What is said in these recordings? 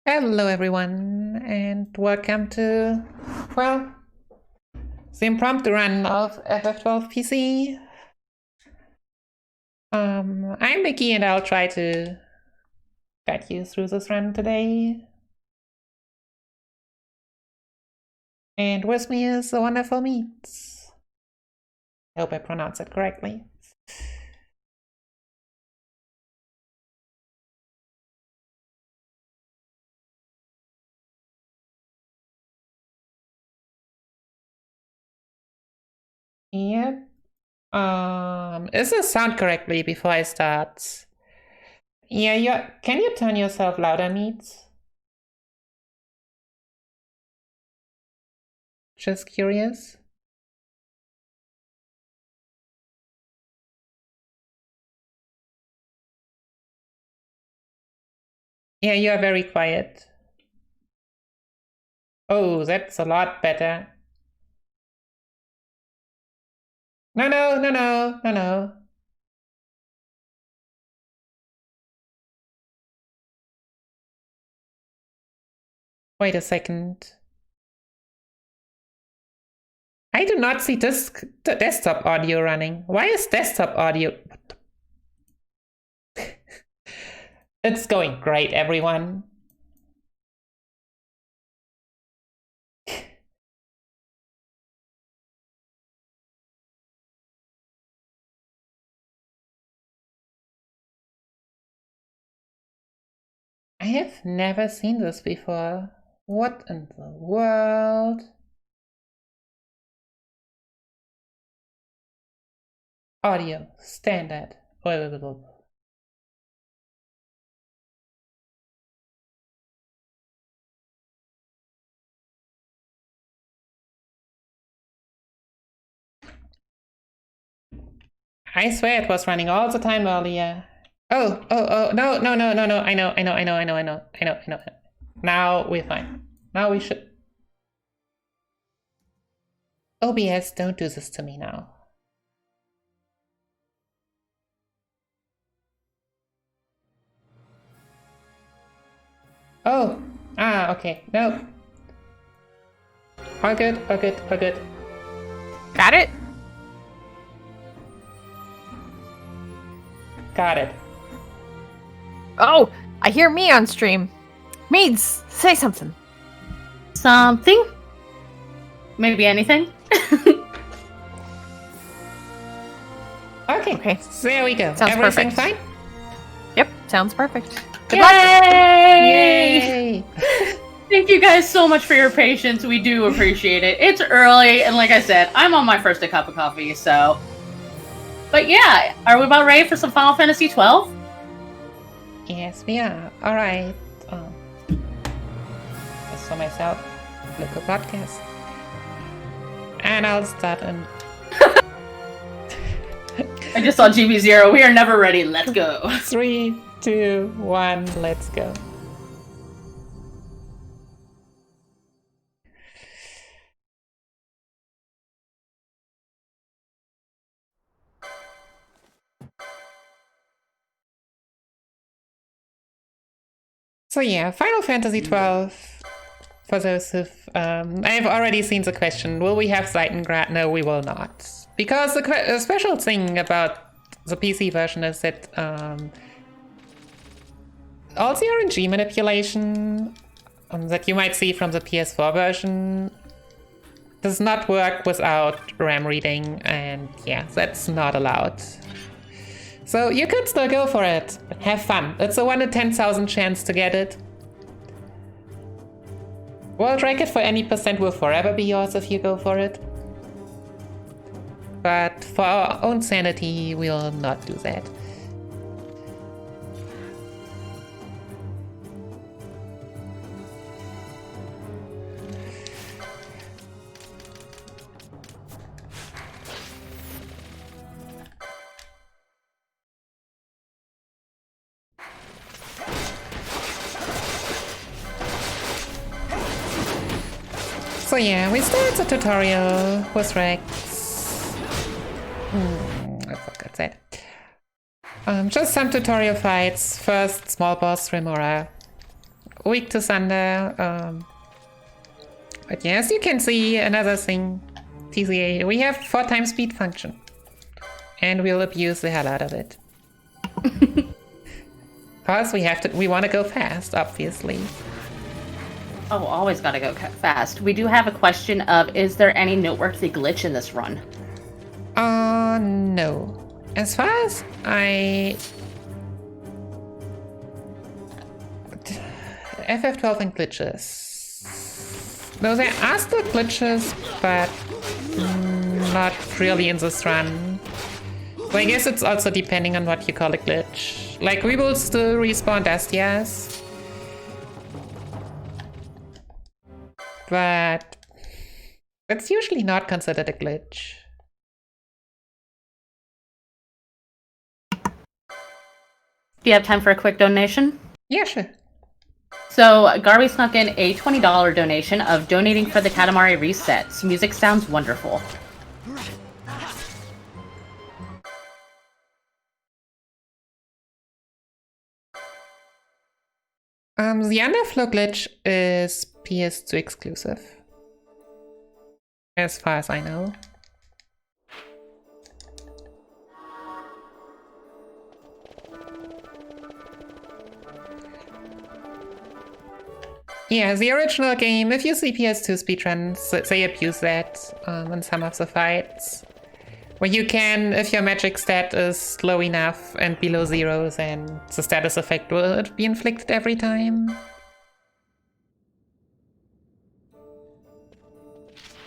Hello everyone, and welcome to, well, the impromptu run of FF12 PC. I'm Nicky and I'll try to guide you through this run today. And with me is the wonderful Meats. I hope I pronounced it correctly. Yep. Is this sound correctly before I start? Yeah, can you turn yourself louder, Meats? Just curious. Yeah, you are very quiet. Oh, that's a lot better. No. Wait a second. I do not see desktop audio running. Why is desktop audio? It's going great, everyone. I have never seen this before. What in the world? Audio, standard. I swear it was running all the time earlier. Oh, no. I know. Now we're fine. Now we should. OBS, don't do this to me now. Oh, okay. No. All good. Got it? Got it. Oh, I hear me on stream. Meads, say something. Something? Maybe anything? Okay. There we go. Sounds Everything perfect. fine? Yep, sounds perfect. Good Yay! luck. Yay! Thank you guys so much for your patience. We do appreciate it. It's early, and like I said, I'm on my first cup of coffee, so. But yeah, are we about ready for some Final Fantasy 12? Yes, we are. Alright. Just for myself, local podcast. And I'll start and. I just saw GB0. We are never ready. Let's go. 3, 2, 1, let's go. So yeah, Final Fantasy 12. For those who've, I've already seen the question, will we have Seitengrad? No, we will not. Because the special thing about the PC version is that all the RNG manipulation that you might see from the PS4 version does not work without RAM reading, and yeah, that's not allowed. So you could still go for it, but have fun. It's a 1 in 10,000 chance to get it. World record for any percent will forever be yours if you go for it. But for our own sanity, we'll not do that. So yeah, we start the tutorial with Rex. I forgot that. Just some tutorial fights. First, small boss Remora. weak to thunder. But yeah, as you can see, another thing, TCA, we have 4 times speed function. And we'll abuse the hell out of it. Because we want to go fast, obviously. Oh, always gotta go fast. We do have a question of, is there any noteworthy glitch in this run? No. As far as FF12 and glitches. No, there are still glitches, but not really in this run. So I guess it's also depending on what you call a glitch. Like, we will still respawn Dastias. But it's usually not considered a glitch. Do you have time for a quick donation? Yeah, sure. So, Garby snuck in a $20 donation of donating for the Katamari resets. Music sounds wonderful. The underflow glitch is PS2 exclusive. As far as I know. Yeah, the original game, if you see PS2 speedruns, they abuse that in some of the fights. Where you can, if your magic stat is low enough and below 0, then the status effect will be inflicted every time.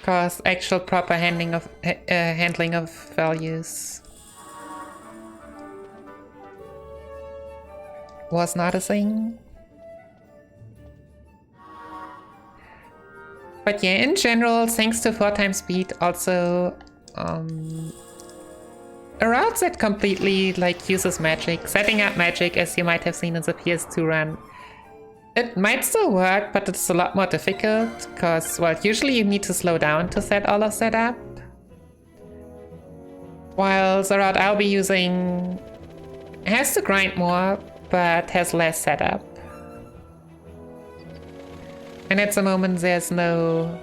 Because actual proper handling of values was not a thing. But yeah, in general, thanks to 4 times speed, also a route that completely uses magic, setting up magic, as you might have seen in the PS2 run. It might still work, but it's a lot more difficult, because, well, usually you need to slow down to set all of that up. While the route I'll be using has to grind more, but has less setup. And at the moment there's no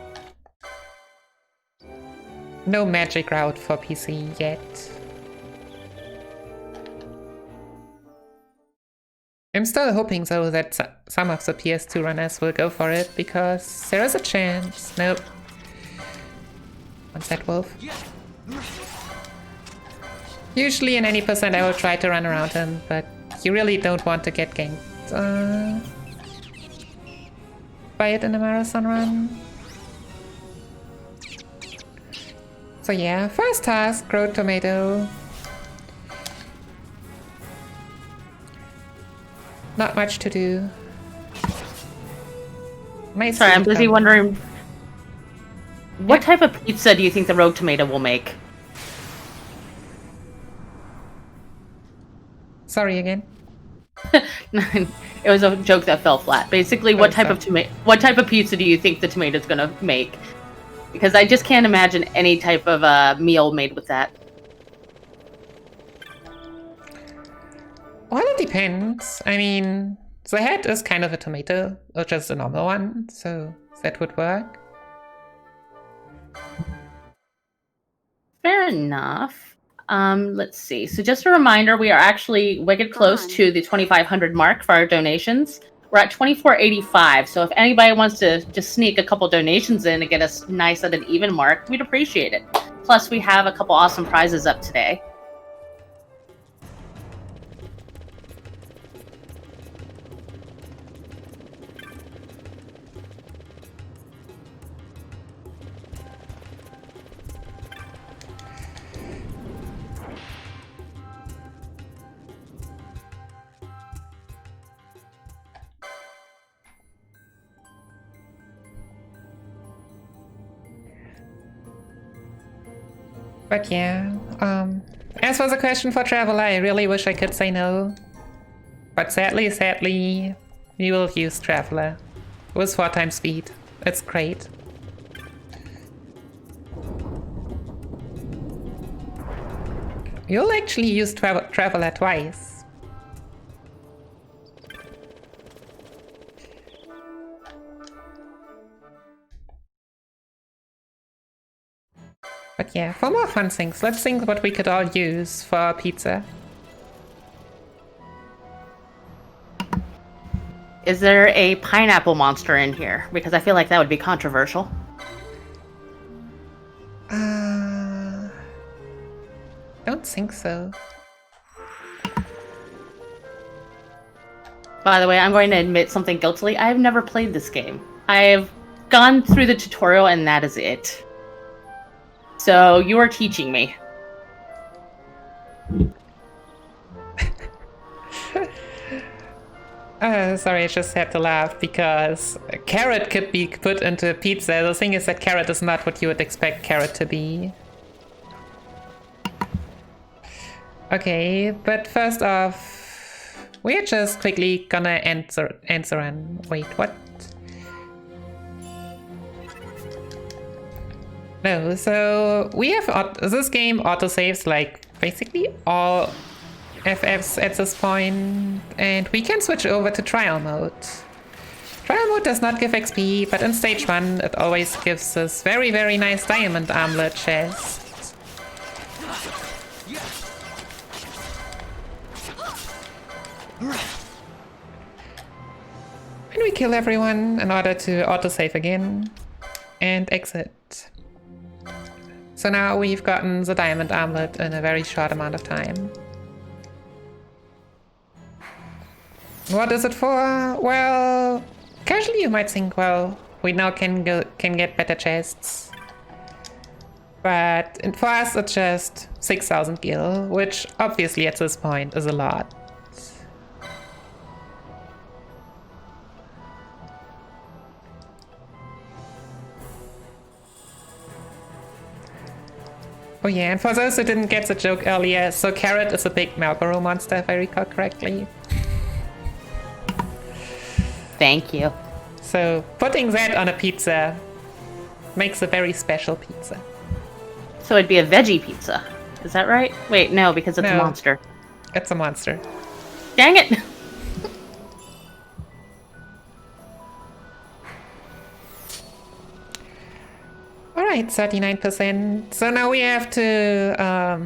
magic route for PC yet. I'm still hoping though that some of the PS2 runners will go for it, because there is a chance. Nope. What's that, wolf? Usually in any percent I will try to run around him, but you really don't want to get ganked by it in a marathon run. So yeah, first task, grow tomato. Not much to do. Sorry, I'm busy wondering, what type of pizza do you think the rogue tomato will make? Sorry again. It was a joke that fell flat. Basically, what type of pizza do you think the tomato's gonna make? Because I just can't imagine any type of meal made with that. Well, it depends. I mean, the head is kind of a tomato, or just a normal one, so that would work. Fair enough. Let's see. So just a reminder, we are actually wicked close to the 2,500 mark for our donations. We're at 2,485. So if anybody wants to just sneak a couple donations in to get us nice at an even mark, we'd appreciate it. Plus, we have a couple awesome prizes up today. But yeah, as for the question for Traveler, I really wish I could say no. But sadly, we will use Traveler with 4 times speed. It's great. You'll actually use Traveler twice. But yeah, for more fun things, let's think what we could all use for our pizza. Is there a pineapple monster in here? Because I feel like that would be controversial. Don't think so. By the way, I'm going to admit something guiltily. I've never played this game. I've gone through the tutorial and that is it. So you are teaching me. Sorry, I just had to laugh because carrot could be put into a pizza. The thing is that carrot is not what you would expect carrot to be. Okay, but first off, we're just quickly gonna answer and wait, what? No, so we have this game autosaves like basically all FFs at this point, and we can switch over to trial mode. Trial mode does not give XP, but in stage 1 it always gives us very, very nice diamond armlet chest. And we kill everyone in order to autosave again and exit. So now we've gotten the diamond armlet in a very short amount of time. What is it for? Well, casually you might think, well, we now can get better chests. But for us it's just 6,000 gil, which obviously at this point is a lot. Oh yeah, and for those who didn't get the joke earlier, so Carrot is a big Malboro monster if I recall correctly. Thank you. So putting that on a pizza makes a very special pizza. So it'd be a veggie pizza. Is that right? Wait, no, because it's a monster. It's a monster. Dang it! Alright, 39%. So now we have to,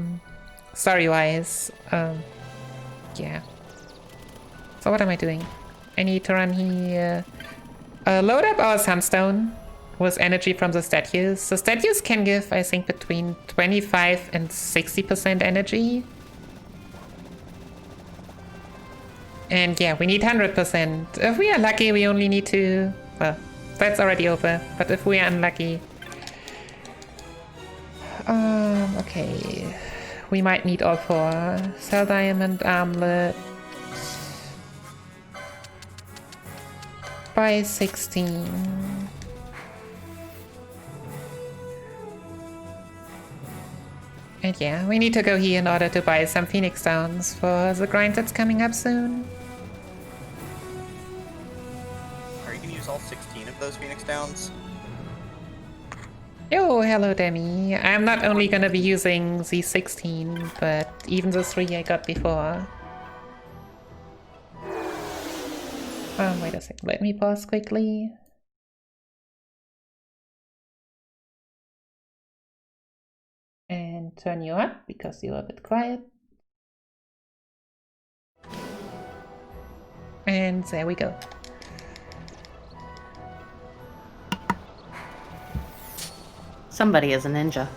story-wise, yeah. So what am I doing? I need to run here. Load up our sunstone with energy from the statues. The statues can give, I think, between 25 and 60% energy. And yeah, we need 100%. If we are lucky, we only need to... Well, that's already over. But if we are unlucky... okay. We might need all 4. Cell diamond, armlet... By 16. And yeah, we need to go here in order to buy some Phoenix Downs for the grind that's coming up soon. Are you gonna use all 16 of those Phoenix Downs? Yo, hello Demi. I'm not only gonna be using the 16, but even the 3 I got before. Wait a second, let me pause quickly. And turn you up, because you're a bit quiet. And there we go. Somebody is a ninja.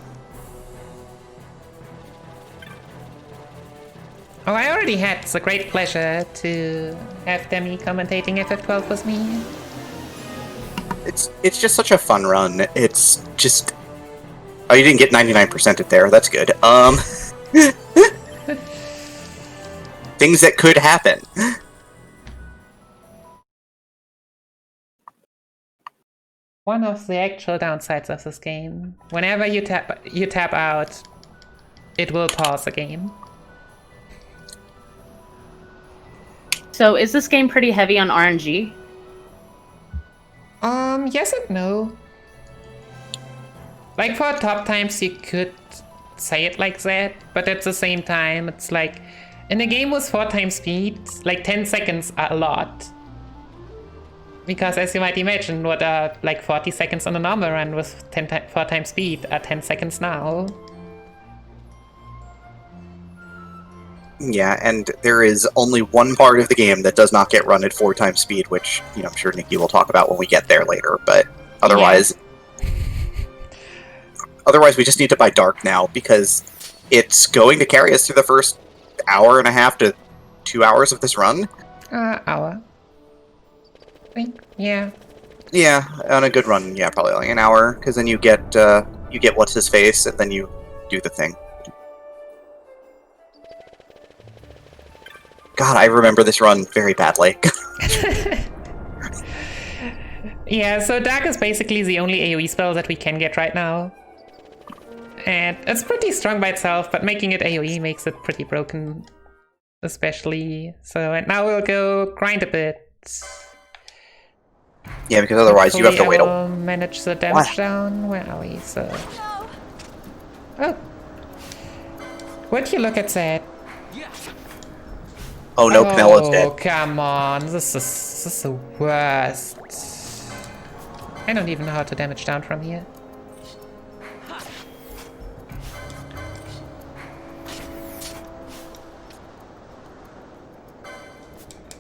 Oh, I already had the great pleasure to have Demi commentating FF12 with me. It's just such a fun run. It's just... Oh, you didn't get 99% it there. That's good. Things that could happen. One of the actual downsides of this game. Whenever you tap out, it will pause the game. So is this game pretty heavy on RNG? Yes and no. Like for top times you could say it like that, but at the same time it's like, in a game with 4 times speed, like 10 seconds are a lot. Because as you might imagine, what are like 40 seconds on a normal run with 4 times speed are 10 seconds now. Yeah, and there is only one part of the game that does not get run at 4 times speed, which, you know, I'm sure Nikki will talk about when we get there later, but otherwise... Otherwise, we just need to buy Dark now, because it's going to carry us through the first hour and a half to 2 hours of this run. Hour. I think, yeah. Yeah, on a good run, yeah, probably like an hour, because then you get what's his face, and then you do the thing. God, I remember this run very badly. Yeah, so Dark is basically the only AoE spell that we can get right now. And it's pretty strong by itself, but making it AoE makes it pretty broken, especially. So, and now we'll go grind a bit. Yeah, because otherwise you have to wait a... manage the damage down. Where are we? So... Oh. Would you look at that? Oh no, Penelo's dead. Oh, come on. This is the worst. I don't even know how to damage down from here.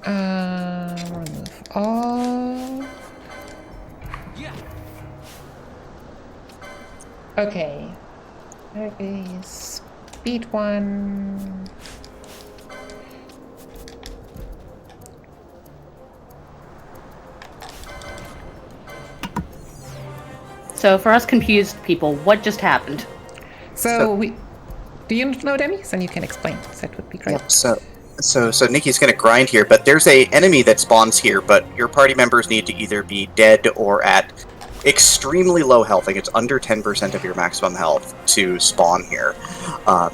Remove all. Okay. There is speed 1. So for us confused people, what just happened? So we... Do you know, Demi? Then you can explain. That would be great. Yep, so Nikki's gonna grind here, but there's a enemy that spawns here, but your party members need to either be dead or at extremely low health. I think it's under 10% of your maximum health to spawn here.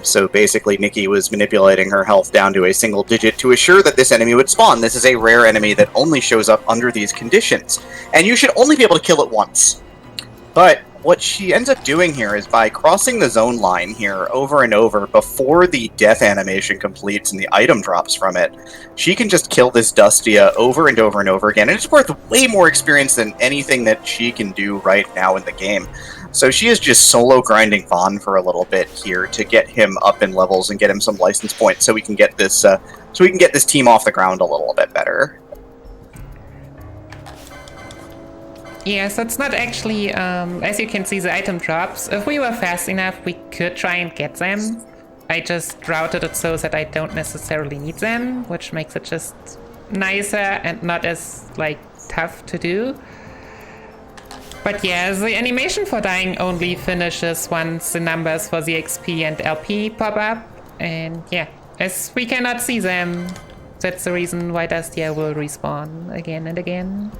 So basically, Nikki was manipulating her health down to a single digit to assure that this enemy would spawn. This is a rare enemy that only shows up under these conditions, and you should only be able to kill it once. But what she ends up doing here is by crossing the zone line here over and over before the death animation completes and the item drops from it, she can just kill this Dustia over and over and over again, and it's worth way more experience than anything that she can do right now in the game. So she is just solo grinding Vaughn for a little bit here to get him up in levels and get him some license points so we can get this team off the ground a little bit better. Yeah, so it's not actually, as you can see, the item drops. If we were fast enough, we could try and get them. I just routed it so that I don't necessarily need them, which makes it just nicer and not as, like, tough to do. But yeah, the animation for dying only finishes once the numbers for the XP and LP pop up. And yeah, as we cannot see them, that's the reason why Dustia will respawn again and again.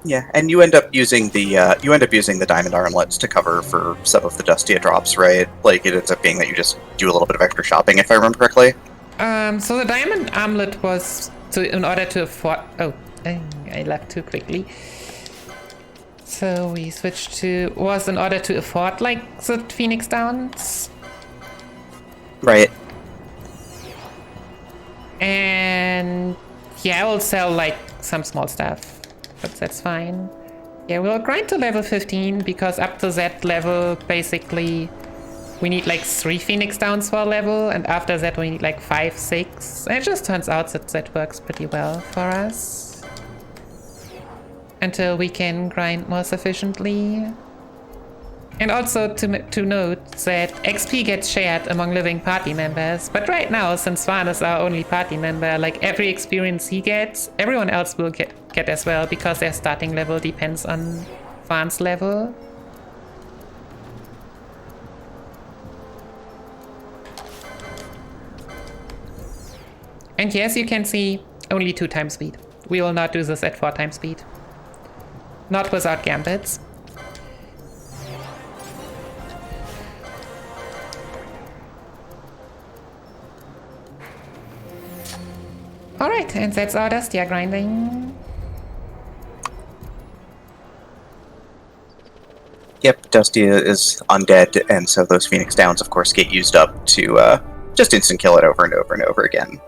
Yeah, and you end up using the diamond armlets to cover for some of the Dustia drops, right? Like it ends up being that you just do a little bit of extra shopping, if I remember correctly. So the diamond armlet was in order to afford. Oh, I left too quickly. So we switched to was in order to afford like the Phoenix Downs. Right. And yeah, I will sell like some small stuff. But that's fine. Yeah, we'll grind to level 15 because up to that level, basically, we need like 3 Phoenix Downs for a level, and after that we need like 5, 6. And it just turns out that that works pretty well for us. Until we can grind more sufficiently. And also to note that XP gets shared among living party members, but right now, since Swan is our only party member, like every experience he gets, everyone else will get as well, because their starting level depends on Swan's level. And yes, you can see only 2 times speed. We will not do this at 4 times speed. Not without gambits. Alright, and that's our Dustia grinding. Yep, Dustia is undead, and so those Phoenix Downs, of course, get used up to just instant kill it over and over and over again.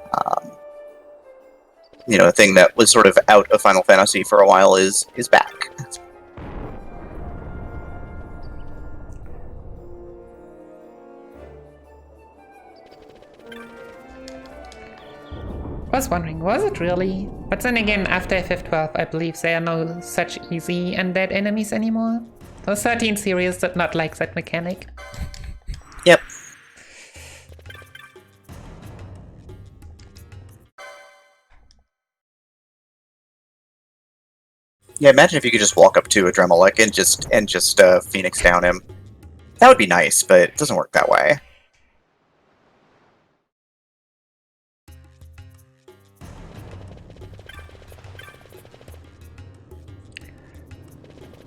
a thing that was sort of out of Final Fantasy for a while is back. I was wondering, was it really? But then again, after FF12, I believe there are no such easy undead enemies anymore. The 13 series did not like that mechanic. Yep. Yeah, imagine if you could just walk up to a Dremelic and just Phoenix down him. That would be nice, but it doesn't work that way.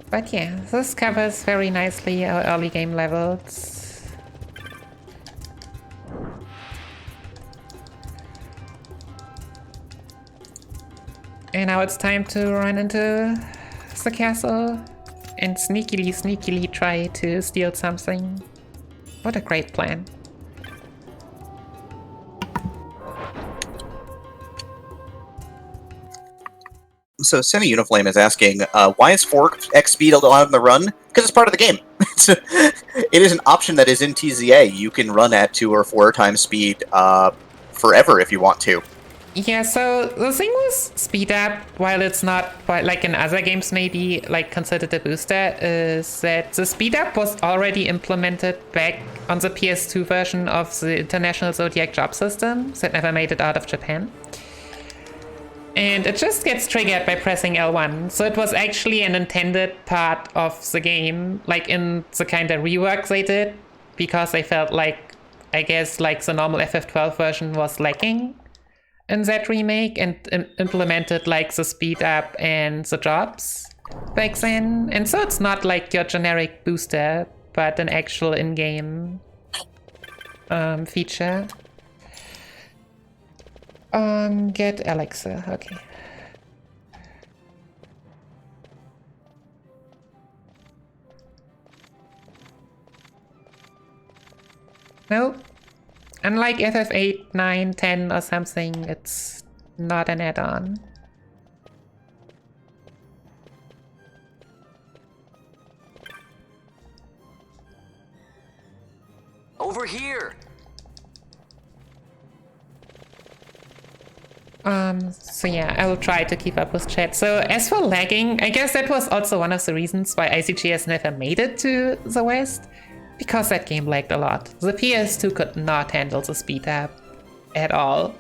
But yeah, this covers very nicely our early game levels. And now it's time to run into the castle and sneakily try to steal something. What a great plan. So Semi-Uniflame is asking, why is 4x speed allowed in the run? Because it's part of the game. It is an option that is in TZA. You can run at 2 or 4 times speed forever if you want to. Yeah, so the thing with speed up, while it's not quite like in other games maybe like considered a booster, is that the speed up was already implemented back on the PS2 version of the International Zodiac job system that never made it out of Japan. And it just gets triggered by pressing L1. So it was actually an intended part of the game, like in the kind of rework they did, because they felt like, I guess, like the normal FF12 version was lacking in that remake, and implemented like the speed up and the jobs back then. And so it's not like your generic booster, but an actual in-game feature. Get Alexa, okay. Nope. Unlike FF8, 9, 10 or something, it's not an add-on. Over here! So yeah, I will try to keep up with chat. So as for lagging, I guess that was also one of the reasons why ICGS never made it to the West, because that game lagged a lot. The PS2 could not handle the speed up at all.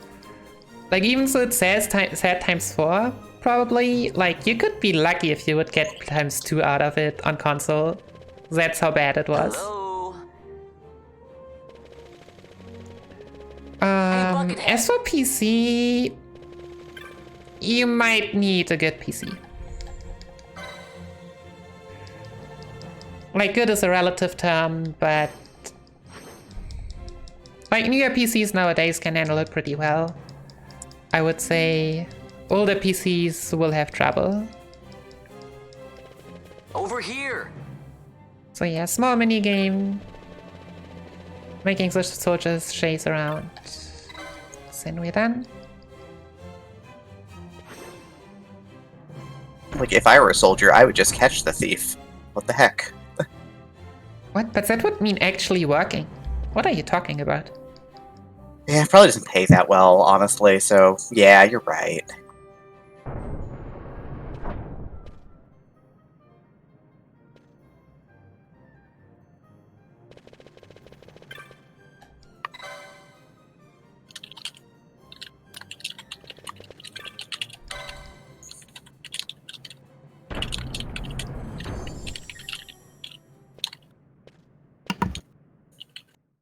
Like, even though it says said ×4, probably, like, you could be lucky if you would get ×2 out of it on console. That's how bad it was. Hello? As for PC, you might need a good PC. Like, good is a relative term, but like newer PCs nowadays can handle it pretty well. I would say older PCs will have trouble. Over here! So yeah, small mini game, making the soldiers chase around. Then we're done. Like, if I were a soldier, I would just catch the thief. What the heck? What? But that would mean actually working. What are you talking about? Yeah, it probably doesn't pay that well, honestly, so yeah, you're right.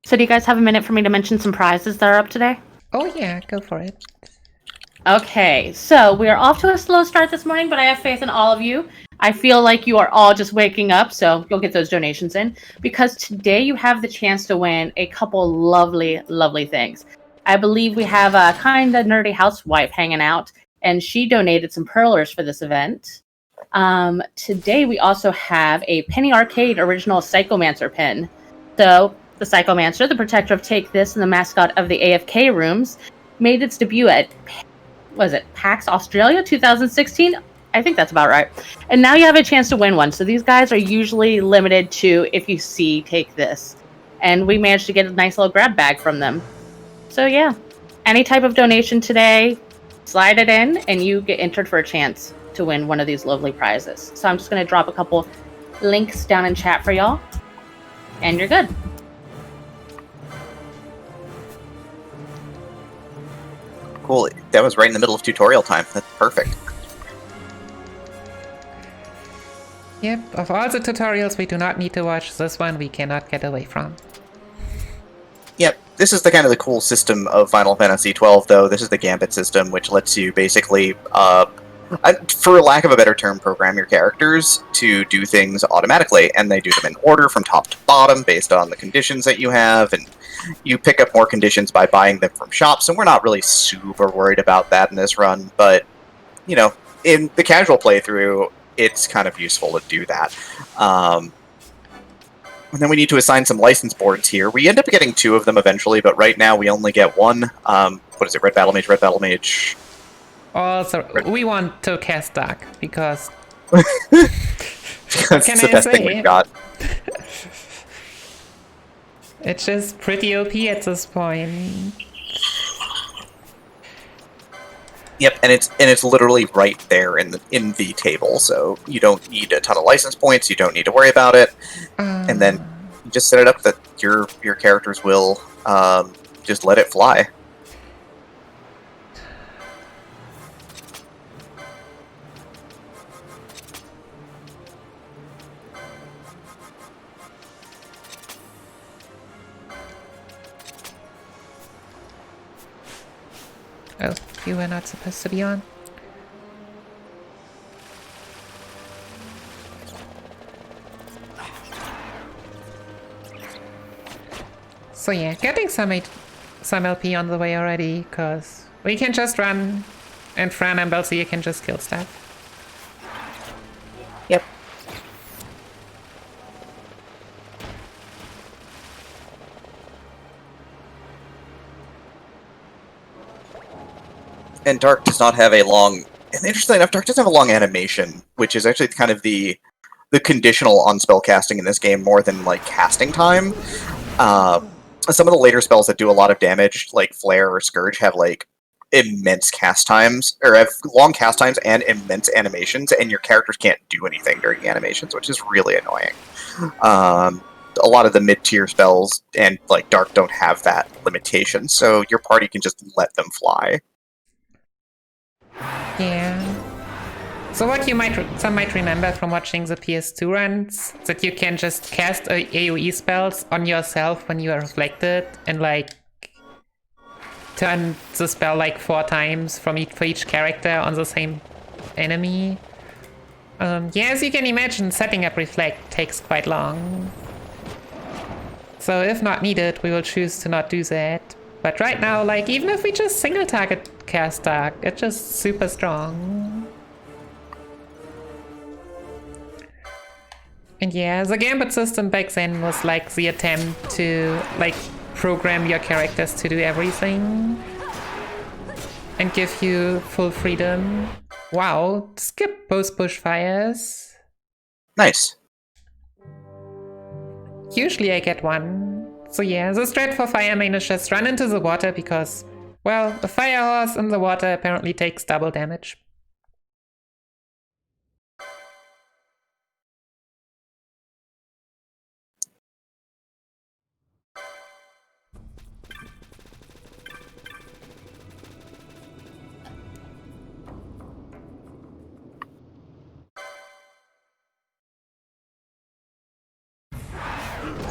So do you guys have a minute for me to mention some prizes that are up today? Oh yeah, go for it. Okay, so we are off to a slow start this morning, but I have faith in all of you. I feel like you are all just waking up, so you'll get those donations in. Because today you have the chance to win a couple lovely, lovely things. I believe we have a kind of nerdy housewife hanging out, and she donated some pearlers for this event. Today we also have a Penny Arcade original Psychomancer pin. So the Psychomancer, the protector of Take This and the mascot of the AFK rooms, made its debut at was it PAX Australia 2016? I think that's about right. And now you have a chance to win one. So these guys are usually limited to if you see, take this. And we managed to get a nice little grab bag from them. So yeah, any type of donation today, slide it in and you get entered for a chance to win one of these lovely prizes. So I'm just going to drop a couple links down in chat for y'all. And you're good. Cool. That was right in the middle of tutorial time. That's perfect. Yep, of all the tutorials we do not need to watch, this one we cannot get away from. Yep, this is the kind of the cool system of Final Fantasy XII, though. This is the Gambit system, which lets you basically, for lack of a better term, program your characters to do things automatically, and they do them in order from top to bottom based on the conditions that you have, and you pick up more conditions by buying them from shops, and we're not really super worried about that in this run, but, you know, in the casual playthrough, it's kind of useful to do that. And then we need to assign some license boards here. We end up getting 2 of them eventually, but right now we only get 1. What is it? Red Battle Mage. Also, we want to cast Dark, because... Because it's the best thing we've got. It's just pretty OP at this point. Yep, and it's literally right there in the table, so you don't need a ton of license points. You don't need to worry about it, and then you just set it up that your characters will just let it fly. Oh, you were not supposed to be on. So yeah, getting some LP on the way already, cause we can just run, and Fran and Belzy can just kill stuff. Yep. And Dark does not have a long... And interestingly enough, Dark doesn't have a long animation, which is actually kind of the conditional on spell casting in this game more than, like, casting time. Some of the later spells that do a lot of damage, like Flare or Scourge, have, like, immense cast times, or have long cast times and immense animations, and your characters can't do anything during the animations, which is really annoying. A lot of the mid-tier spells and, like, Dark don't have that limitation, so your party can just let them fly. Yeah. So what some might remember from watching the PS2 runs, that you can just cast AoE spells on yourself when you are reflected, and like turn the spell like 4 times for each character on the same enemy. Yeah, as you can imagine, setting up Reflect takes quite long. So if not needed, we will choose to not do that. But right now, like, even if we just single target cast Dark, it's just super strong. And yeah, the Gambit system back then was like the attempt to like program your characters to do everything and give you full freedom. Wow, skip both bushfires. Nice. Usually I get 1. So yeah, the strat for Fire Main is just run into the water because, well, a fire horse in the water apparently takes double damage.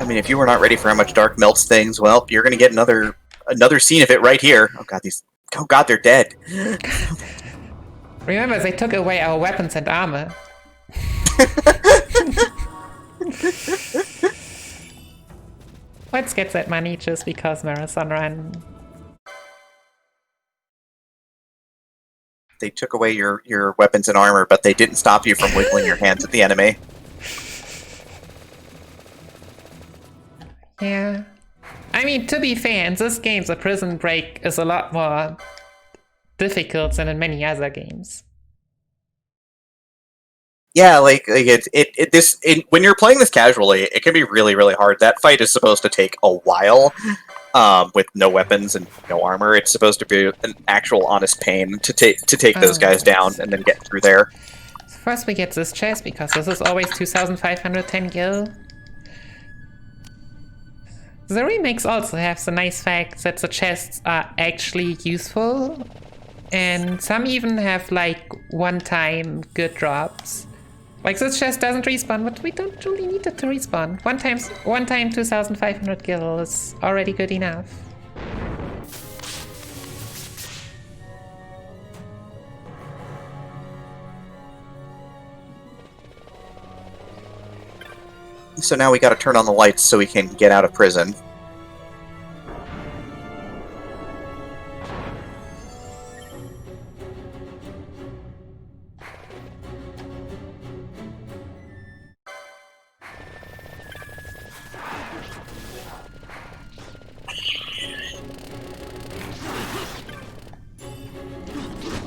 I mean, if you were not ready for how much Dark melts things, well, you're going to get another scene of it right here. Oh god, they're dead. Remember, they took away our weapons and armor. Let's get that money just because Marathon Run. They took away your weapons and armor, but they didn't stop you from wiggling your hands at the enemy. Yeah. I mean, to be fair, in this game, the prison break is a lot more difficult than in many other games. Yeah, like when you're playing this casually, it can be really, really hard. That fight is supposed to take a while, with no weapons and no armor. It's supposed to be an actual honest pain to take those guys down and then get through there. First we get this chest, because this is always 2,510 gil. The remakes also have the nice fact that the chests are actually useful, and some even have like one-time good drops. Like this chest doesn't respawn, but we don't really need it to respawn. One time 2,500 gil is already good enough. So now we gotta turn on the lights so we can get out of prison.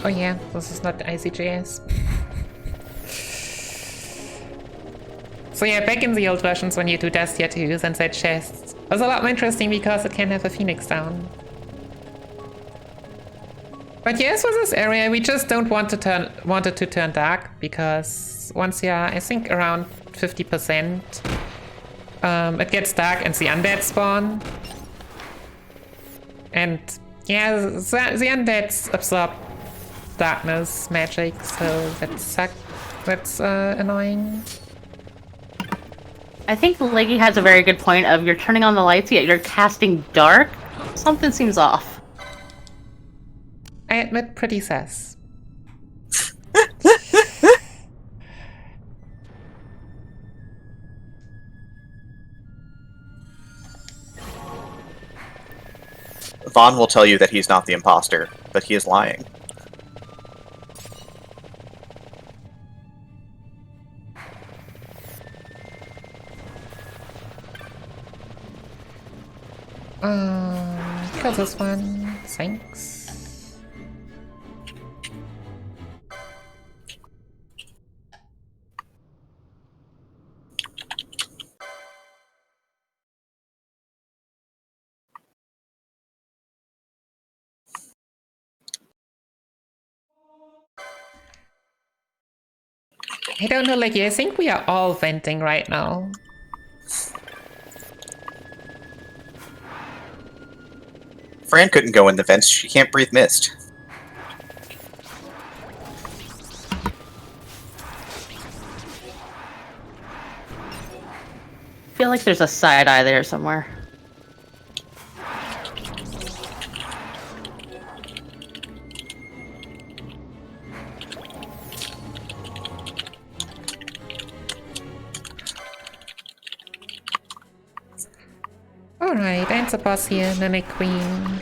Oh yeah, this is not ICJS. So yeah, back in the old versions when you do Dust Tier 2, then that chest was a lot more interesting because it can have a Phoenix down. But yes, for this area, we just don't want it to turn dark, because once you're, I think, around 50%, it gets dark and the undead spawn. And yeah, the undeads absorb darkness magic, so that's annoying. I think Leggy has a very good point of you're turning on the lights, yet you're casting dark. Something seems off. I admit, pretty sus. Vaughn will tell you that he's not the imposter, but he is lying. Kill this one. Thanks. I don't know, like, I think we are all venting right now. Fran couldn't go in the vents, she can't breathe mist. I feel like there's a side eye there somewhere. Alright, and the boss here, Mimic Queen.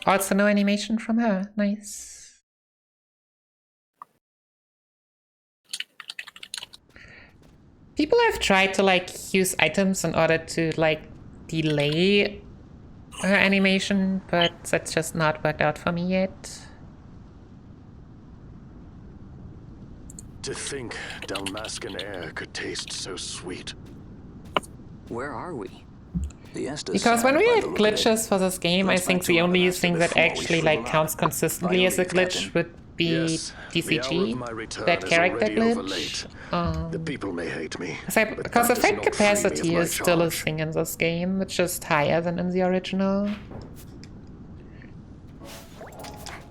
Also no animation from her, nice. People have tried to like use items in order to like delay her animation, but that's just not worked out for me yet. To think Dalmascan air could taste so sweet. Where are we? The Estes Because when side, we by had the look of it. glitches for this game, I Let's think back the to only Master thing that before we actually fall like out. counts consistently as a Finally, glitch Captain. would be Yes, the hour DCG, of my return that is character already glitch. overlate. The people may hate me, but Because that the does effect not free me of capacity my is still a charge. thing in this game, it's just higher than in the original.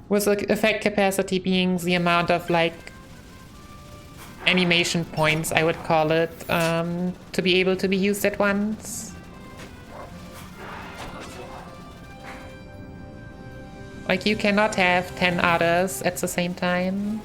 With the effect capacity being the amount of like animation points, I would call it, to be able to be used at once. Like you cannot have 10 others at the same time.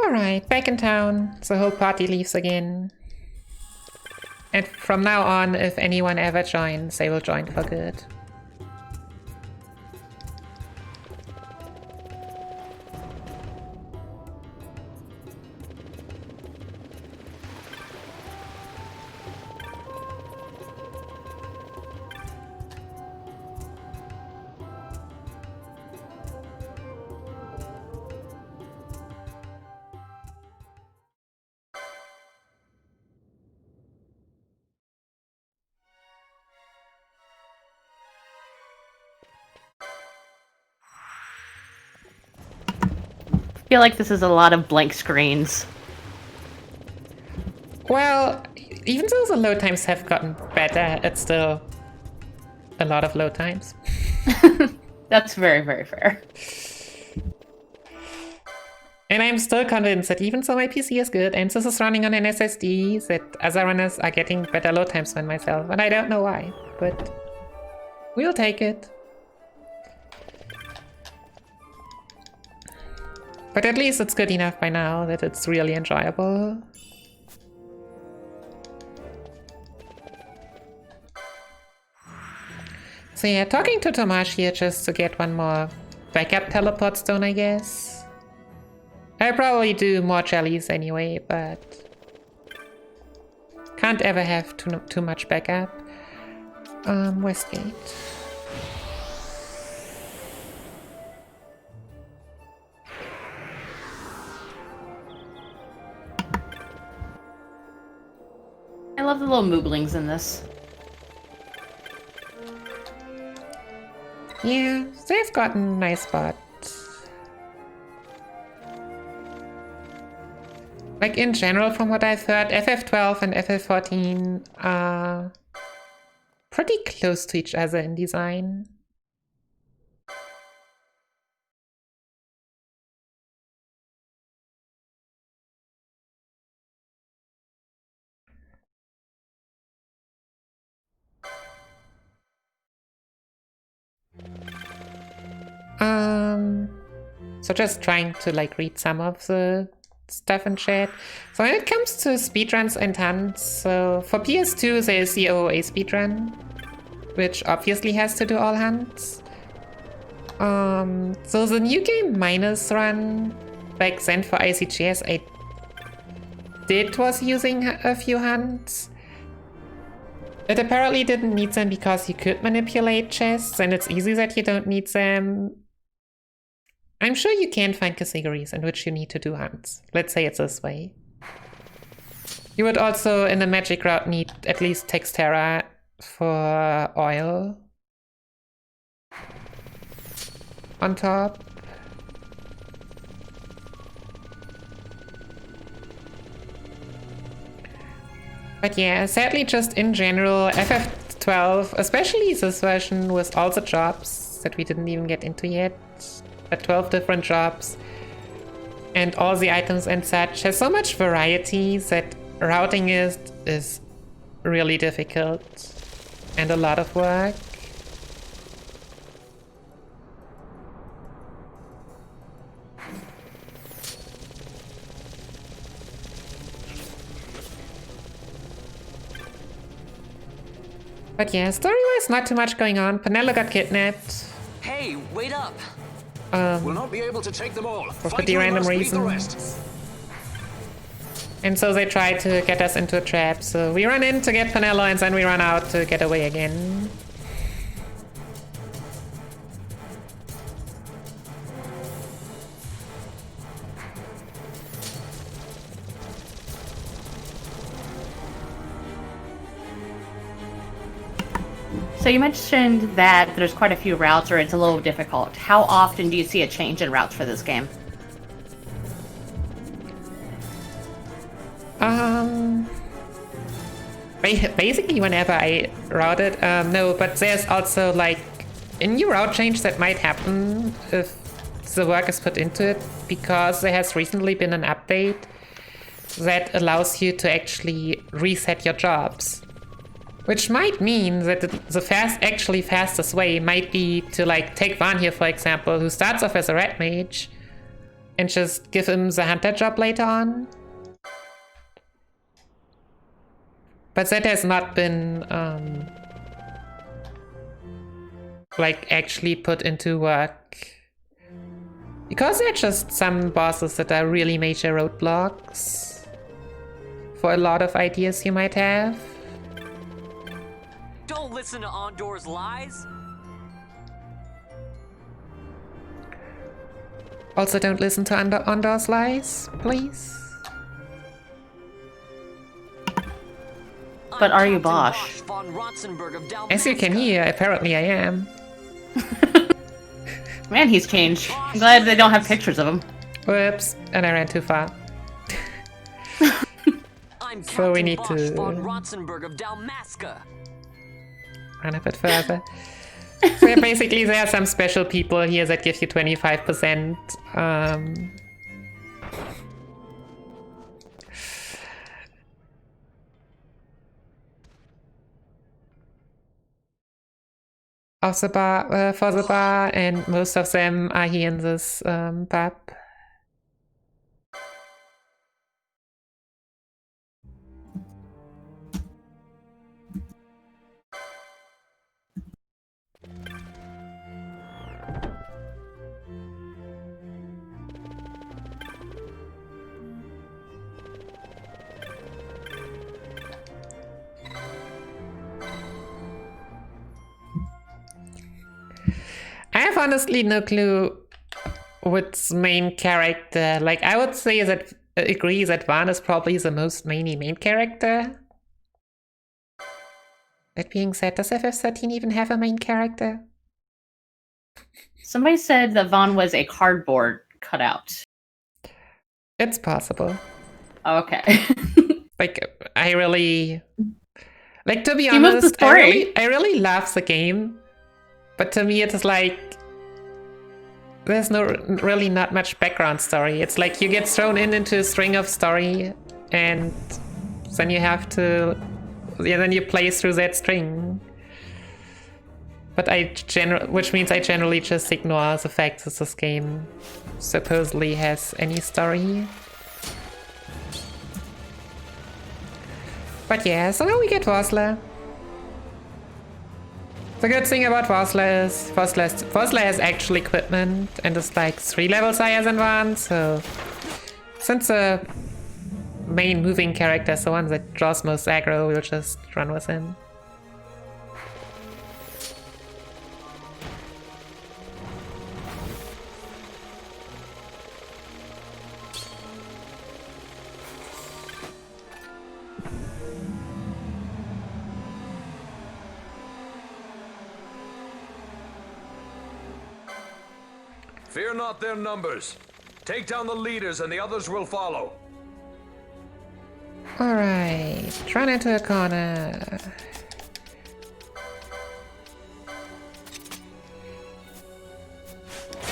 Alright, back in town. The whole party leaves again. And from now on, if anyone ever joins, they will join for good. I feel like this is a lot of blank screens. Well, even though the load times have gotten better, it's still a lot of load times. That's very, very fair. And I'm still convinced that even though my PC is good and this is running on an SSD, that other runners are getting better load times than myself. And I don't know why, but we'll take it. But at least it's good enough by now that it's really enjoyable. So yeah, talking to Tomash here just to get one more backup teleport stone, I guess. I'll probably do more jellies anyway, but can't ever have too much backup. Westgate. I love the little mooblings in this. Yeah, they've gotten nice spots. Like in general, from what I've heard, FF12 and FF14 are pretty close to each other in design. So just trying to like read some of the stuff in chat. So when it comes to speedruns and hunts, so for PS2 there's the OOA speedrun, which obviously has to do all hunts. So the new game minus run back then for ICGS I did was using a few hunts. It apparently didn't need them because you could manipulate chests, and it's easy that you don't need them. I'm sure you can find categories in which you need to do hunts. Let's say it's this way. You would also, in the magic route, need at least Textera for oil on top. But yeah, sadly just in general, FF12, especially this version with all the jobs that we didn't even get into yet, but 12 different jobs, and all the items and such, has so much variety that routing is really difficult and a lot of work. But yeah, story-wise, not too much going on. Penelo got kidnapped. Hey, wait up! We'll not be able to take them all. For pretty random reasons. And so they try to get us into a trap. So we run in to get Penelo and then we run out to get away again. So you mentioned that there's quite a few routes, or it's a little difficult. How often do you see a change in routes for this game? Basically whenever I route it, no, but there's also like a new route change that might happen if the work is put into it, because there has recently been an update that allows you to actually reset your jobs. Which might mean that the fastest way might be to like take Van here, for example, who starts off as a red mage and just give him the hunter job later on. But that has not been like actually put into work. Because there are just some bosses that are really major roadblocks for a lot of ideas you might have. Don't listen to Ondor's lies. Also, don't listen to Ondor's lies, please. But are you Bosch? As you can hear, apparently I am. Man, he's changed. I'm glad they don't have pictures of him. Whoops, and I ran too far. So we need to run a bit further. So yeah, basically there are some special people here that give you 25%. Of the bar, for the bar, and most of them are here in this pub. I have honestly no clue what's main character. Like, I would say that agree that Vaughn is probably the most main character. That being said, does FF13 even have a main character? Somebody said that Vaughn was a cardboard cutout. It's possible. Okay. Like, I really... Like, to be honest, I really love the game. But to me, it is like, there's really not much background story. It's like you get thrown into a string of story, and then you have to, then you play through that string. But which means I generally just ignore the fact that this game supposedly has any story. But yeah, so now we get Vossler. The good thing about Vossler is Vossler has actual equipment and is like 3 levels higher than Vaughn, so since the main moving character is the one that draws most aggro, we'll just run with him. Fear not their numbers. Take down the leaders and the others will follow. Alright, run into a corner.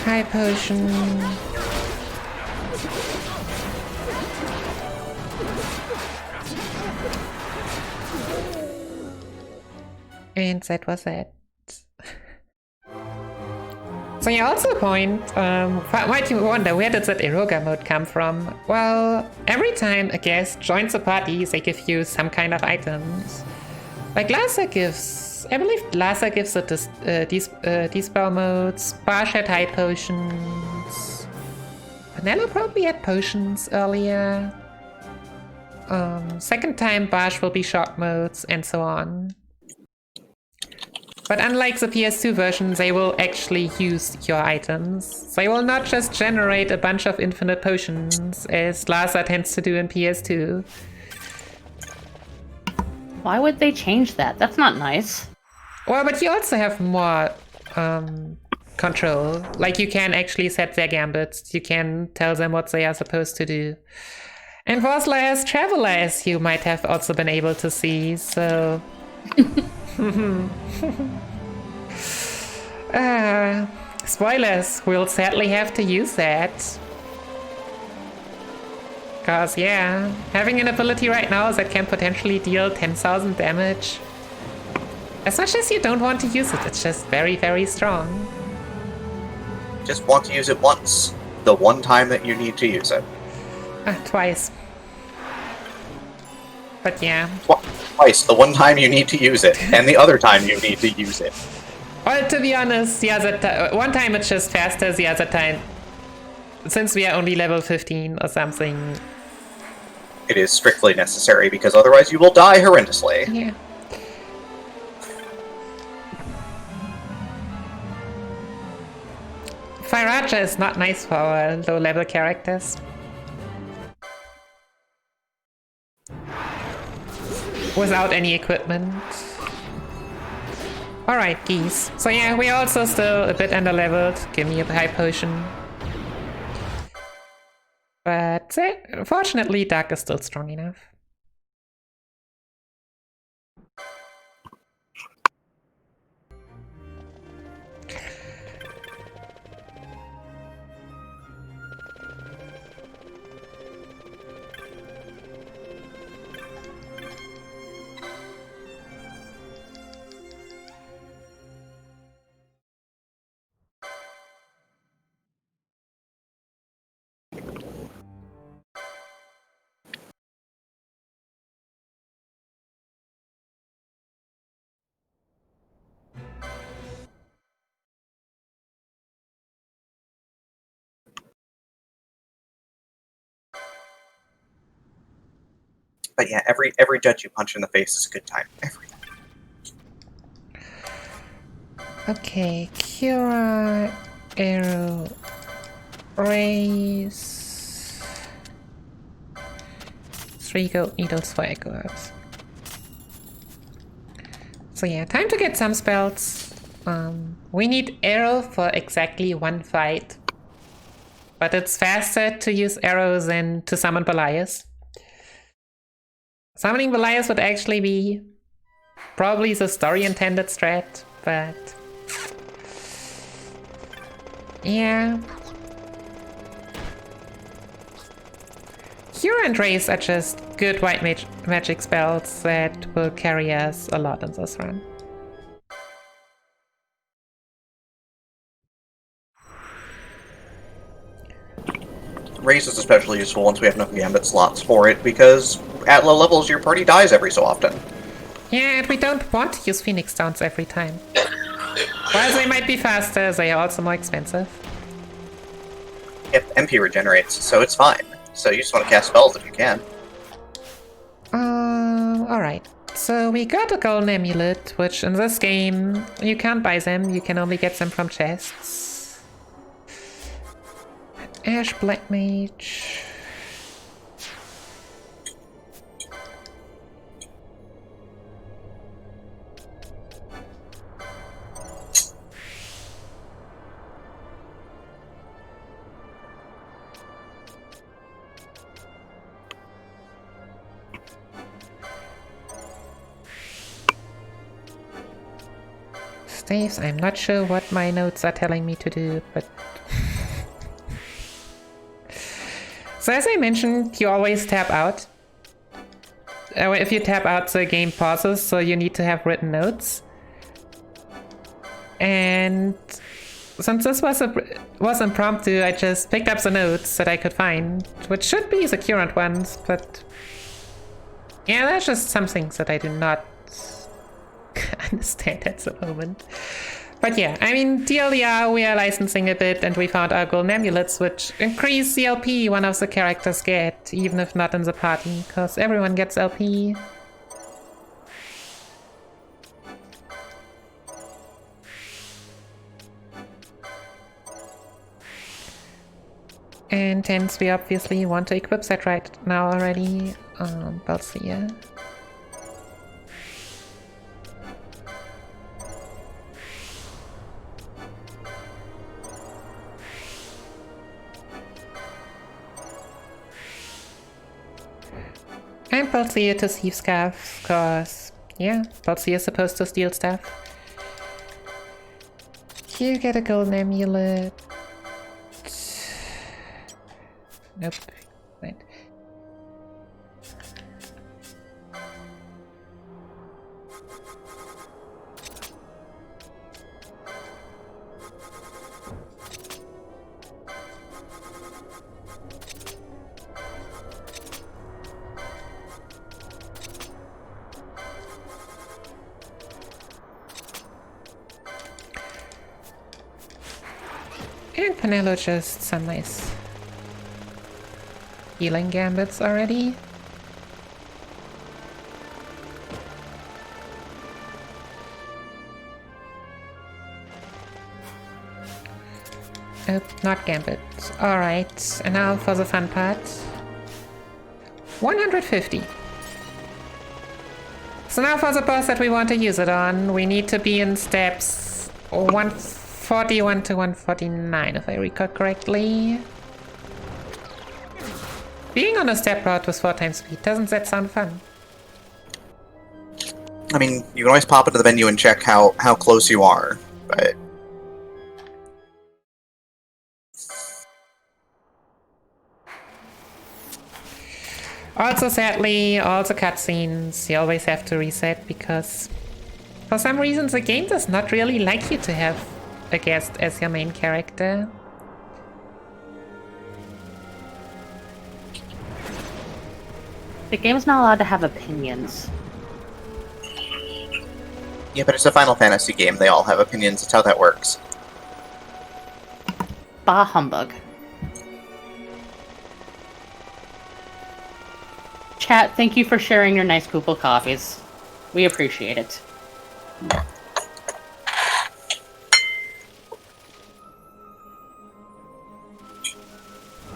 High potion. And that was it. So yeah, also a point, might you wonder, where did that Eroga mode come from? Well, every time a guest joins a party, they give you some kind of items. Like Larsa gives, I believe Larsa gives the Dispel modes, Barsh had high potions, Vanilla probably had potions earlier, second time Barsh will be shock modes, and so on. But unlike the PS2 version, they will actually use your items. They will not just generate a bunch of infinite potions, as Larsa tends to do in PS2. Why would they change that? That's not nice. Well, but you also have more control. Like, you can actually set their gambits. You can tell them what they are supposed to do. And Vossler has Traveler, as you might have also been able to see, so... Spoilers, we'll sadly have to use that. Cause yeah, having an ability right now that can potentially deal 10,000 damage. As much as you don't want to use it, it's just very, very strong. Just want to use it once. the one time that you need to use it. Twice. But yeah. Twice, the one time you need to use it, and the other time you need to use it. Well, to be honest, the other one time it's just faster, the other time, since we are only level 15 or something. It is strictly necessary, because otherwise you will die horrendously. Yeah. Firaja is not nice for our low-level characters. Without any equipment. Alright, geese. So yeah, we're also still a bit under-leveled. Give me a high potion. But fortunately, Dark is still strong enough. But yeah, every judge you punch in the face is a good time. Every time. Okay, Cura, Arrow, Raise, 3 gold needles for echo herbs. So yeah, time to get some spells. We need Arrow for exactly 1 fight. But it's faster to use Arrow than to summon Belias. Summoning Belias would actually be probably the story-intended strat, but yeah. Cure and Raise are just good white magic spells that will carry us a lot in this run. Raise is especially useful once we have enough Gambit slots for it, because at low levels your party dies every so often. Yeah, and we don't want to use Phoenix Stones every time. While they might be faster, they are also more expensive. Yep, MP regenerates, so it's fine. So you just want to cast spells if you can. Alright. So we got a golden amulet, which in this game, you can't buy them, you can only get them from chests. Ash Black Mage. Staves, I'm not sure what my notes are telling me to do, but so as I mentioned, you always tap out. If you tap out, the game pauses, so you need to have written notes. And since this was impromptu, I just picked up the notes that I could find, which should be the current ones, but yeah, that's just some things that I do not understand at the moment. But yeah, I mean, TLDR, we are licensing a bit, and we found our golden amulets, which increase the LP one of the characters get, even if not in the party, because everyone gets LP. And hence we obviously want to equip that right now already. Balsia. And Balsia to Thief Scarf, cause yeah, Balsia is supposed to steal stuff. You get a golden amulet. Nope. Right. And Penelo just some nice healing gambits already. Oh, not gambit. Alright, and now for the fun part. 150. So now for the boss that we want to use it on, we need to be in steps 141 to 149, if I recall correctly. Being on a step route with 4 times speed, doesn't that sound fun? I mean, you can always pop into the menu and check how close you are, but... Also, sadly, all the cutscenes you always have to reset because for some reason the game does not really like you to have a guest as your main character. The game's not allowed to have opinions. Yeah, but it's a Final Fantasy game. They all have opinions. That's how that works. Bah humbug. Chat, thank you for sharing your nice Google coffees. We appreciate it.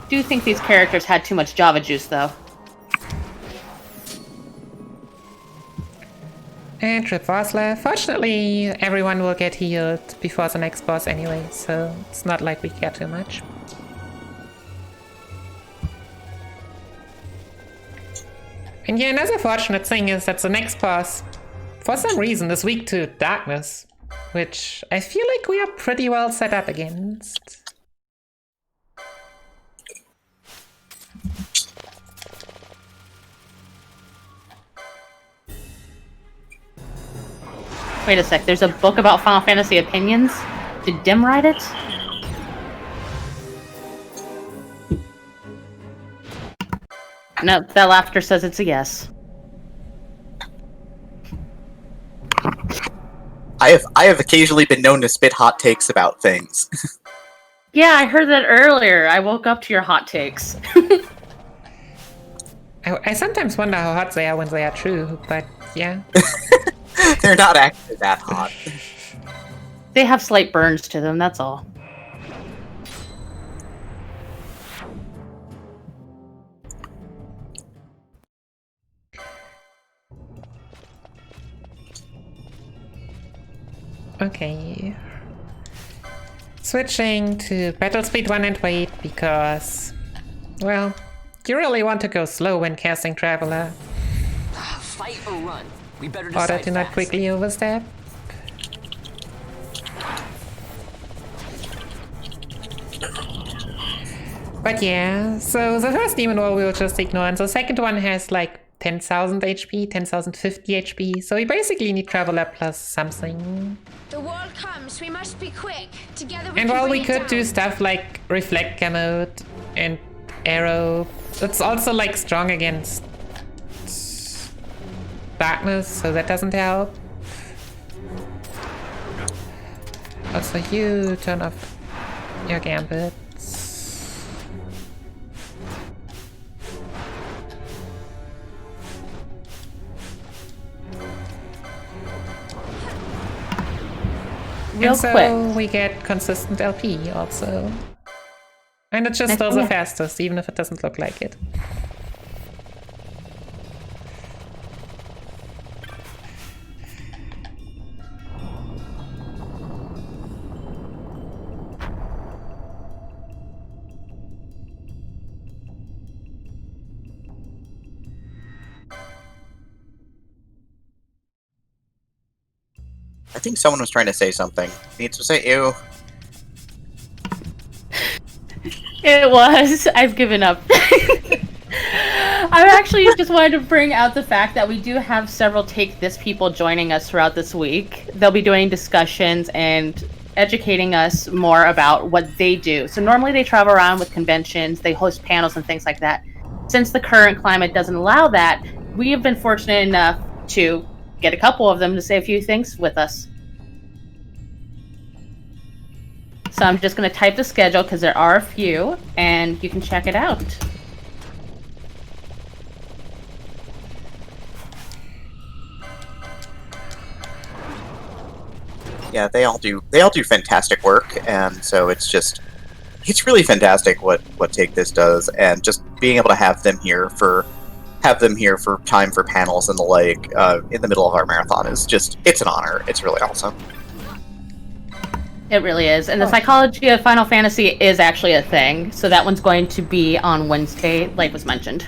Do think these characters had too much Java juice, though. And Trip Vossler. Fortunately, everyone will get healed before the next boss anyway, so it's not like we care too much. And yeah, another fortunate thing is that the next boss, for some reason, is weak to darkness, which I feel like we are pretty well set up against. Wait a sec, there's a book about Final Fantasy opinions? Did Dim write it? No, that laughter says it's a yes. I have occasionally been known to spit hot takes about things. Yeah, I heard that earlier. I woke up to your hot takes. I sometimes wonder how hot they are when they are true, but yeah. They're not actually that hot. They have slight burns to them, that's all. Okay. Switching to battle speed 1 and wait because, well, you really want to go slow when casting Traveler. Fight or run. We better In order decide to not fast. quickly overstep. But yeah, so the first demon wall we'll just ignore, and the second one has like 10,000 HP, 10,050 HP, so we basically need Traveler plus something. The wall comes, we must be quick. Together And can while bring we it could down. do stuff like Reflect Gamut and Arrow, it's also like strong against darkness, so that doesn't help. Also, you turn off your gambits. Real and so quick. we get consistent LP also. And it's just Nice- still the yeah. fastest, even if it doesn't look like it. I think someone was trying to say something. Needs to say ew. It was. I've given up. I actually just wanted to bring out the fact that we do have several Take This people joining us throughout this week. They'll be doing discussions and educating us more about what they do. So normally they travel around with conventions, they host panels and things like that. Since the current climate doesn't allow that, we have been fortunate enough to get a couple of them to say a few things with us. So I'm just going to type the schedule because there are a few, and you can check it out. Yeah, they all do fantastic work, and so it's really fantastic what Take This does, and just being able to have them here for time for panels and the like in the middle of our marathon it's an honor. It's really awesome. It really is. And the psychology of Final Fantasy is actually a thing, so that one's going to be on Wednesday, like was mentioned.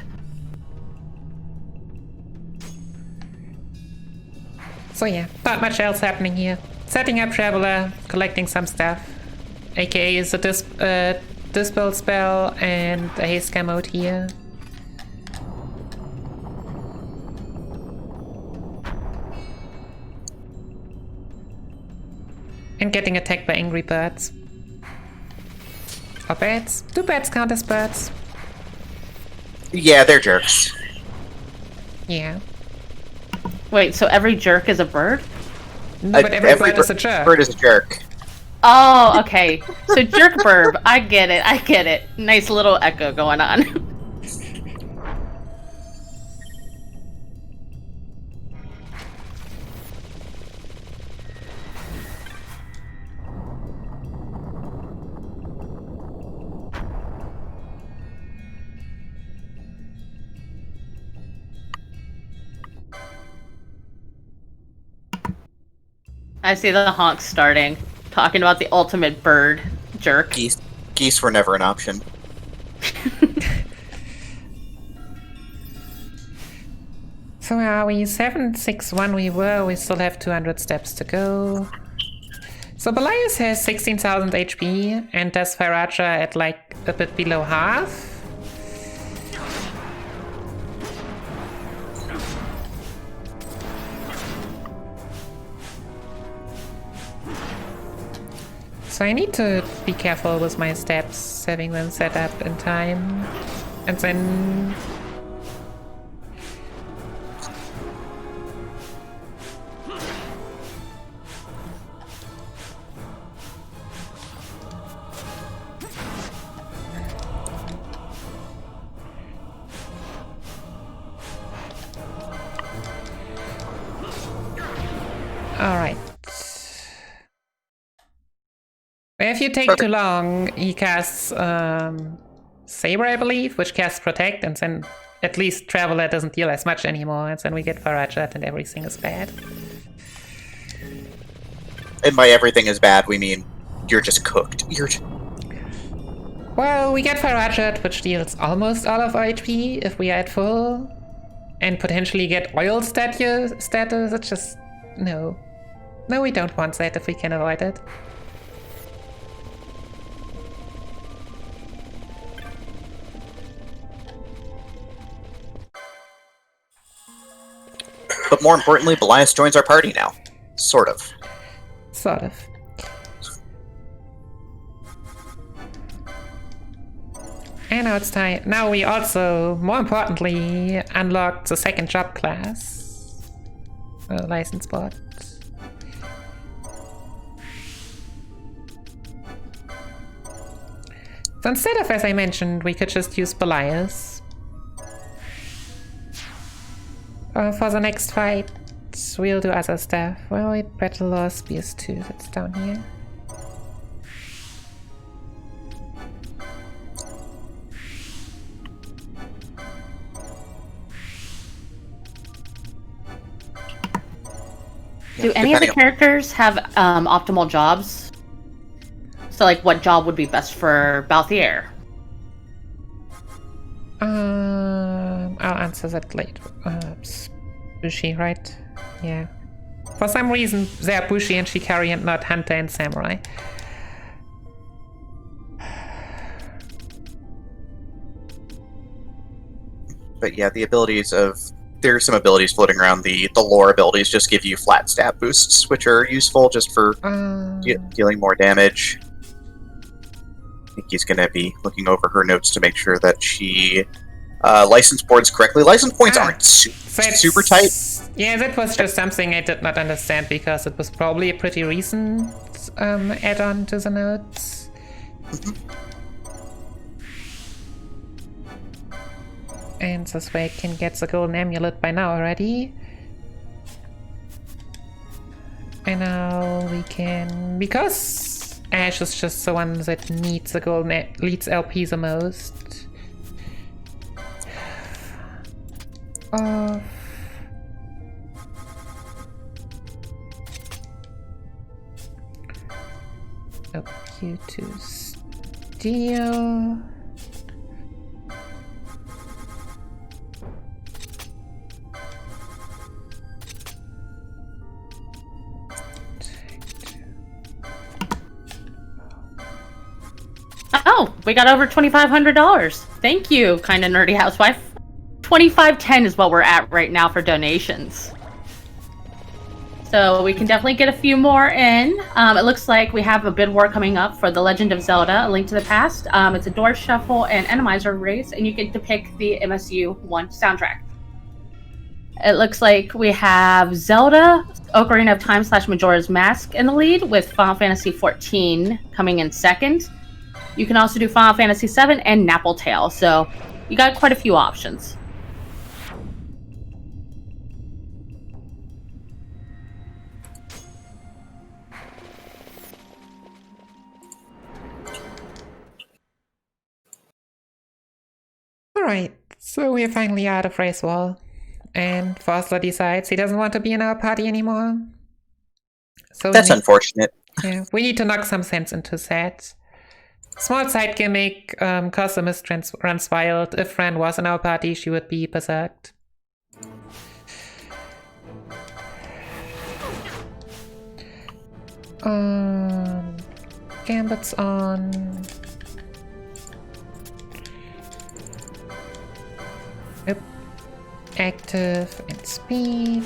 So yeah, not much else happening here. Setting up Traveler, collecting some stuff. AKA is a Dispel spell and a haste cam mode here. And getting attacked by angry birds. Or bats. Do bats count as birds? Yeah, they're jerks. Yeah. Wait, so every jerk is a bird? No, but every bird is a jerk. Bird is a jerk. Oh, okay. So jerk burb. I get it. Nice little echo going on. I see the honks starting, talking about the ultimate bird jerk. Geese were never an option. So are we 761 we still have 200 steps to go. So Belias has 16,000 HP and does Firacha at like a bit below half. So I need to be careful with my steps, having them set up in time. And then... Alright. If you take too long, he casts Saber, I believe, which casts Protect, and then at least Traveler doesn't deal as much anymore, and then we get Farajat and everything is bad. And by everything is bad, we mean you're just cooked. Well, we get Farajat, which deals almost all of our HP if we are at full, and potentially get Oil status. It's just... no. No, we don't want that if we can avoid it. But more importantly, Belias joins our party now. Sort of. Sort of. And now it's time. Now we also, more importantly, unlocked the second job class. License bot. So instead of, as I mentioned, we could just use Belias. For the next fight, we'll do other stuff. Well, we battle lost Spears 2, that's down here. Do any of the characters have optimal jobs? So, like, what job would be best for Balthier? I'll answer that later. Bushi, right? Yeah. For some reason, they're Bushi and Shikari and not Hunter and Samurai. But yeah, the abilities of... There's some abilities floating around. The lore abilities just give you flat stat boosts, which are useful just for dealing more damage. I think he's going to be looking over her notes to make sure that she license boards correctly. License points aren't super tight. Yeah, that was just something I did not understand because it was probably a pretty recent add-on to the notes. And this way I can get the golden amulet by now already. And now we can... Because Ash is just the one that needs the golden leads LP the most. You to steal. Oh, we got over $2,500. Thank you, kind of nerdy housewife. 2510 is what we're at right now for donations. So we can definitely get a few more in. It looks like we have a bid war coming up for The Legend of Zelda: A Link to the Past. It's a door shuffle and randomizer race, and you get to pick the MSU1 soundtrack. It looks like we have Zelda, Ocarina of Time / Majora's Mask in the lead, with Final Fantasy XIV coming in second. You can also do Final Fantasy VII and Napple Tale, so you got quite a few options. Alright, so we're finally out of Race Wall. And Fosler decides he doesn't want to be in our party anymore. So That's unfortunate. Yeah, we need to knock some sense into that. Small side gimmick, cause the mist runs wild. If Fran was in our party, she would be berserked. Gambit's on. Yep. Active and speed.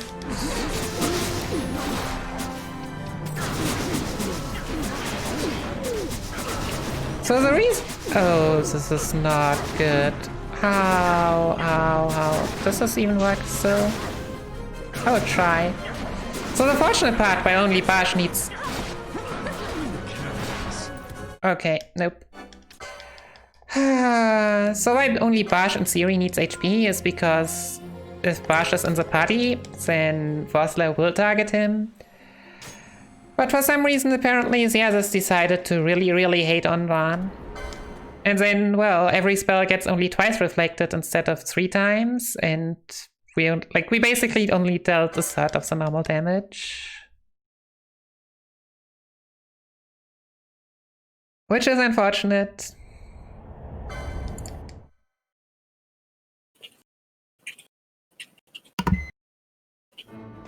So the reason... Oh, this is not good. How? Does this even work still? I will try. So the fortunate part why only Bash needs... Okay, nope. So why only Bash in theory needs HP is because if Bash is in the party, then Vosler will target him. But for some reason, apparently, the others decided to really hate on Van. And then, well, every spell gets only twice reflected instead of 3 times, and we basically only dealt a third of the normal damage. Which is unfortunate.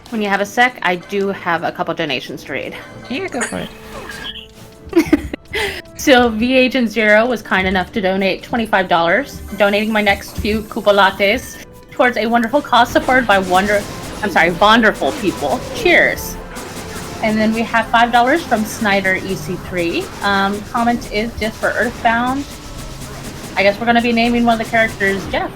When you have a sec, I do have a couple donations to read. Yeah, go for it. So V-Agent Zero was kind enough to donate $25, donating my next few Koopa Lattes towards a wonderful cause supported by wonderful people. Cheers. And then we have $5 from Snyder EC3. Comment is just for Earthbound. I guess we're going to be naming one of the characters Jeff.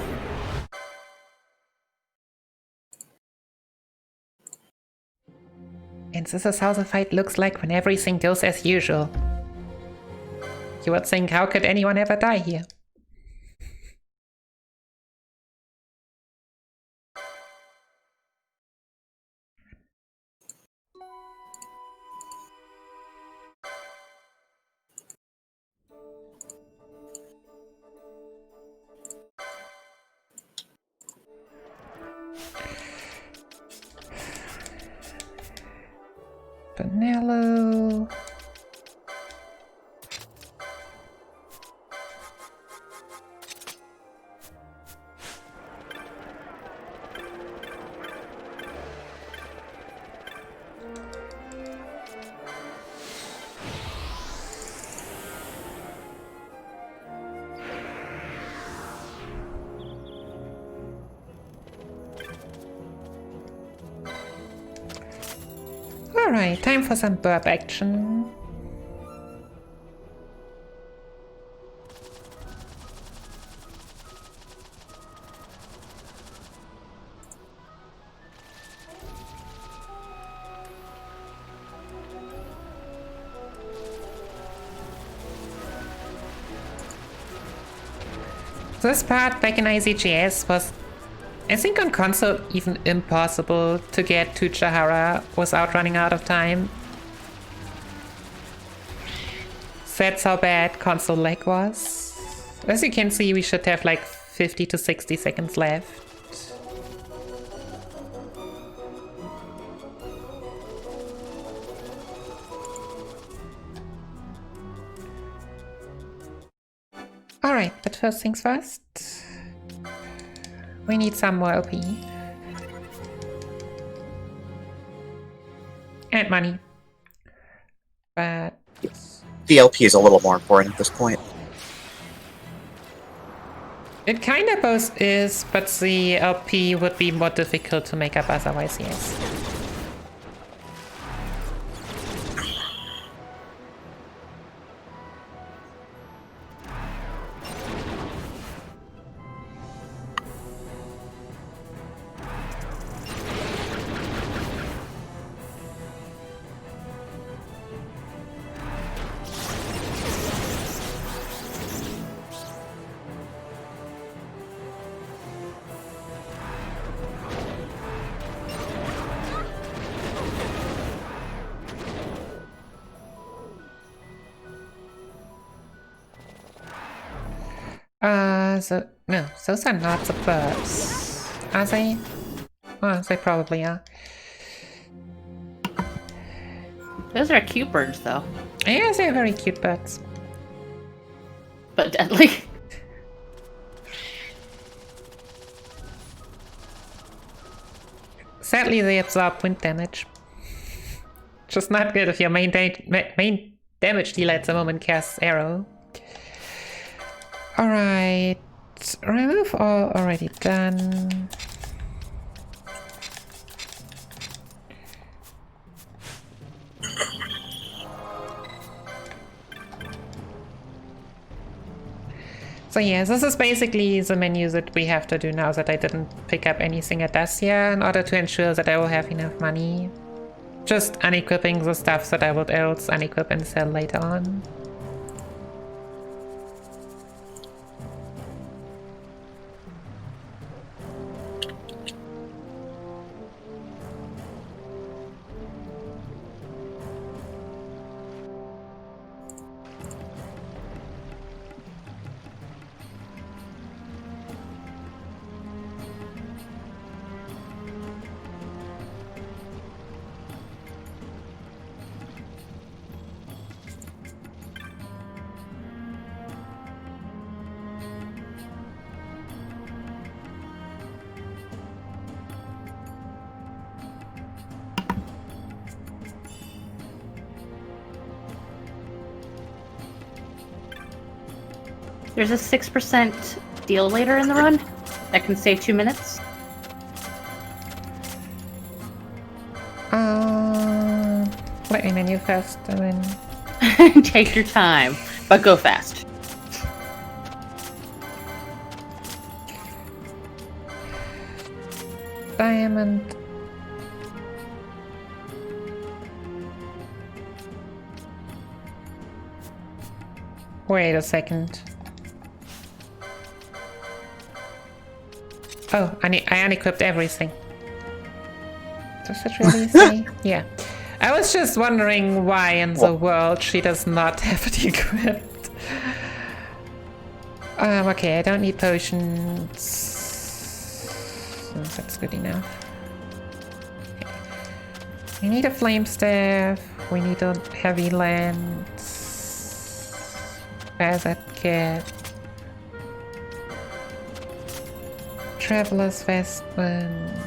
And this is how the fight looks like when everything goes as usual. You would think, how could anyone ever die here? Vanello. Alright, time for some burp action. This part back in IZGS was, I think on console, even impossible to get to Chahara without running out of time. That's how bad console lag was. As you can see, we should have like 50 to 60 seconds left. Alright, but first things first. We need some more LP. And money. But The LP is a little more important at this point. it kind of both is, but the LP would be more difficult to make up otherwise, yes. No, those are not the birds. Are they? Oh, they probably are. Those are cute birds, though. Yeah, they're very cute birds. But deadly. Sadly, they absorb wind damage. Just not good if your main damage dealer at the moment casts arrow. Alright. Remove all already done. So yeah, this is basically the menu that we have to do now that I didn't pick up anything at Dacia in order to ensure that I will have enough money. Just unequipping the stuff that I would else unequip and sell later on. There's a 6% deal later in the run that can save 2 minutes. Let me menu first and then... Take your time, but go fast. Diamond. Wait a second. Oh, I unequipped everything. Does it really say? Yeah. I was just wondering why in the world she does not have it equipped. Okay, I don't need potions. That's good enough. Okay. We need a flame staff. We need a heavy lance. Where's that cat? Traveler's vestment.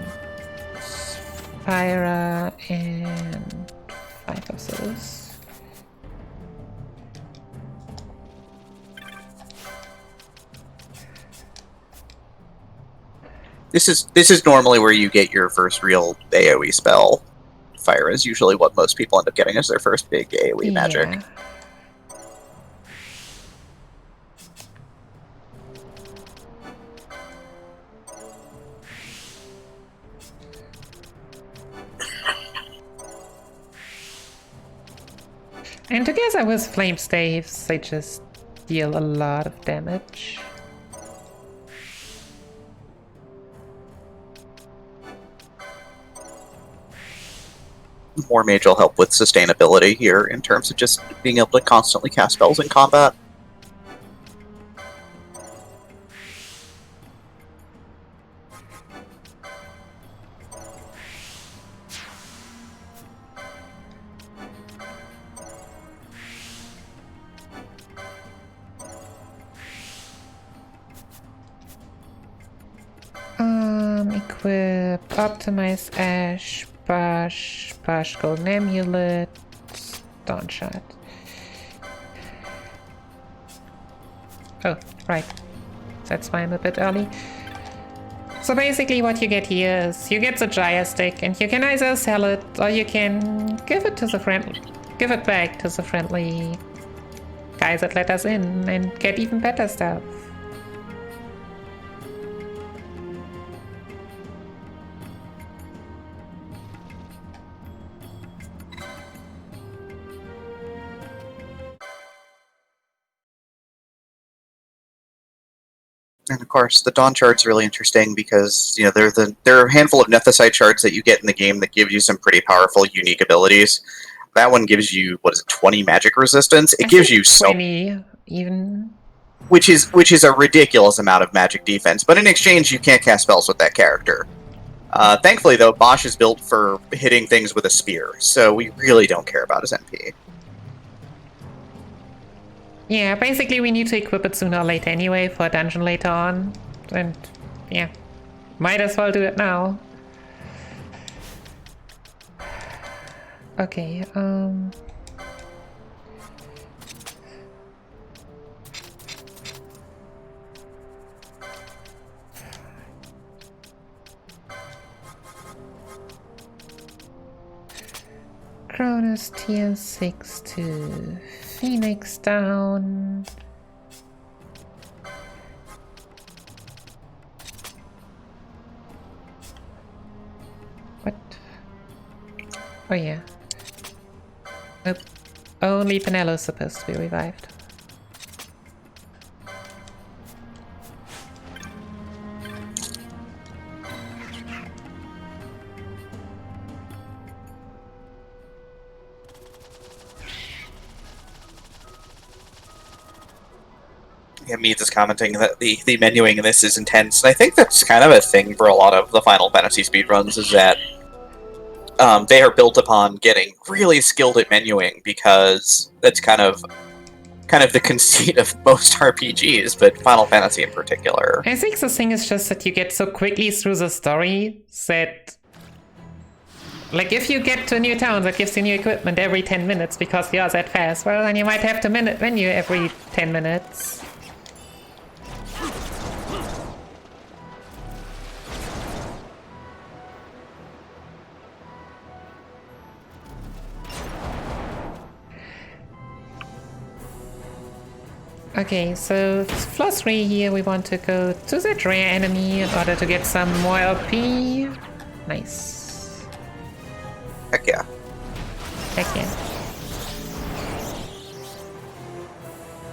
Spira and 5 of those. This is normally where you get your first real AoE spell. Fire is usually what most people end up getting as their first big AoE magic. And together with flame staves, they just deal a lot of damage. more mage will help with sustainability here in terms of just being able to constantly cast spells in combat. Equip, optimize Ash, Bash, Golden Amulet, Dawn Shot. Oh, right. That's why I'm a bit early. So basically what you get here is you get the Gyre Stick, and you can either sell it or you can give it back to the friendly guys that let us in and get even better stuff. And of course, the Dawn Shard's really interesting because, you know, there are a handful of Nethicite shards that you get in the game that give you some pretty powerful, unique abilities. That one gives you, 20 magic resistance? It gives you 20, even. Which is a ridiculous amount of magic defense, but in exchange, you can't cast spells with that character. Thankfully, though, Bosch is built for hitting things with a spear, so we really don't care about his MP. Yeah, basically we need to equip it sooner or later anyway for a dungeon later on. And yeah, might as well do it now. Okay, Cronus tier 6 to Phoenix down. What? Oh yeah. Nope. Only Penelo's supposed to be revived. Yeah, Meads is commenting that the menuing in this is intense, and I think that's kind of a thing for a lot of the Final Fantasy speedruns, is that they are built upon getting really skilled at menuing, because that's kind of the conceit of most RPGs, but Final Fantasy in particular. I think the thing is just that you get so quickly through the story that, like, if you get to a new town that gives you new equipment every 10 minutes because you're that fast, well, then you might have to menu every 10 minutes. Okay, so floor 3 here, we want to go to that rare enemy in order to get some more LP. Nice. Heck yeah. Heck yeah.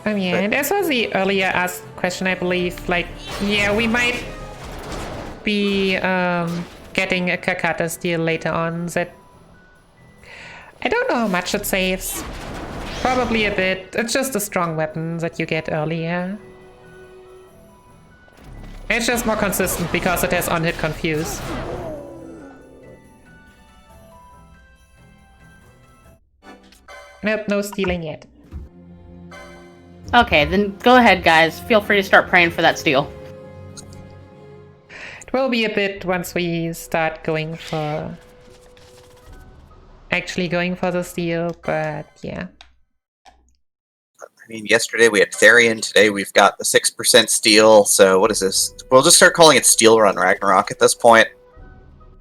Yeah, and as was the earlier asked question, I believe, like, yeah, we might be getting a Kakata deal later on that... I don't know how much it saves. Probably a bit. It's just a strong weapon that you get earlier. It's just more consistent because it has on-hit confuse. Nope, no stealing yet. Okay, then go ahead, guys. Feel free to start praying for that steal. It will be a bit once we start going for... actually going for the steal, but yeah. I mean, yesterday we had Therian, today we've got the 6% steel, so what is this? We'll just start calling it Speedrun Ragnarok at this point.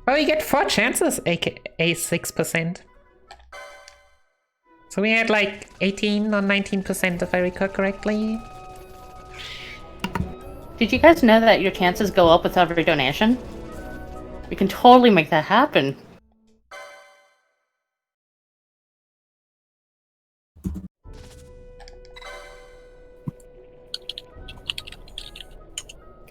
Well, you get 4 chances, aka 6%. So we had like 18 or 19% if I recall correctly. Did you guys know that your chances go up with every donation? We can totally make that happen.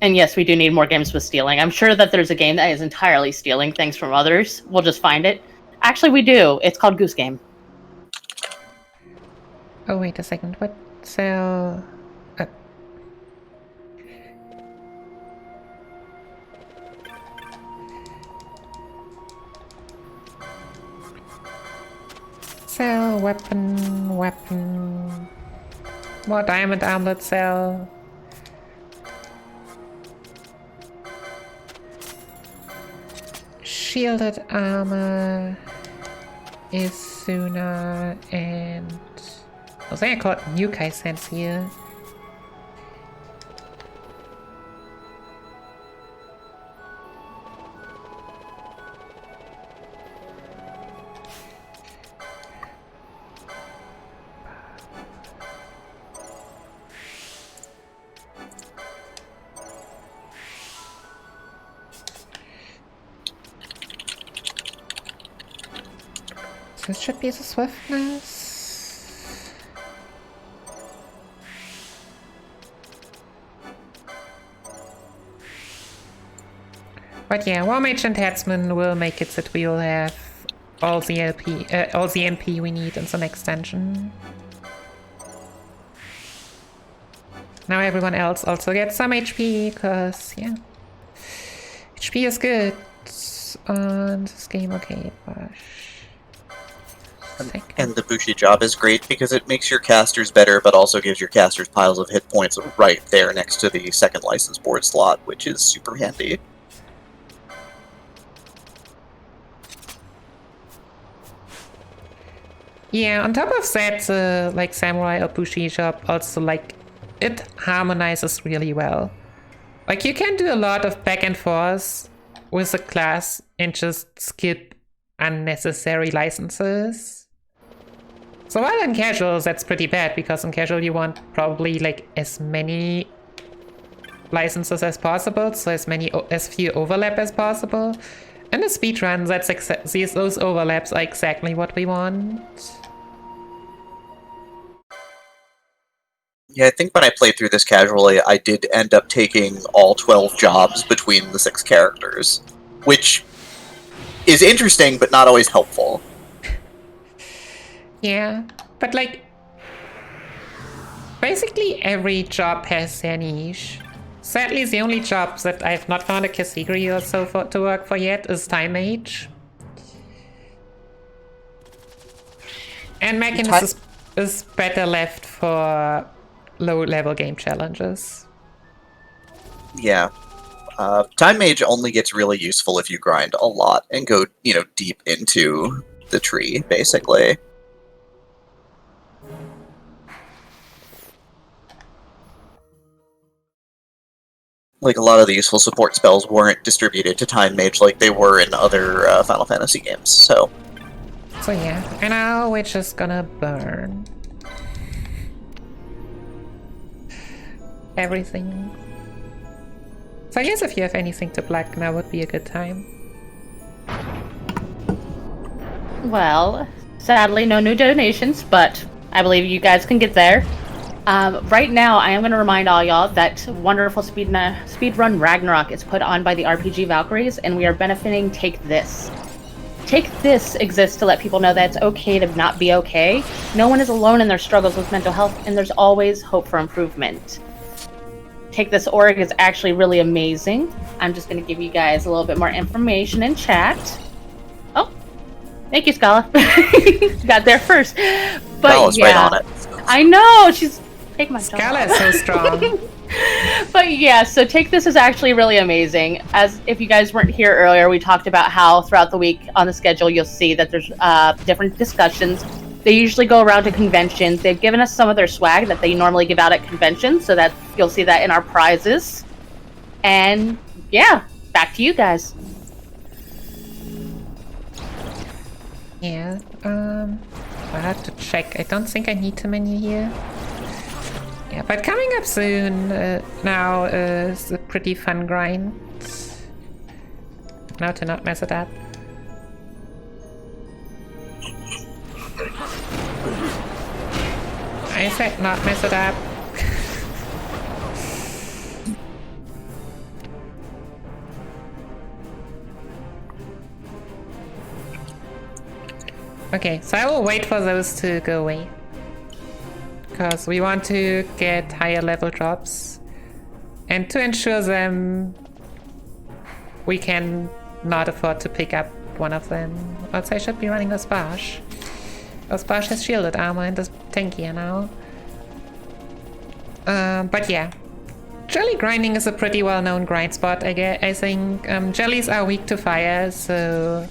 And yes, we do need more games with stealing. I'm sure that there's a game that is entirely stealing things from others. We'll just find it. Actually, we do. It's called Goose Game. Oh, wait a second. What cell? Cell, weapon. More diamond armlet cell. Shielded armor is sooner, and I think I caught new Kai sense here. This should be the swiftness. But yeah, War Mage and Headsman will make it that we'll have all the MP we need in the next dungeon. Now everyone else also gets some HP, because yeah, HP is good on this game. Okay, Bash. And the Bushi job is great because it makes your casters better, but also gives your casters piles of hit points right there next to the second license board slot, which is super handy. Yeah, on top of that, like Samurai or Bushi job also, like, it harmonizes really well. Like, you can do a lot of back and forth with a class and just skip unnecessary licenses. So while in casual, that's pretty bad, because in casual you want probably like as many licenses as possible, so as few overlap as possible. In the speedrun, those overlaps are exactly what we want. Yeah, I think when I played through this casually, I did end up taking all 12 jobs between the 6 characters, which is interesting, but not always helpful. Yeah, but like, basically every job has their niche. Sadly, the only job that I've not found a category or so to work for yet is Time Mage. And Mechanist is better left for low-level game challenges. Yeah. Time Mage only gets really useful if you grind a lot and go, deep into the tree, basically. Like, a lot of the useful support spells weren't distributed to Time Mage like they were in other Final Fantasy games, so... So yeah, and now we're just gonna burn everything. So I guess if you have anything to black, now would be a good time. Well, sadly, no new donations, but I believe you guys can get there. Right now, I am going to remind all y'all that wonderful Speedrun Ragnarok is put on by the RPG Valkyries, and we are benefiting Take This. Take This exists to let people know that it's okay to not be okay. No one is alone in their struggles with mental health, and there's always hope for improvement. Take This org is actually really amazing. I'm just going to give you guys a little bit more information in chat. Oh, thank you, Scala. Got there first. But Scala's right on it. I know, she's taking my job. Scala is so strong. But yeah, so Take This is actually really amazing. As if you guys weren't here earlier, we talked about how throughout the week on the schedule, you'll see that there's different discussions. They usually go around to conventions. They've given us some of their swag that they normally give out at conventions, so that you'll see that in our prizes. And yeah, back to you guys. Yeah, I have to check. I don't think I need too many here. Yeah, but coming up soon now is a pretty fun grind. Now to not mess it up. I said not mess it up. Okay, so I will wait for those to go away. Because we want to get higher level drops. And to ensure them, we can not afford to pick up one of them. Also, I should be running Osbarge. Osbarge has shielded armor and is tankier now. But yeah. Jelly grinding is a pretty well-known grind spot, I think. Jellies are weak to fire, so...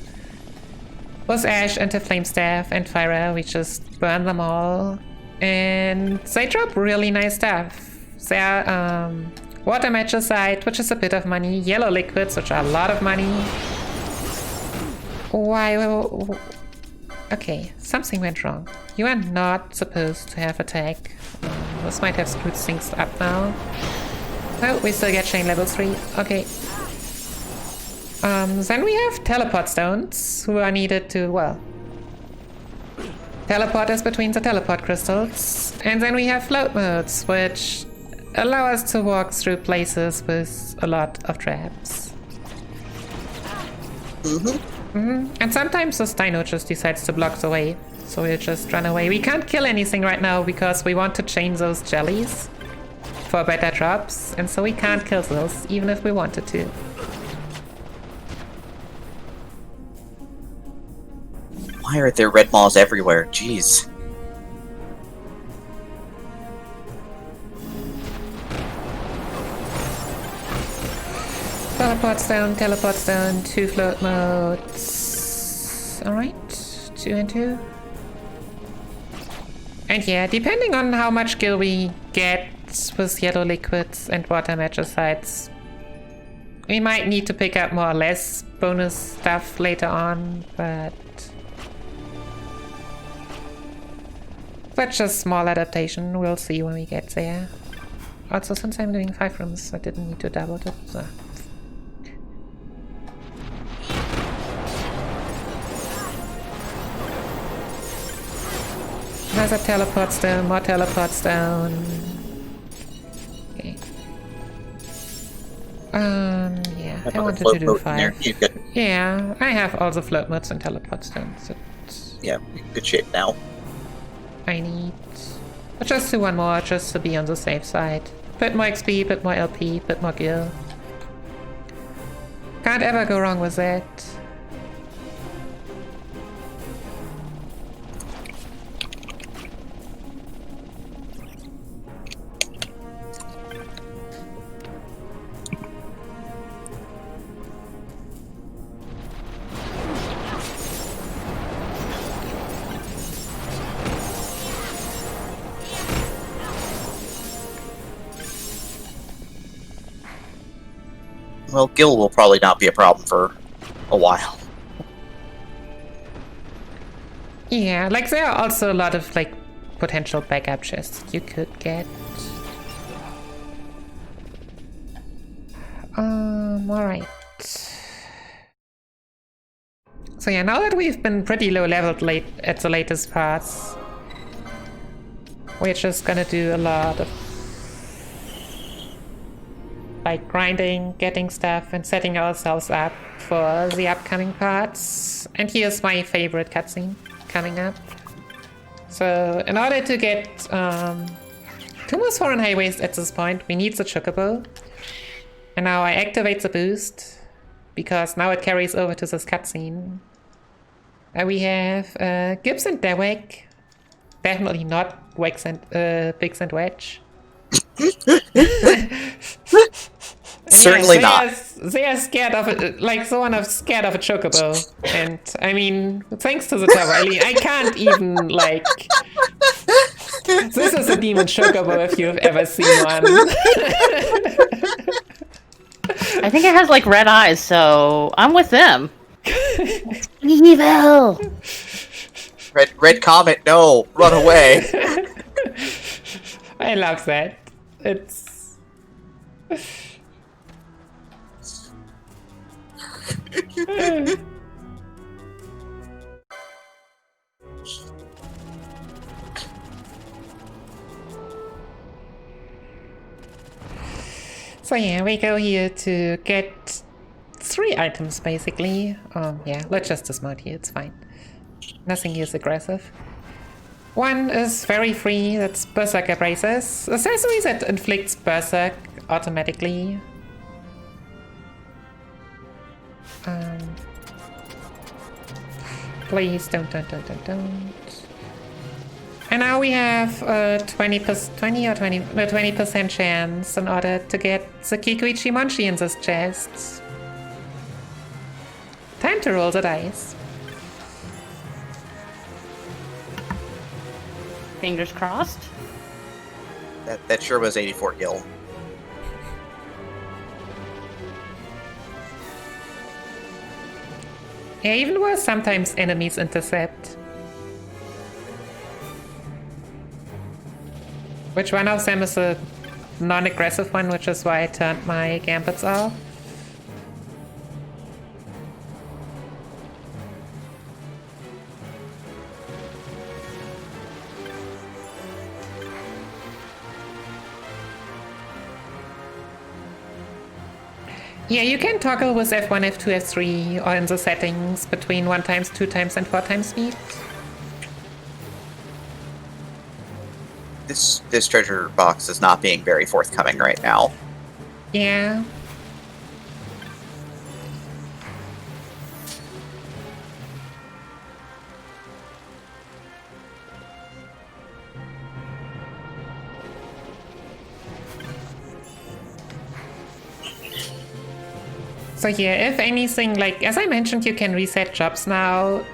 with Ash and the Flame Staff and Fire, we just burn them all. And they drop really nice stuff. They're, Water Magicite, which is a bit of money. Yellow Liquids, which are a lot of money. Why? Okay, something went wrong. You are not supposed to have attack. This might have screwed things up now. Oh, we still get chain level 3. Okay. Then we have teleport stones, who are needed to, well, teleport us between the teleport crystals. And then we have float modes, which allow us to walk through places with a lot of traps. And sometimes this dino just decides to block the way, so we'll just run away. We can't kill anything right now because we want to chain those jellies for better drops, and so we can't kill those, even if we wanted to. Why are there red maws everywhere? Jeez. Teleport stone, 2 float modes. Alright, 2 and 2. And yeah, depending on how much gil we get with yellow liquids and water magicites, we might need to pick up more or less bonus stuff later on, but that's just small adaptation. We'll see when we get there. Also, since I'm doing 5 rooms, I didn't need to double it, so. Another teleport stone, more teleport stone. Okay. Yeah, I wanted to do 5. Yeah, I have all the float modes and teleport stones. Yeah, good shape now. I need... I'll just do one more, just to be on the safe side. Bit more XP, bit more LP, bit more gil. Can't ever go wrong with that. Well, gil will probably not be a problem for a while. Yeah, like there are also a lot of like potential backup chests you could get. Alright. So yeah, now that we've been pretty low leveled at the latest parts, we're just gonna do a lot of like grinding, getting stuff, and setting ourselves up for the upcoming parts. And here's my favorite cutscene coming up. So in order to get 2 more foreign highways at this point, we need the chocobo. And now I activate the boost, because now it carries over to this cutscene. We have Gibbs and Dewek. Definitely not Biggs and Wedge. Certainly not. They are scared of it, like someone is scared of a chocobo. And I mean, thanks to the turbo, I can't even like. This is a demon chocobo if you've ever seen one. I think it has like red eyes, so I'm with them. Evil. Red Comet, no, run away. I love that. It's... So yeah, we go here to get 3 items basically. Yeah, let's just dismount here, it's fine. Nothing is aggressive. One is very free, that's Berserker Braces. Accessories that inflicts Berserk automatically. Please don't. And now we have a 20% chance in order to get the Kikuichi Monchi in this chest. Time to roll the dice. Fingers crossed. That sure was 84 gil. Yeah, even worse, sometimes enemies intercept. Which one of them is a non-aggressive one, which is why I turned my gambits off. Yeah, you can toggle with F1, F2, F3 or in the settings between 1 times, 2 times and 4 times speed. This treasure box is not being very forthcoming right now. Yeah. So yeah, if anything, like, as I mentioned, you can reset jobs now.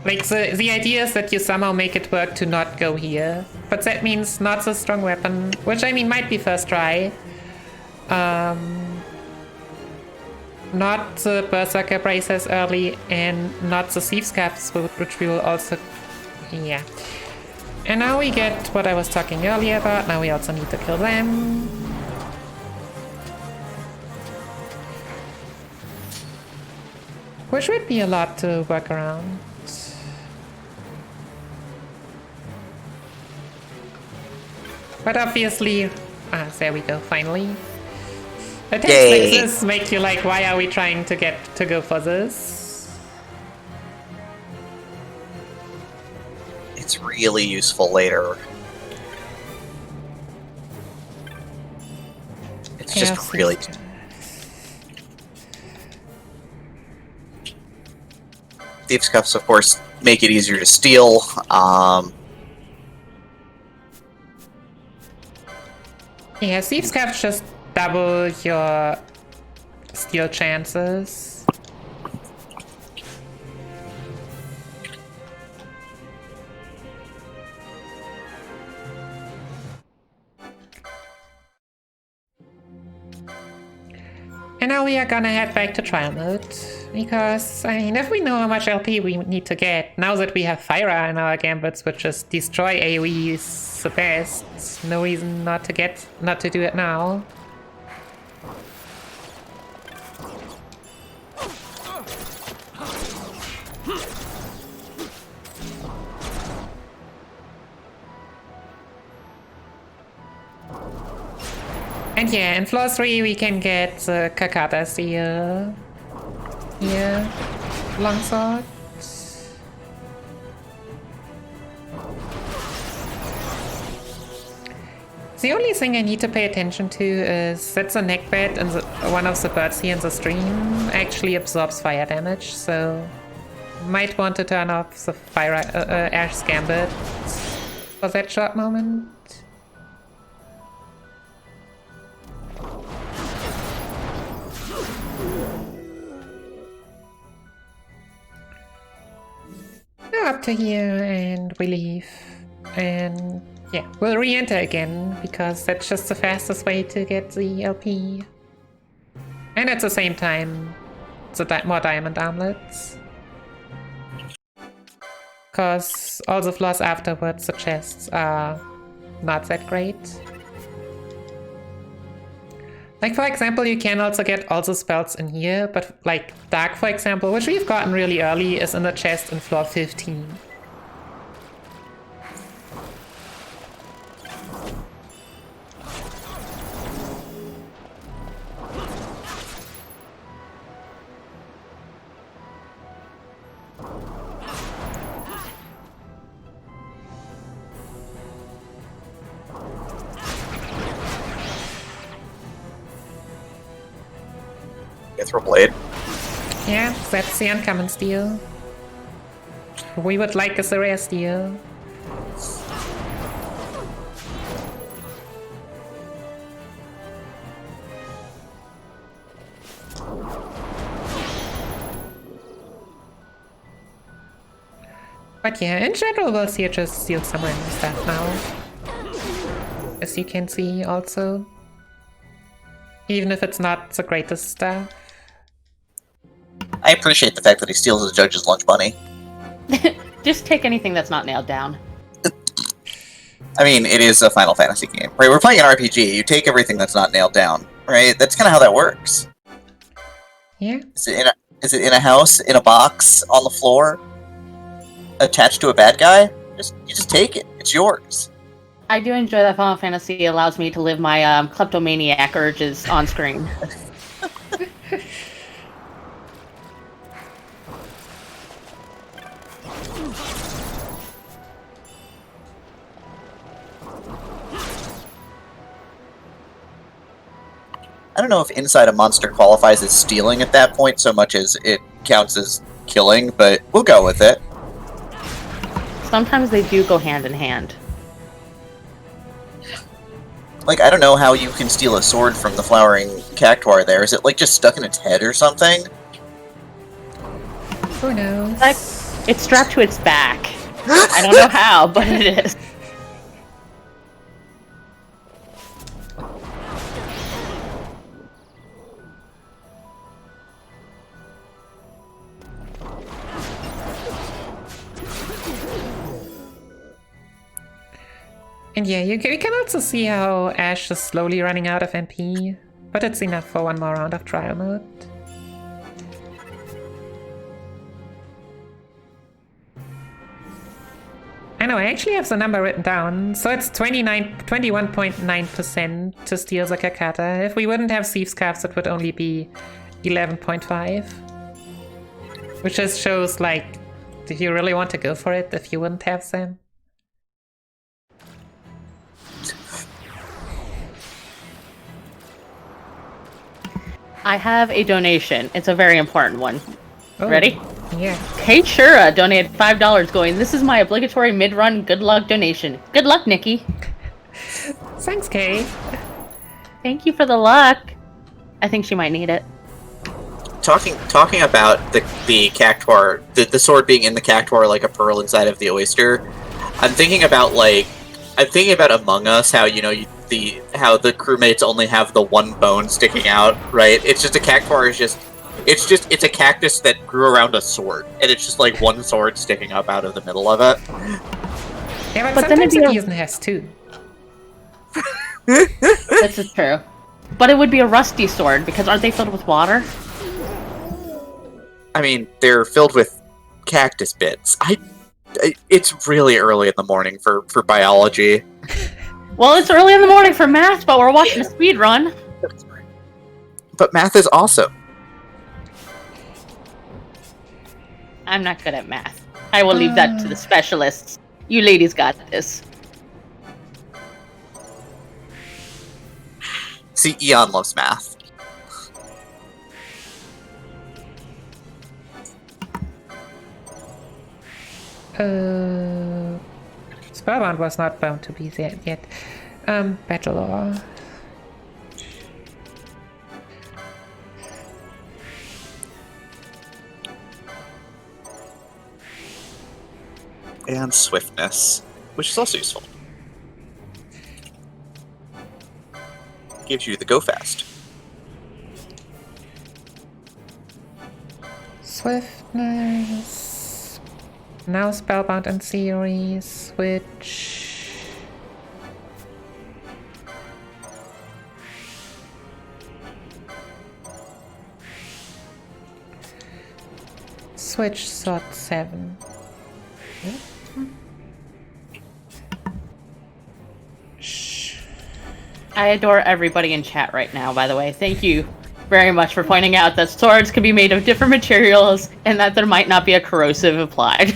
Like, the idea is that you somehow make it work to not go here. But that means not the strong weapon, which I mean might be first try. Not the Berserker Braces early, and not the Thieves' Cuffs, which we will also... Yeah. And now we get what I was talking earlier about. Now we also need to kill them. Which would be a lot to work around. But obviously... Ah, there we go, finally. Attacks like this make you like, why are we trying to go for this? It's really useful later. It's just really... Thieves' Cuffs, of course, make it easier to steal. Yeah, Thieves' Cuffs just double your steal chances. And now we are gonna head back to trial mode. Because, I mean, if we know how much LP we need to get, now that we have Fyra in our gambits, which just destroy AoEs the best, no reason not to do it now. And yeah, in floor 3 we can get the Kakata Seal. Yeah, longsword. The only thing I need to pay attention to is that the neckbed and one of the birds here in the stream actually absorbs fire damage, so might want to turn off the fire Ash Gambit for that short moment. Up to here and we leave, and yeah, we'll re-enter again because that's just the fastest way to get the LP, and at the same time the more diamond armlets, because all the floors afterwards, the chests are not that great. Like, for example, you can also get all the spells in here, but like Dark, for example, which we've gotten really early, is in the chest in floor 15. Mithril Blade. Yeah, that's the uncommon steel. We would like a rare steel. But yeah, in general, we'll see just steal some random stuff now. As you can see, also. Even if it's not the greatest stuff. I appreciate the fact that he steals his judge's lunch money. Just take anything that's not nailed down. I mean, it is a Final Fantasy game, right? We're playing an RPG. You take everything that's not nailed down, right? That's kind of how that works. Yeah. Is it in a house, in a box, on the floor, attached to a bad guy? You just take it. It's yours. I do enjoy that Final Fantasy allows me to live my kleptomaniac urges on screen. I don't know if inside a monster qualifies as stealing at that point so much as it counts as killing, but we'll go with it. Sometimes they do go hand in hand. Like, I don't know how you can steal a sword from the flowering cactuar there. Is it, like, just stuck in its head or something? Who knows? Like, it's strapped to its back. I don't know how, but it is. And yeah, we can also see how Ash is slowly running out of MP, but it's enough for one more round of trial mode. I know, I actually have the number written down, so it's 21.9% to steal the Kakata. If we wouldn't have Thieves' Scarves, it would only be 11.5. Which just shows, like, do you really want to go for it if you wouldn't have them? I have a donation. It's a very important one. Oh, Ready? Yeah. Kate Shura donated $5 going, "This is my obligatory mid-run good luck donation." Good luck, Nikki. Thanks, Kay. Thank you for the luck. I think she might need it. Talking about the cactuar, the sword being in the cactuar like a pearl inside of the oyster, I'm thinking about Among Us, how, you know, how the crewmates only have the one bone sticking out, right? It's just a cactuar it's a cactus that grew around a sword, and it's just like one sword sticking up out of the middle of it. Yeah, but sometimes it even has two. This is true. But it would be a rusty sword, because aren't they filled with water? I mean, they're filled with cactus bits. It's really early in the morning for biology. Well, it's early in the morning for math, but we're watching a speed run. But math is awesome. I'm not good at math. I will leave that to the specialists. You ladies got this. See, Eon loves math. Spellbound was not bound to be there yet. Battle Law. And swiftness, which is also useful. Gives you the go fast. Swiftness. Now Spellbound in theory, switch. Switch Sword 7. I adore everybody in chat right now, by the way. Thank you very much for pointing out that swords can be made of different materials and that there might not be a corrosive applied.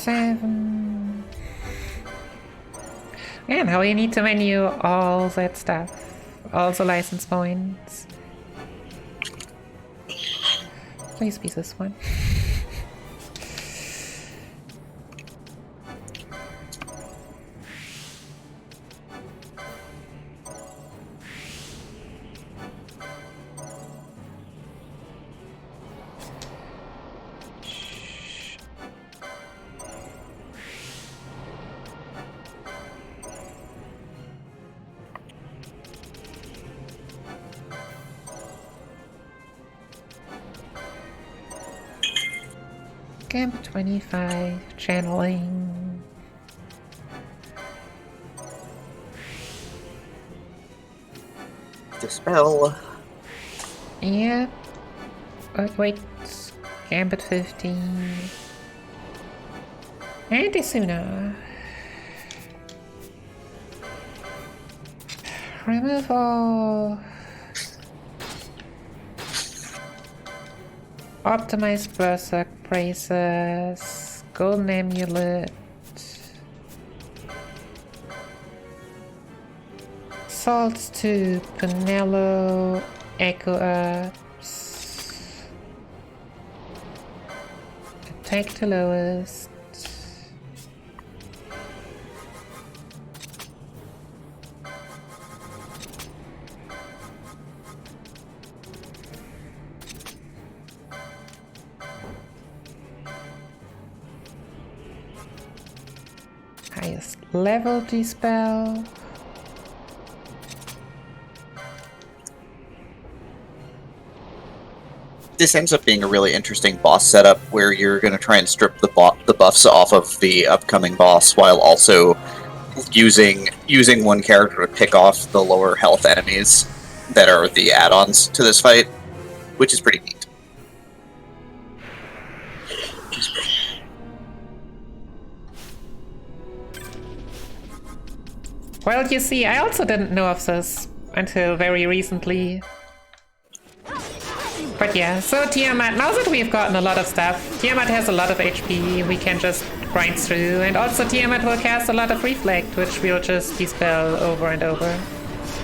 7. Yeah, now we need to menu all that stuff. All the license points. Please be this one. Camp 25, channeling. Dispel. Yeah. Wait. Gambit 15. And Isuna. Remove all. Optimized Berserk Braces. Golden Amulet. Salts to Pinello. Echo Ups. Attack to lowest. Highest level dispel. This ends up being a really interesting boss setup where you're going to try and strip the buffs off of the upcoming boss while also using one character to pick off the lower health enemies that are the add-ons to this fight, which is pretty neat. Well, you see, I also didn't know of this until very recently. But yeah, so Tiamat, now that we've gotten a lot of stuff, Tiamat has a lot of HP we can just grind through, and also Tiamat will cast a lot of Reflect, which we'll just dispel over and over.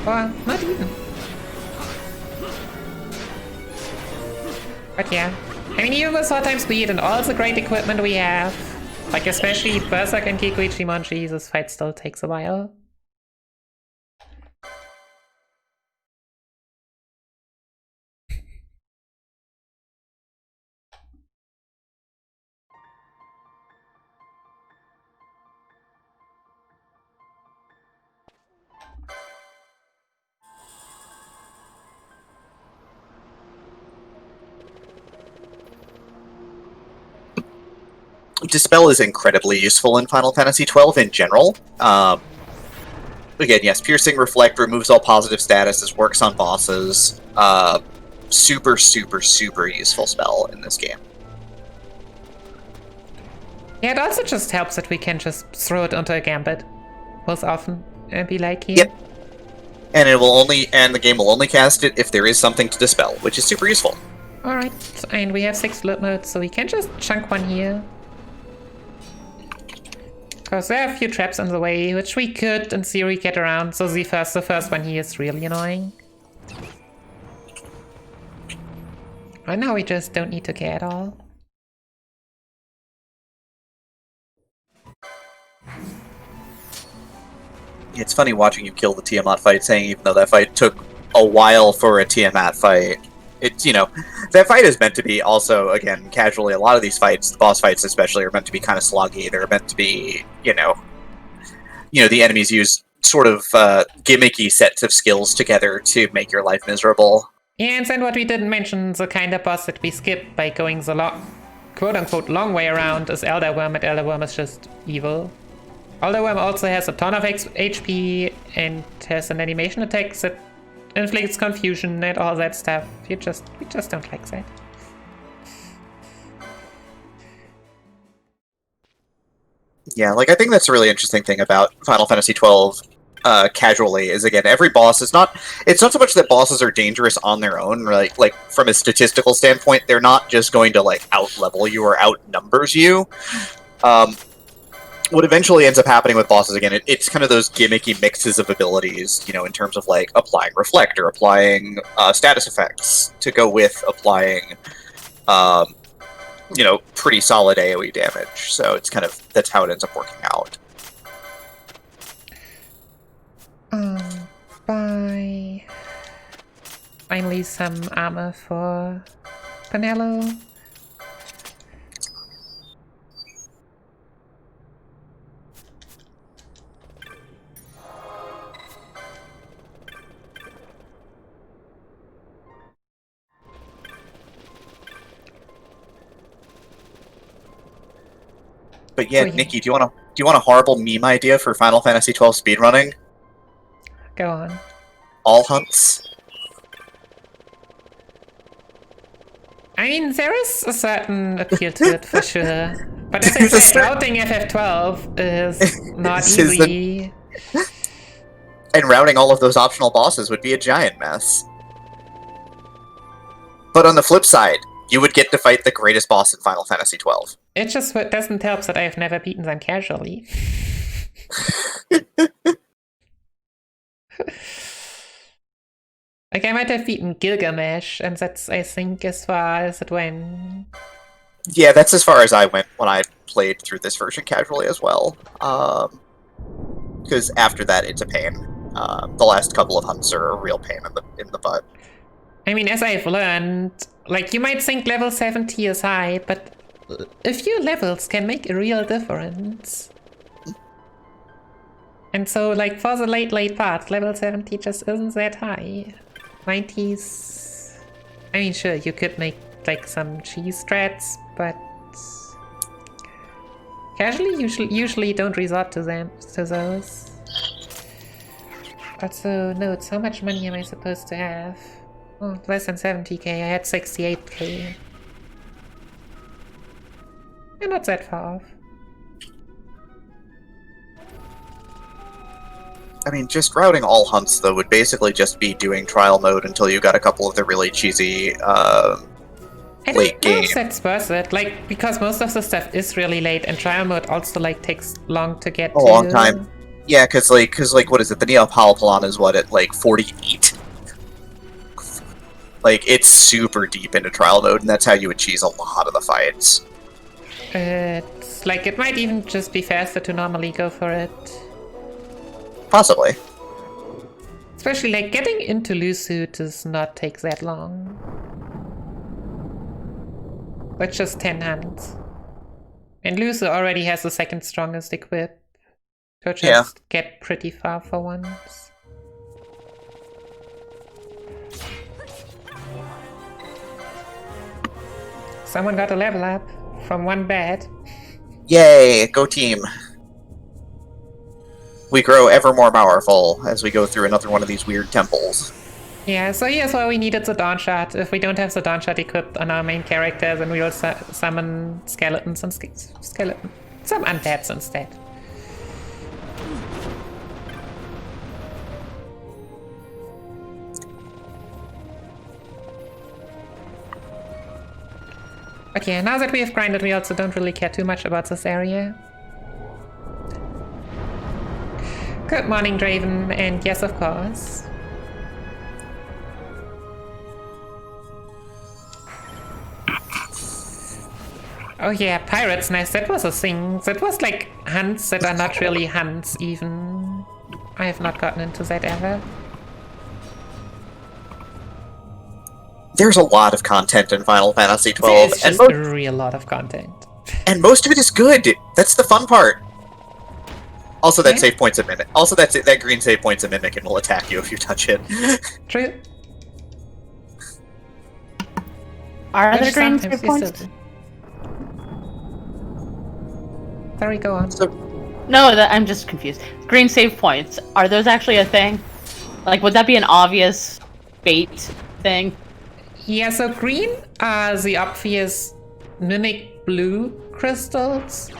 Or not even. But yeah, I mean, even with 4 times speed and all the great equipment we have, like especially Berserk and Kikuichi Monchi, this fight still takes a while. Dispel is incredibly useful in Final Fantasy XII in general. Again, yes, Piercing Reflect removes all positive statuses, works on bosses. Super, super, super useful spell in this game. Yeah, it also just helps that we can just throw it onto a gambit most often and be like, here. Yep. And the game will only cast it if there is something to dispel, which is super useful. Alright, and we have 6 flip modes, so we can just chunk one here. Because there are a few traps in the way, which we could, in theory, get around, so the first one here is really annoying. Right now we just don't need to care at all. It's funny watching you kill the Tiamat fight, saying even though that fight took a while for a Tiamat fight, it's, you know, that fight is meant to be also, again, casually, a lot of these fights, the boss fights especially, are meant to be kind of sloggy. They're meant to be, you know, the enemies use sort of gimmicky sets of skills together to make your life miserable. And then what we didn't mention, the kind of boss that we skip by going the quote-unquote long way around is Elder Worm, and Elder Worm is just evil. Elder Worm also has a ton of HP and has an animation attack that inflicts confusion and all that stuff. We just don't like that. Yeah, like, I think that's a really interesting thing about Final Fantasy XII casually, is, again, every boss is not... It's not so much that bosses are dangerous on their own, like from a statistical standpoint, they're not just going to, like, out-level you or outnumbers you. what eventually ends up happening with bosses again, it's kind of those gimmicky mixes of abilities, you know, in terms of like applying reflect or applying status effects to go with applying, you know, pretty solid AoE damage. So it's kind of, that's how it ends up working out. Bye. Finally some armor for Panello. But yeah, Nikki, do you want a horrible meme idea for Final Fantasy XII speedrunning? Go on. All hunts. I mean, there is a certain appeal to it for sure. But as I said, routing FF12 is not easy. And routing all of those optional bosses would be a giant mess. But on the flip side, you would get to fight the greatest boss in Final Fantasy XII. It just doesn't help that I've never beaten them casually. Like, I might have beaten Gilgamesh, and that's, I think, as far as it went. Yeah, that's as far as I went when I played through this version casually as well. Because after that, it's a pain. The last couple of hunts are a real pain in the butt. I mean, as I've learned, like, you might think level 70 is high, but a few levels can make a real difference. And so, like, for the late parts, level 70 just isn't that high. 90s... I mean, sure, you could make, like, some cheese strats, but... Casually, usually don't resort to those. Also, notes, how much money am I supposed to have? Oh, less than 70k, I had 68k. You're not that far off. I mean, just routing all hunts, though, would basically just be doing trial mode until you got a couple of the really cheesy, late game. If that's worth it, like, because most of the stuff is really late, and trial mode also, like, takes long to get to. A long time. Yeah, because, like, what is it? The Neapolitan is, what, at, like, 48? Like, it's super deep into trial mode, and that's how you would cheese a lot of the fights. It's, like, it might even just be faster to normally go for it. Possibly. Especially, like, getting into Lusu does not take that long. But just 10 hands. And Lusu already has the second strongest equip. So just get pretty far for once. Someone got a level up from one bed. Yay, go team. We grow ever more powerful as we go through another one of these weird temples. Yeah, so here's why we needed the Dawn Shot. If we don't have the Dawn Shot equipped on our main character, then we will summon skeletons and some undeads instead. Okay, now that we have grinded, we also don't really care too much about this area. Good morning, Draven, and yes, of course. Oh yeah, Pirate's Nest, that was a thing. That was like hunts that are not really hunts, even. I have not gotten into that ever. There's a lot of content in Final Fantasy XII. There's just a real lot of content. And most of it is good! That's the fun part! Also, that save point's a mimic. Also, that green save point's a mimic and will attack you if you touch it. True. Are there green save points? Sorry, go on. No, I'm just confused. Green save points. Are those actually a thing? Like, would that be an obvious bait thing? Yeah, so green are the obvious mimic blue crystals.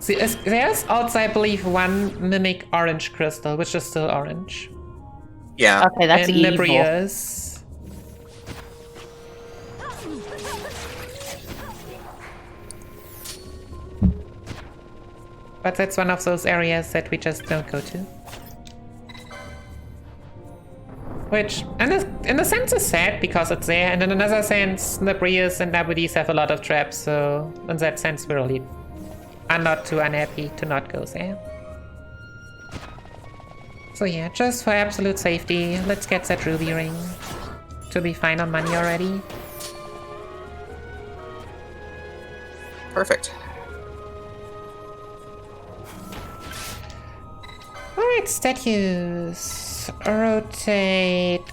There's also, I believe, one mimic orange crystal, which is still orange. Yeah. Okay, that's and evil. Libria's. But that's one of those areas that we just don't go to. Which, in a sense, is sad because it's there, and in another sense, the Brias and Nabudis have a lot of traps, so in that sense, we really are not too unhappy to not go there. So yeah, just for absolute safety, let's get that ruby ring to be fine on money already. Perfect. Alright, statues. Rotate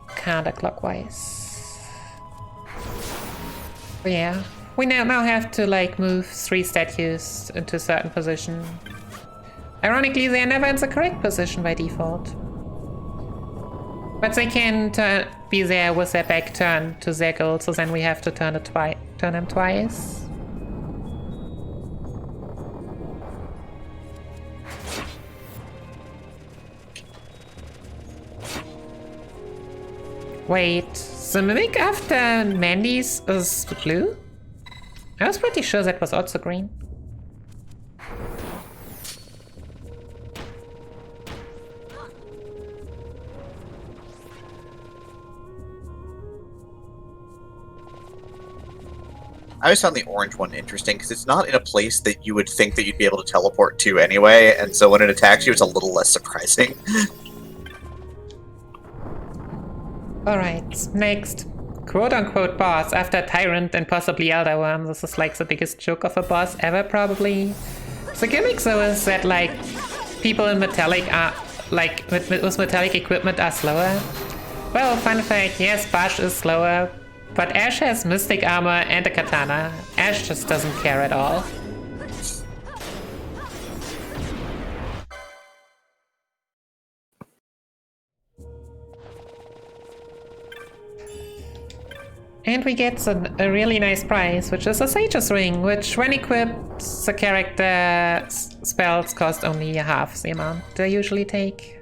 counterclockwise. But yeah, we now have to like move 3 statues into a certain position. Ironically, they are never in the correct position by default. But they can be there with their back turned to their goal, so then we have to turn them twice. Wait, the mimic after Mandy's is blue? I was pretty sure that was also green. I always found the orange one interesting because it's not in a place that you would think that you'd be able to teleport to anyway, and so when it attacks you, it's a little less surprising. Alright, next. Quote-unquote boss after Tyrant and possibly Elder Worm. This is like the biggest joke of a boss ever, probably. The gimmick though is that like people in metallic are like with metallic equipment are slower. Well, fun fact, yes, Bash is slower, but Ash has mystic armor and a katana. Ash just doesn't care at all. And we get a really nice prize, which is a Sage's Ring, which when equipped, the character spells cost only half the amount they usually take.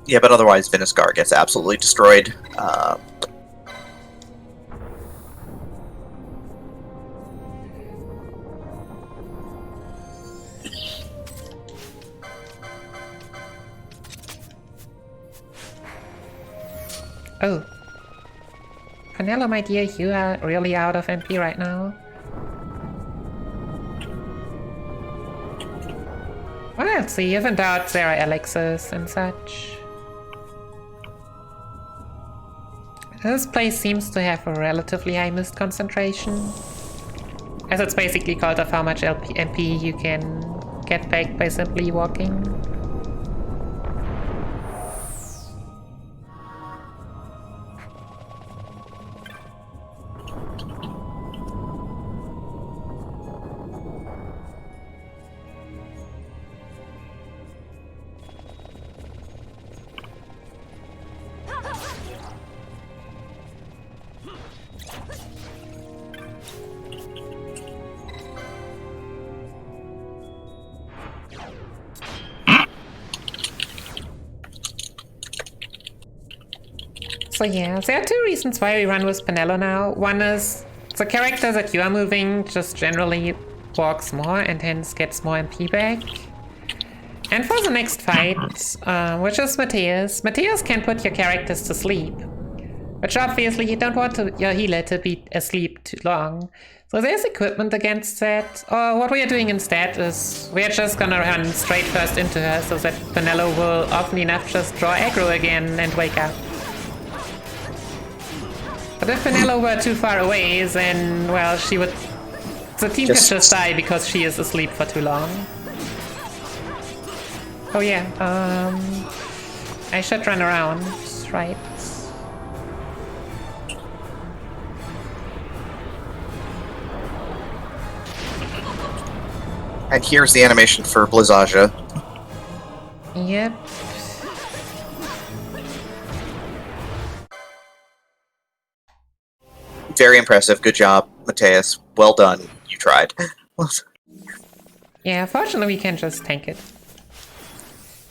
Yeah, but otherwise Viniscar gets absolutely destroyed. Oh. Penelo, my dear, you are really out of MP right now. Well, let's see, if in doubt, there are elixirs and such. This place seems to have a relatively high mist concentration, as it's basically called of how much MP you can get back by simply walking. So yeah, there are 2 reasons why we run with Penelo now. One is the character that you are moving just generally walks more and hence gets more MP back. And for the next fight, which is Mateus, Mateus can put your characters to sleep. Which obviously you don't want your healer to be asleep too long. So there's equipment against that. Or what we are doing instead is we're just gonna run straight first into her so that Penelo will often enough just draw aggro again and wake up. But if Penelo were too far away, then, well, she would... The team could just die because she is asleep for too long. Oh yeah, I should run around, right? And here's the animation for Blizzaja. Yep. Very impressive. Good job, Mateus. Well done. You tried. Yeah, fortunately we can just tank it.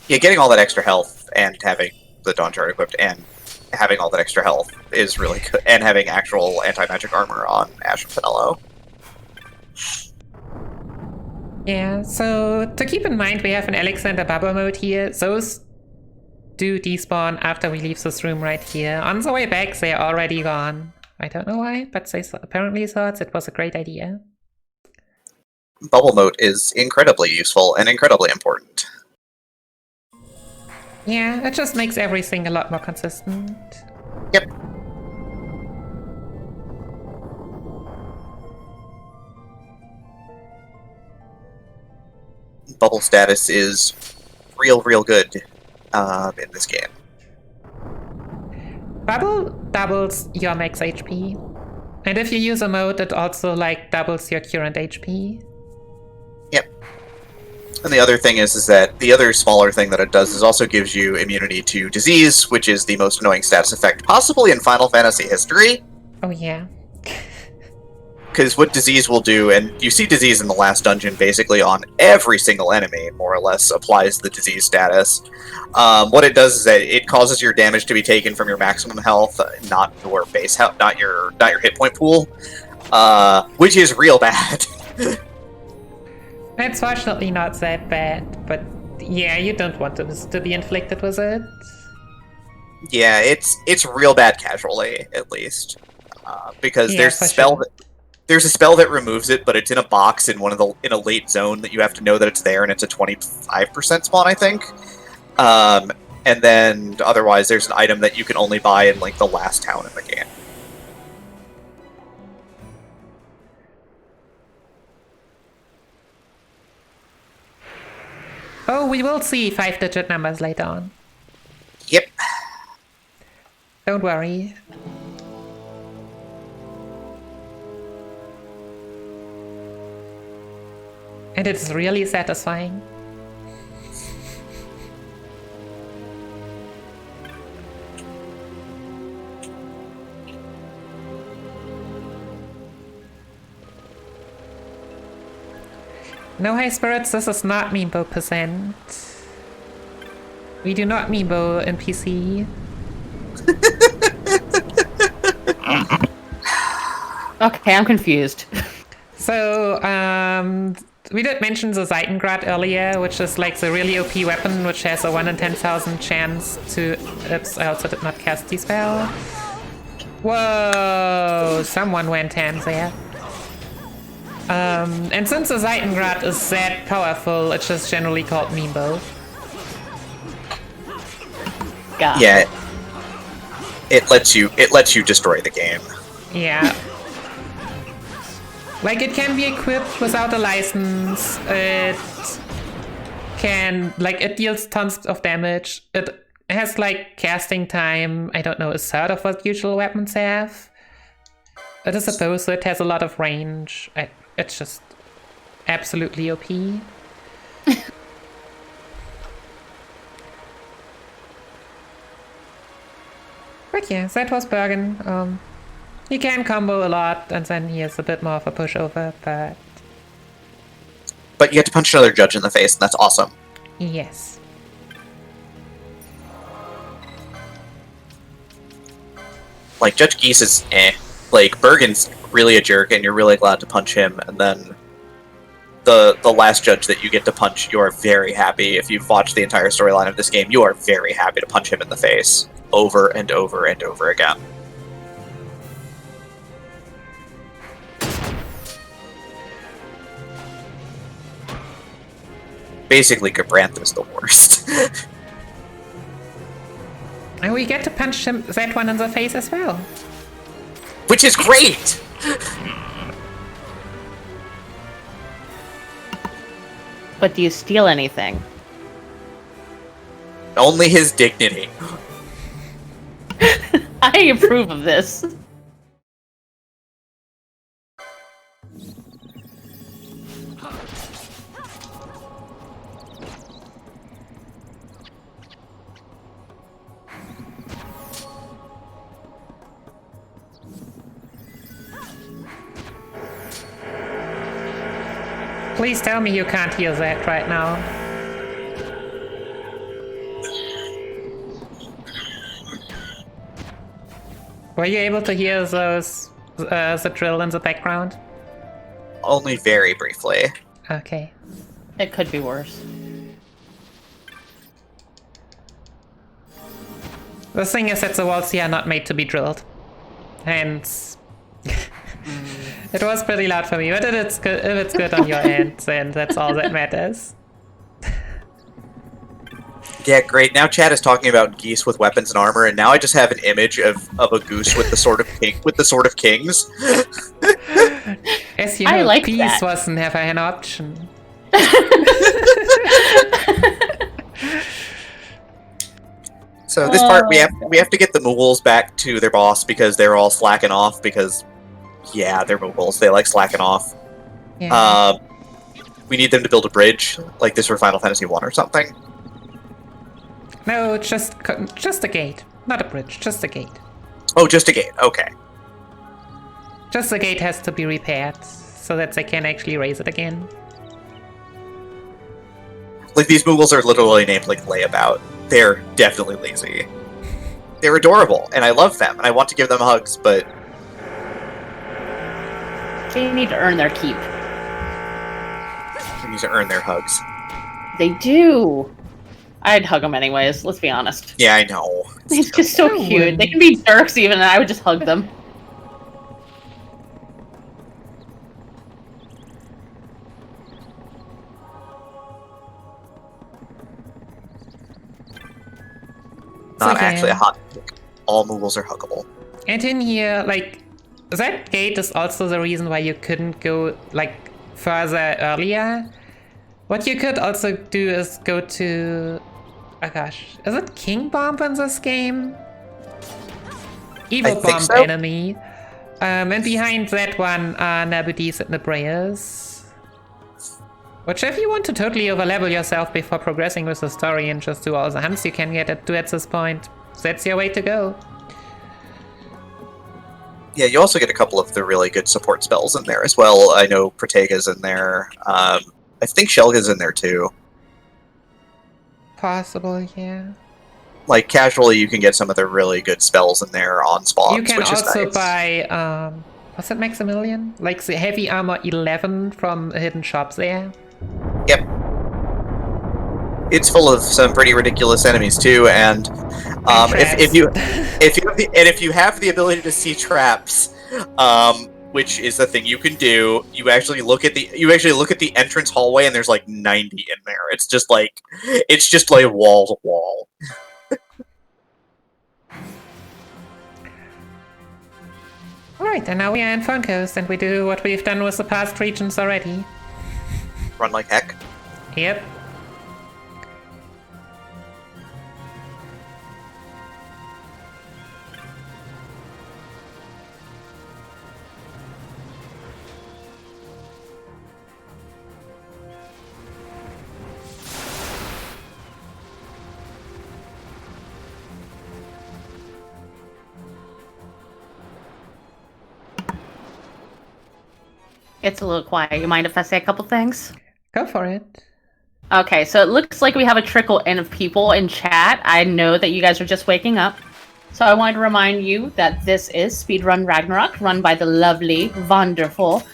Yeah, getting all that extra health and having the Dawn Turret equipped and having all that extra health is really good, and having actual anti-magic armor on Ash and Finello. Yeah, so to keep in mind, we have an Alexander bubble mode here. Those do despawn after we leave this room right here. On the way back, they're already gone. I don't know why, but they apparently thought it was a great idea. Bubble mode is incredibly useful and incredibly important. Yeah, it just makes everything a lot more consistent. Yep. Bubble status is real good in this game. Bubble doubles your max HP. And if you use a mode, it also like doubles your current HP. Yep. And the other thing is that the other smaller thing that it does is also gives you immunity to disease, which is the most annoying status effect possibly in Final Fantasy history. Oh yeah. Because what disease will do, and you see disease in the last dungeon basically on every single enemy, more or less, applies the disease status. What it does is that it causes your damage to be taken from your maximum health, not your base health, not your hit point pool, which is real bad. It's fortunately not that bad, but yeah, you don't want to be inflicted with it. Yeah, it's real bad casually, at least, because Yeah, there's a for spell sure. that. There's a spell that removes it, but it's in a box in in a late zone that you have to know that it's there, and it's a 25% spawn, I think. And then otherwise, there's an item that you can only buy in like the last town in the game. Oh, we will see 5-digit numbers later on. Yep. Don't worry. And it's really satisfying. No, high spirits, this is not Meembo percent. We do not Meembo in PC. Okay, I'm confused. So, we did mention the Zeitengrad earlier, which is like the really OP weapon, which has a 1 in 10,000 chance to... Oops, I also did not cast the spell. Whoa, someone went ham there. And since the Zeitengrad is that powerful, it's just generally called Meembo. God. Yeah. It lets you destroy the game. Yeah. Like, it can be equipped without a license. It can, like, it deals tons of damage. It has, like, casting time, I don't know, a third of what usual weapons have. It is supposed it has a lot of range. It's just absolutely OP. But yeah, that was Bergen. He can combo a lot, and then he has a bit more of a pushover, but... But you have to punch another judge in the face, and that's awesome. yes. Like, Judge Geese is eh. Like, Bergen's really a jerk, and you're really glad to punch him, and then the last judge that you get to punch, you are very happy. If you've watched the entire storyline of this game, you are very happy to punch him in the face. Over and over and over again. Basically, Gabrantha's the worst. And we get to punch him, that one in the face as well. Which is great! But do you steal anything? Only his dignity. I approve of this. Please tell me you can't hear that right now. Were you able to hear those the drill in the background? Only very briefly. Okay. It could be worse. The thing is that the walls here are not made to be drilled. Hence, it was pretty loud for me, but if it's good on your end, then that's all that matters. Yeah, great. Now Chad is talking about geese with weapons and armor, and now I just have an image of a goose with the sword of kings. As you I know, like peace that. was never an option. So this part we have to get the Mughals back to their boss because they're all slacking off because yeah, they're Mughals. They like slacking off. Yeah. We need them to build a bridge like this for Final Fantasy 1 or something. No, just a gate. Not a bridge, just a gate. Oh, just a gate. Okay. Just the gate has to be repaired so that they can actually raise it again. Like, these Mughals are literally named, like, Layabout. They're definitely lazy. They're adorable, and I love them, and I want to give them hugs, but... They need to earn their keep. They need to earn their hugs. They do. I'd hug them anyways, let's be honest. Yeah, I know. It's just so cute. They can be jerks even, and I would just hug them. Not Okay. actually a hot pick. All Mughals are huggable. And in here, like, that gate is also the reason why you couldn't go, like, further earlier. What you could also do is go to... Oh gosh, is it King Bomb in this game? Evil I think Bomb so. enemy. And behind that one are Nabudis and Nebrayas. Which if you want to totally overlevel yourself before progressing with the story and just do all the hunts you can get at this point, that's your way to go. Yeah, you also get a couple of the really good support spells in there as well. I know Protega's in there. I think Shelga's in there too. Possible, yeah. Like, casually, you can get some of the really good spells in there on spawns, You can which is also nice. buy, was it Maximilian? Like the heavy armor 11 from hidden shops there. Yep. It's full of some pretty ridiculous enemies too, and if you have the ability to see traps, which is the thing you can do, you actually look at the entrance hallway, and there's like 90 in there. It's just like wall to wall. Alright, and now we are in Phone Coast, and we do what we've done with the past regions already. Run like heck. Yep. It's a little quiet. You mind if I say a couple things? Go for it. Okay, so it looks like we have a trickle in of people in chat. I know that you guys are just waking up. So I wanted to remind you that this is Speedrun Ragnarok, run by the lovely, wonderful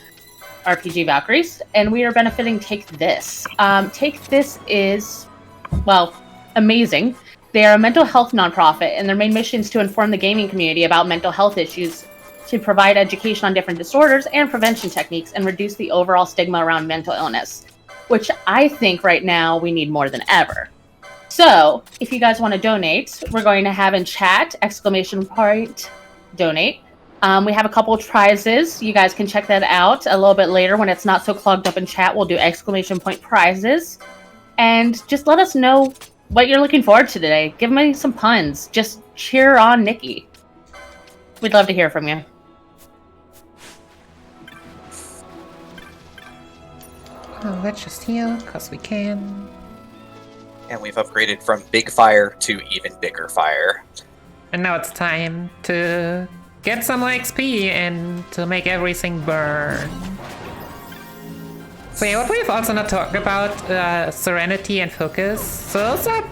RPG Valkyries, and we are benefiting Take This. Take This is, well, amazing. They are a mental health nonprofit, and their main mission is to inform the gaming community about mental health issues, to provide education on different disorders and prevention techniques, and reduce the overall stigma around mental illness, which I think right now we need more than ever. So, if you guys want to donate, we're going to have in chat, ! Donate. We have a couple of prizes. You guys can check that out a little bit later when it's not so clogged up in chat. We'll do ! Prizes. And just let us know what you're looking forward to today. Give me some puns. Just cheer on Nikki. We'd love to hear from you. Oh, let's just heal, because we can. And we've upgraded from big fire to even bigger fire. And now it's time to get some more XP and to make everything burn. So yeah, what we've also not talked about, Serenity and Focus. So those are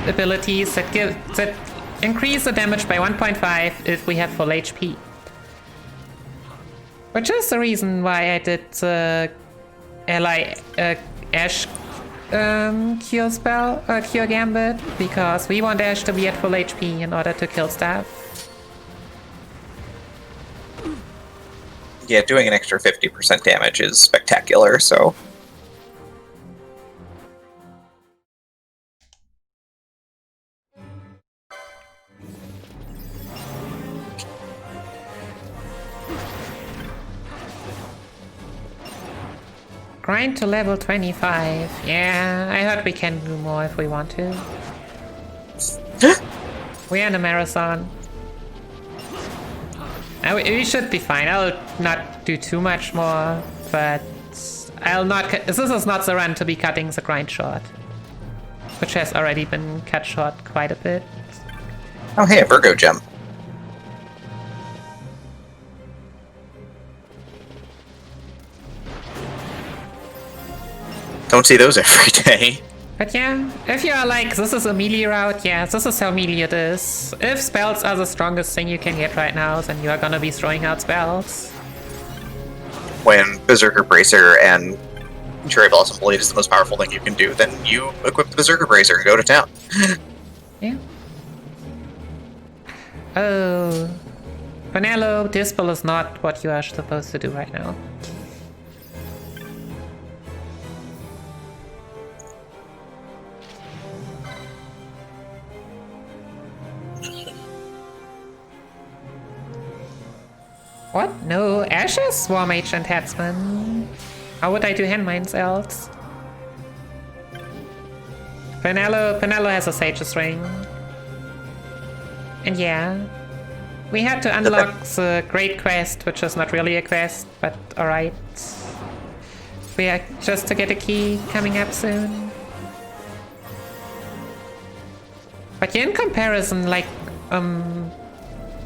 abilities that increase the damage by 1.5 if we have full HP. Which is the reason why I did the ally Ash cure spell, cure gambit, because we want Ash to be at full HP in order to kill stuff. Yeah, doing an extra 50% damage is spectacular, so... Grind to level 25. Yeah, I heard we can do more if we want to. We're in a marathon. We should be fine. I'll not do too much more, but I'll not. This is not the run to be cutting the grind short, which has already been cut short quite a bit. Oh, hey, a Virgo gem. Don't see those every day. But yeah, if you're like, this is a melee route, yeah, this is how melee it is. If spells are the strongest thing you can get right now, then you are gonna be throwing out spells. When Berserker Bracer and Cherry Blossom Blade is the most powerful thing you can do, then you equip the Berserker Bracer and go to town. Yeah. Oh. Vanello, Dispel is not what you are supposed to do right now. What? No, Ashes Swarm Agent Headsman. How would I do Handmines else? Penello has a Sage's Ring. And yeah. We had to unlock the Great Quest, which is not really a quest, but alright. We are just to get a key coming up soon. But yeah, in comparison, like,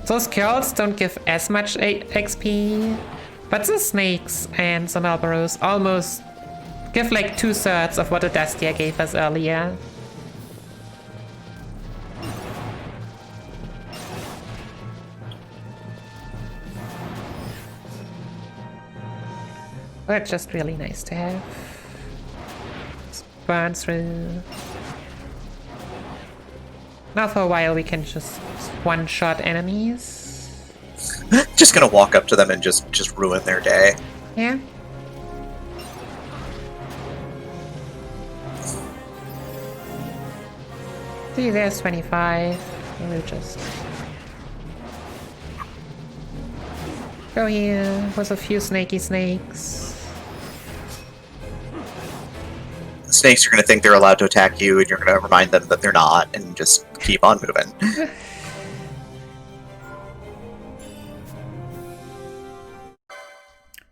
those curls don't give as much XP, but the snakes and the Malboros almost give like 2/3 of what the Dustia gave us earlier. That's just really nice to have. Just burn through. Now for a while we can just one-shot enemies. Just gonna walk up to them and just ruin their day. Yeah. See, there's 25. We'll just go here with a few snaky snakes. The snakes are gonna think they're allowed to attack you, and you're gonna remind them that they're not, and just keep on moving.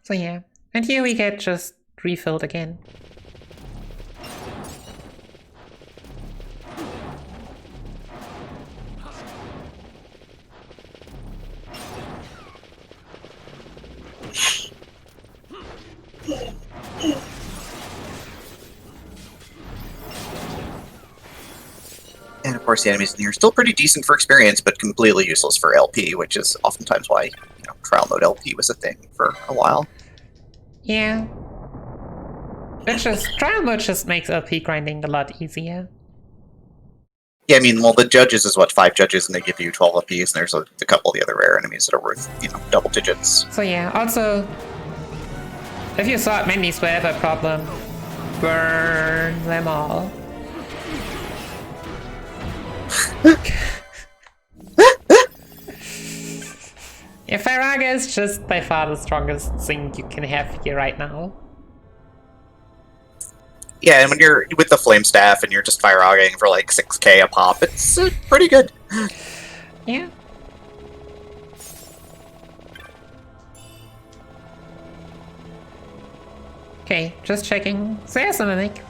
So yeah, and here we get just refilled again. And of course the enemies in here are still pretty decent for experience, but completely useless for LP, which is oftentimes why, trial mode LP was a thing for a while. Yeah. Trial mode just makes LP grinding a lot easier. Yeah, I mean, well, the judges is 5 judges, and they give you 12 LPs, and there's a couple of the other rare enemies that are worth, double digits. So yeah, also, if you thought minis were ever a problem, burn them all. Yeah, Firaga is just by far the strongest thing you can have here right now. Yeah, and when you're with the Flame Staff and you're just fire-hogging for like 6k a pop, it's pretty good. Yeah. Okay, just checking. There's a mimic.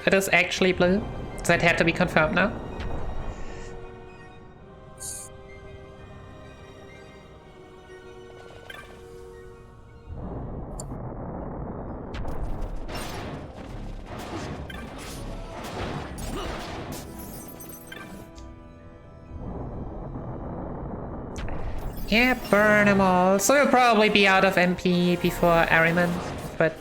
It is actually blue. That had to be confirmed now. Yeah, burn them all. So you'll probably be out of MP before Ahriman, but...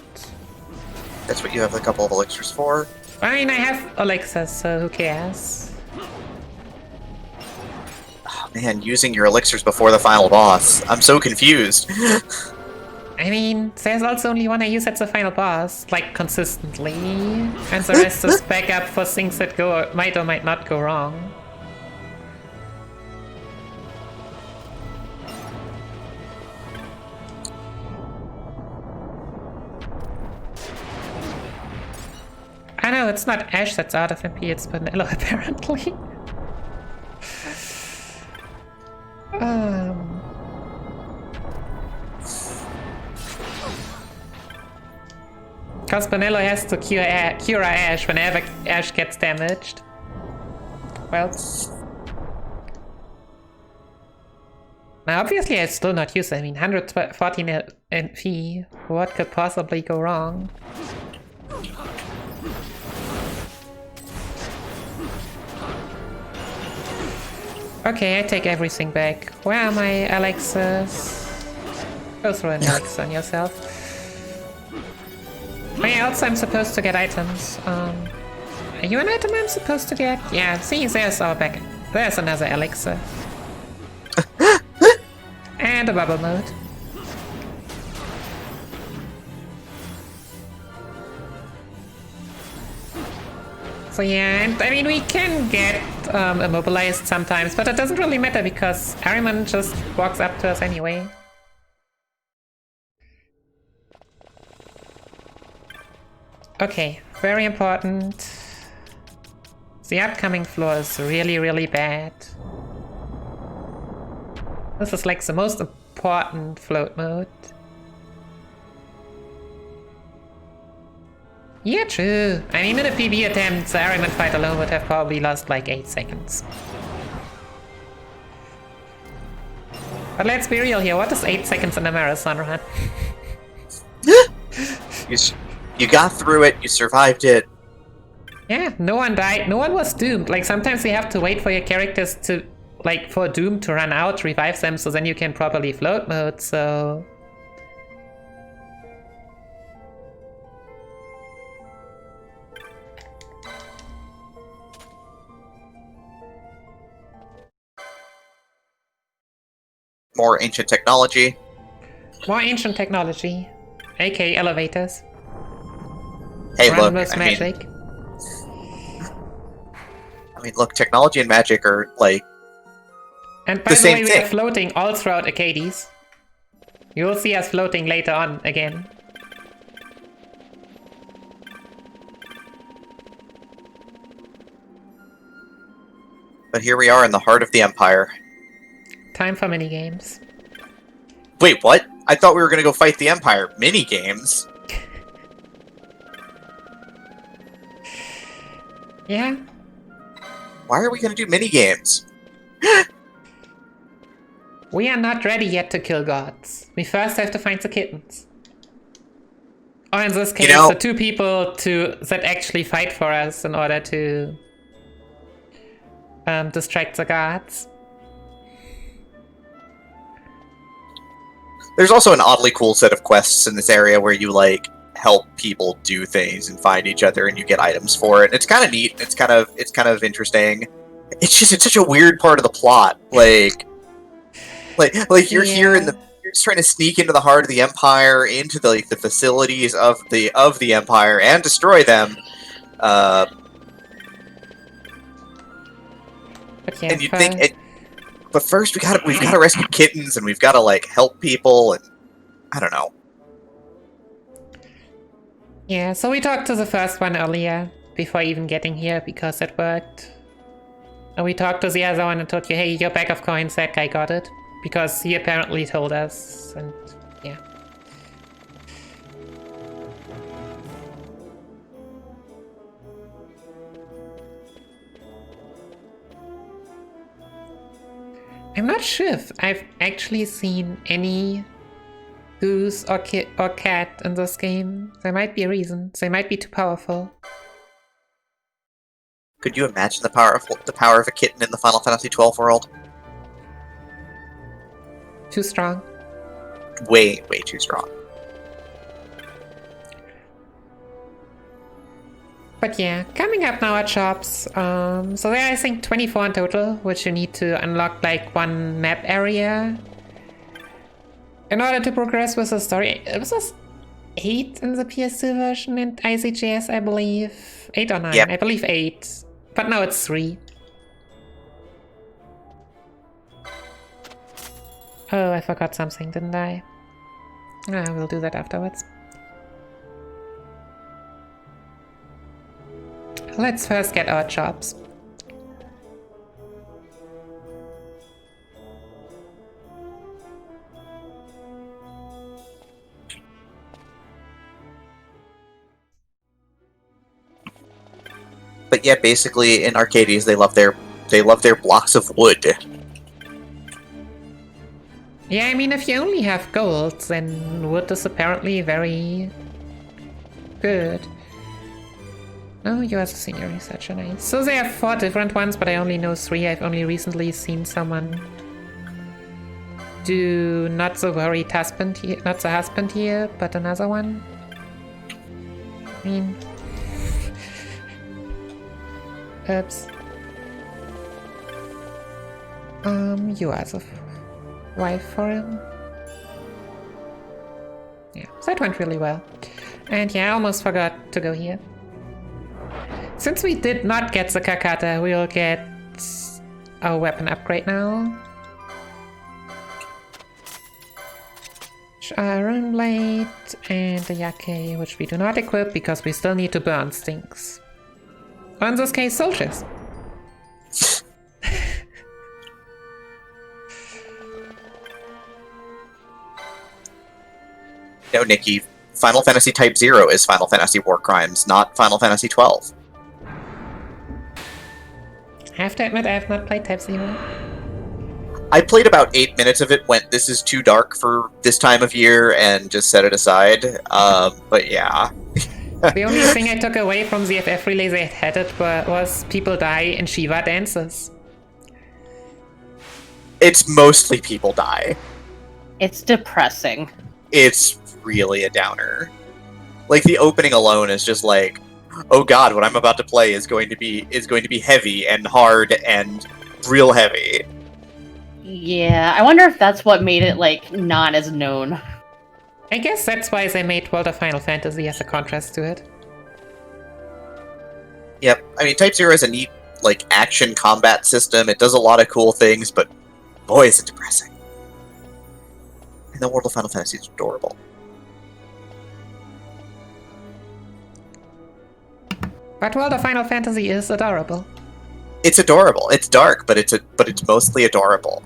That's what you have a couple of elixirs for. I mean, I have elixirs, so who cares? Oh, man, using your elixirs before the final boss. I'm so confused. I mean, there's also only one I use at the final boss, like, consistently. And the rest is backup for things that might or might not go wrong. I know, it's not Ash that's out of MP, it's Vanilla, apparently. Because Vanilla has to cure Ash whenever Ash gets damaged. Well. Now, obviously, I still not use it. I mean, 114 MP. What could possibly go wrong? Okay, I take everything back. Where are my elixirs? Go through an elixir on yourself. Oh yeah, also I'm supposed to get items. Are you an item I'm supposed to get? Yeah, see, there's our back. There's another elixir. And a bubble mode. So yeah, and I mean, we can get immobilized sometimes, but it doesn't really matter because Ahriman just walks up to us anyway. Okay, very important. The upcoming floor is really, really bad. This is like the most important float mode. Yeah, true. I mean, in a PB attempt, the Ahriman fight alone would have probably lost like 8 seconds. But let's be real here, what is 8 seconds in a marathon run? You got through it, you survived it. Yeah, no one died, no one was doomed. Like, sometimes you have to wait for your characters to, like, for Doom to run out, revive them, so then you can properly float mode, so... More ancient technology. More ancient technology, aka elevators. Hey, look, magic. I mean, look, technology and magic are, like, and by the way, we are floating all throughout Acades. You will see us floating later on again. But here we are in the heart of the Empire. Time for minigames. Wait, what? I thought we were gonna go fight the Empire. Minigames? Yeah. Why are we gonna do minigames? We are not ready yet to kill gods. We first have to find the kittens. Or in this case, the two people that actually fight for us in order to distract the gods. There's also an oddly cool set of quests in this area where you, like, help people do things and find each other and you get items for it. It's kind of neat. It's kind of interesting. It's such a weird part of the plot. Like you're here you're just trying to sneak into the heart of the Empire, into the facilities of the Empire and destroy them. And you'd think but first we've got to rescue kittens and we've got to, like, help people and I don't know. Yeah, so we talked to the first one earlier before even getting here because it worked. And we talked to the other one and told you, hey, your bag of coins, that guy got it. Because he apparently told us, and yeah. I'm not sure if I've actually seen any goose or cat in this game. There might be a reason. They might be too powerful. Could you imagine the power of a kitten in the Final Fantasy XII world? Too strong. Way too strong. But yeah, coming up now at shops. So there are, I think, 24 in total, which you need to unlock like one map area in order to progress with the story. It was just 8 in the PS2 version and ICGS, I believe. 8 or 9? Yep. I believe 8. But now it's 3. Oh, I forgot something, didn't I? Ah, we'll do that afterwards. Let's first get our jobs. But yeah, basically in Arcades they love their blocks of wood. Yeah, I mean, if you only have gold, then wood is apparently very good. Oh, you as a senior researcher, nice. So there are 4 different ones, but I only know 3. I've only recently seen someone do not so worried husband here, not the husband here, but another one. I mean, oops. You as a wife for him. Yeah, so that went really well. And yeah, I almost forgot to go here. Since we did not get the Kakata, we'll get a weapon upgrade now. Rune Blade and the Yake, which we do not equip because we still need to burn things. Or in this case, soldiers. No, Nikki, Final Fantasy Type 0 is Final Fantasy War Crimes, not Final Fantasy 12. I have to admit, I have not played Type 0. I played about 8 minutes of it, went, this is too dark for this time of year, and just set it aside. But yeah. The only thing I took away from the FF relay they had it was people die in Shiva dances. It's mostly people die. It's depressing. It's really a downer. Like, the opening alone is just like, oh god, what I'm about to play is going to be heavy and hard and real heavy. Yeah, I wonder if that's what made it, like, not as known. I guess that's why they made World of Final Fantasy as a contrast to it. Yep, I mean, Type 0 is a neat, like, action combat system. It does a lot of cool things, but boy, is it depressing. And the World of Final Fantasy is adorable. But World of Final Fantasy is adorable. It's adorable. It's dark, but it's mostly adorable.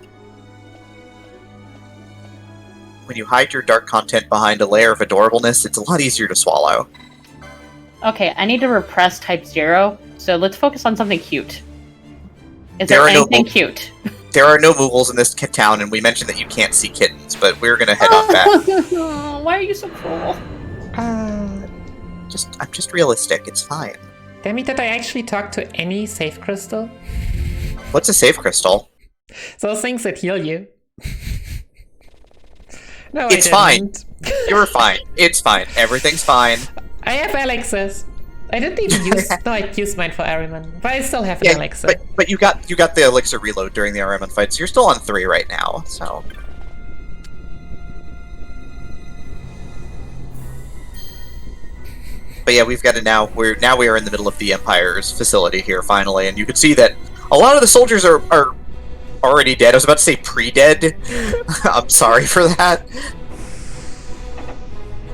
When you hide your dark content behind a layer of adorableness, it's a lot easier to swallow. Okay, I need to repress Type 0, so let's focus on something cute. Is There there are no anything cute? There are no Moogles in this town, and we mentioned that you can't see kittens, but we're gonna head on back. Why are you so cruel? I'm just realistic. It's fine. Demi, did I actually talk to any safe crystal? What's a safe crystal? Those things that heal you. No, It's I didn't. You're fine. It's fine. Everything's fine. I have Alex's. I didn't even use. No, I used mine for Ariman, but I still have an Yeah, elixir. but you got the elixir reload during the Araman fight, so you're still on 3 right now. So. But yeah, we've got to now. We are in the middle of the Empire's facility here finally, and you can see that a lot of the soldiers are already dead. I was about to say pre-dead. I'm sorry for that.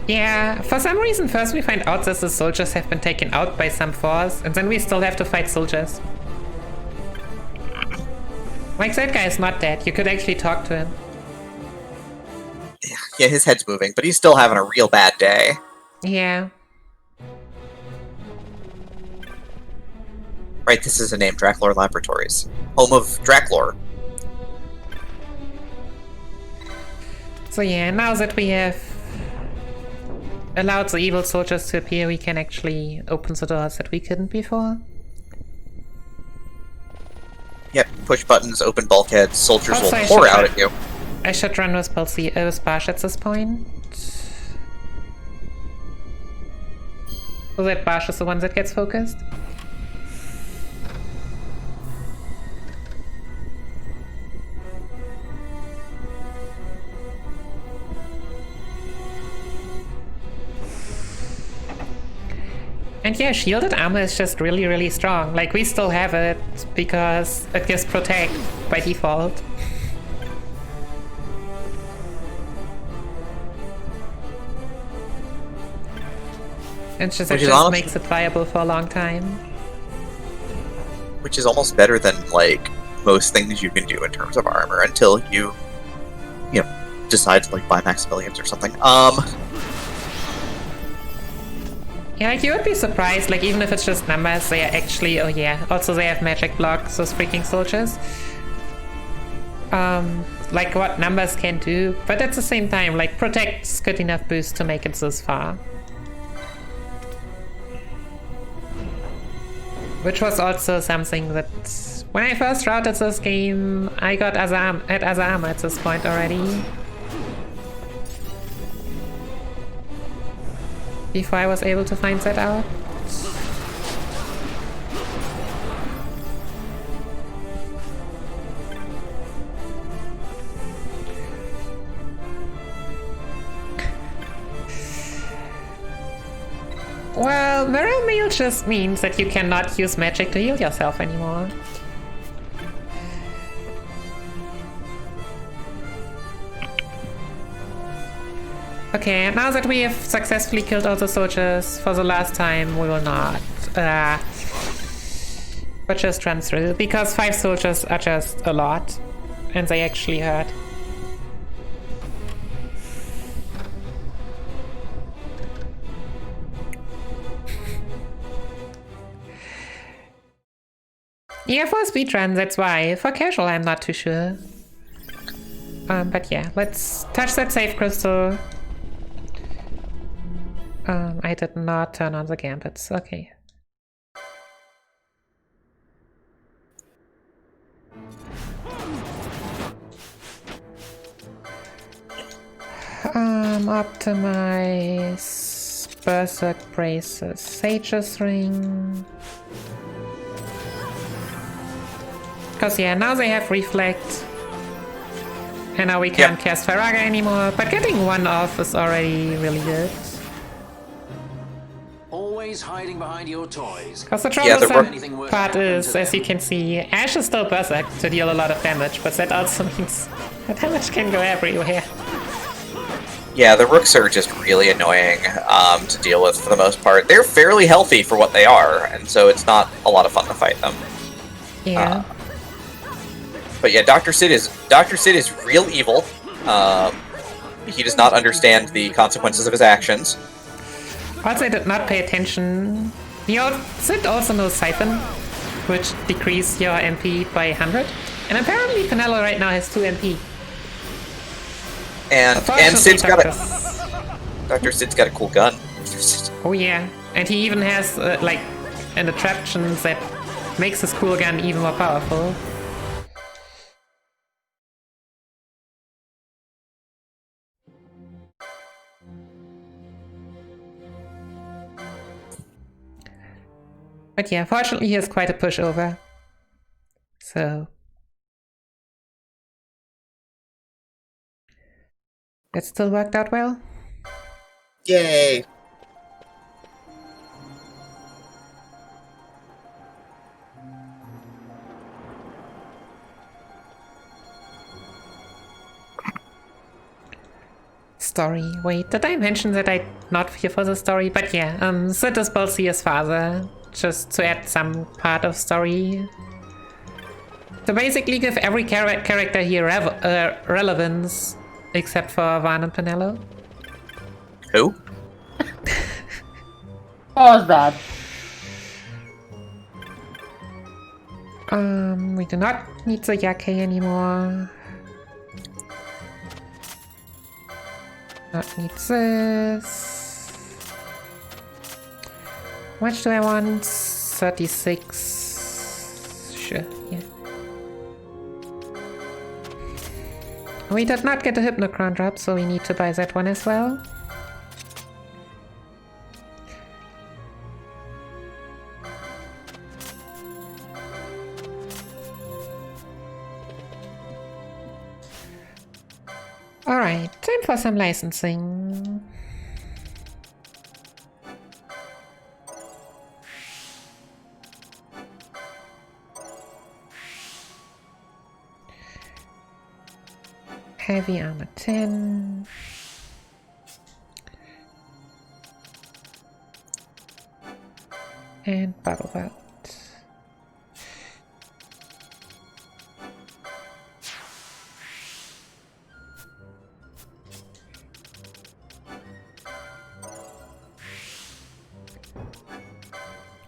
Yeah, for some reason first we find out that the soldiers have been taken out by some force, and then we still have to fight soldiers. Like, that guy is not dead, you could actually talk to him. Yeah, his head's moving, but he's still having a real bad day. Yeah. Right, this is a name, Draklor Laboratories. Home of Draklor. So yeah, now that we have allowed the evil soldiers to appear, we can actually open the doors that we couldn't before. Yep, push buttons, open bulkheads, soldiers will Also, I pour should out have- at you. I should run with Bash at this point. So that Bash is the one that gets focused. And yeah, shielded armor is just really, really strong. Like, we still have it because it gives protect by default. It just makes it viable for a long time. Which is almost better than, like, most things you can do in terms of armor until you decide to, like, buy Maximilians or something. Yeah, like, you would be surprised, like, even if it's just numbers, they are actually, oh yeah, also they have magic blocks, those freaking soldiers. Like, what numbers can do, but at the same time, like, protect's good enough boost to make it this far. Which was also something that, when I first routed this game, I got other armor at this point already. Before I was able to find that out. Well, Mirror Mail just means that you cannot use magic to heal yourself anymore. Okay, now that we have successfully killed all the soldiers for the last time, we will not. But just run through, because 5 soldiers are just a lot, and they actually hurt. Yeah, for speedrun, that's why. For casual, I'm not too sure. But yeah, let's touch that save crystal. I did not turn on the gambits. Okay. Optimize Berserk Braces, Sage's Ring. Because yeah, now they have Reflect. And now we can't cast Faraga anymore, but getting one off is already really good. Always hiding behind your toys. Because the troublesome part is, as you can see, Ash is still Berserk to deal a lot of damage, but that also means the damage can go everywhere. Yeah, the Rooks are just really annoying to deal with for the most part. They're fairly healthy for what they are, and so it's not a lot of fun to fight them. Yeah. But yeah, Dr. Sid is real evil. He does not understand the consequences of his actions. Also, I did not pay attention. Sid also knows Siphon, which decrease your MP by 100. And apparently Pinello right now has 2 MP. And Sid's got Dr. Sid's got a cool gun. Oh yeah, and he even has like an attraction that makes his cool gun even more powerful. But yeah, fortunately he has quite a pushover. So that still worked out well. Yay! Story. Wait, did I mention that I'm not here for the story? But yeah, Sid is Balsia's father, just to add some part of story. To basically give every character here relevance, except for Van and Pinello. Who? What was that? We do not need the Yake anymore. Not need this. How much do I want? 36. Sure, yeah. We did not get a Hypnocron drop, so we need to buy that one as well. Alright, time for some licensing. Heavy armor 10. And bubble belt.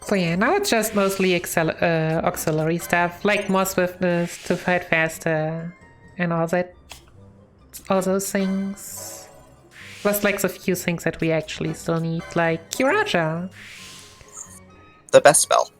So yeah, now it's just mostly auxiliary stuff, like more swiftness to fight faster and all that. All those things. Plus like the few things that we actually still need, like Kiraja. The best spell.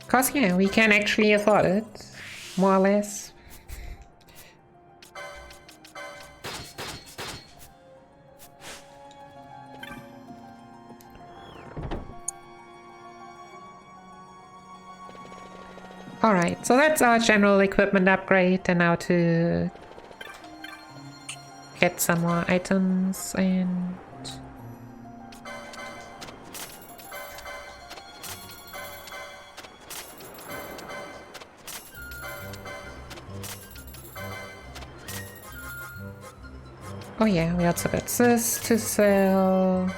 Cause yeah, we can actually afford it, more or less. Alright, so that's our general equipment upgrade, and now to get some more items and... Oh yeah, we also got this to sell.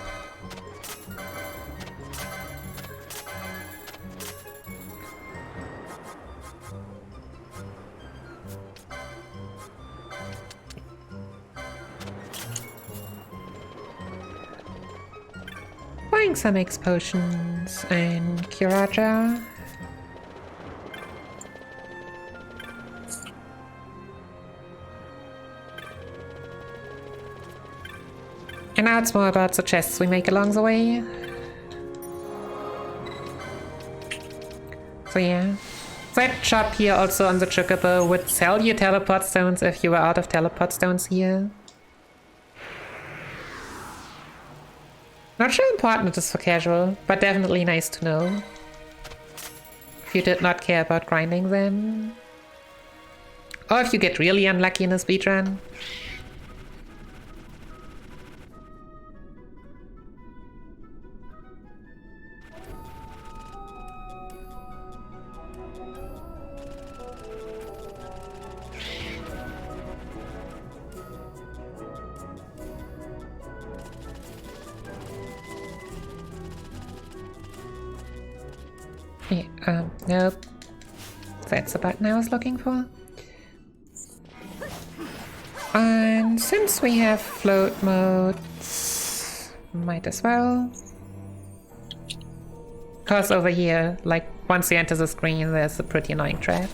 Buying some X potions and Kiraja. And now it's more about the chests we make along the way. So yeah. That shop here also on the Chocobo would sell you teleport stones if you were out of teleport stones here. Not sure how important it is for casual, but definitely nice to know. If you did not care about grinding them. Or if you get really unlucky in a speedrun. Yeah, nope. That's the button I was looking for. And since we have float modes, might as well. Cause over here, like, once you enter the screen, there's a pretty annoying trap.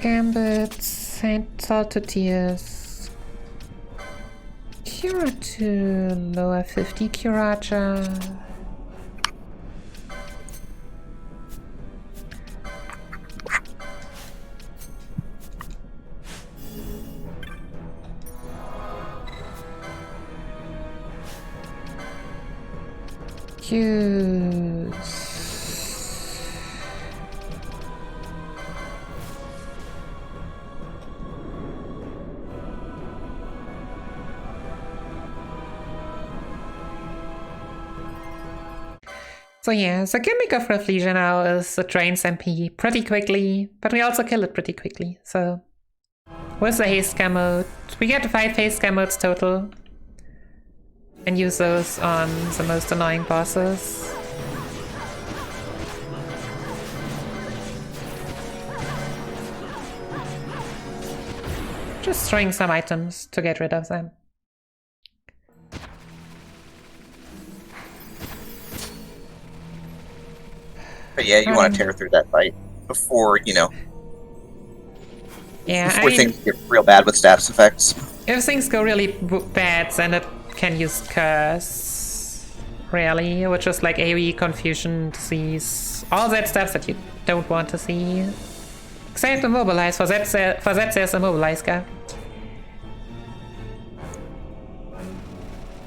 Gambits. And salted tears. Cura to lower 50 Kiraja. Use. So yeah, the gimmick of Reflection now is it drains MP pretty quickly, but we also kill it pretty quickly, so... With the haste scam mode, we get 5 haste scam modes total. And use those on the most annoying bosses. Just throwing some items to get rid of them. But yeah, you want to tear through that fight before, you know, yeah, before things get real bad with status effects. If things go really bad, then it can use Curse, really, which is like AoE, Confusion, Disease, all that stuff that you don't want to see. Except Immobilize, for that there's Immobilize guy.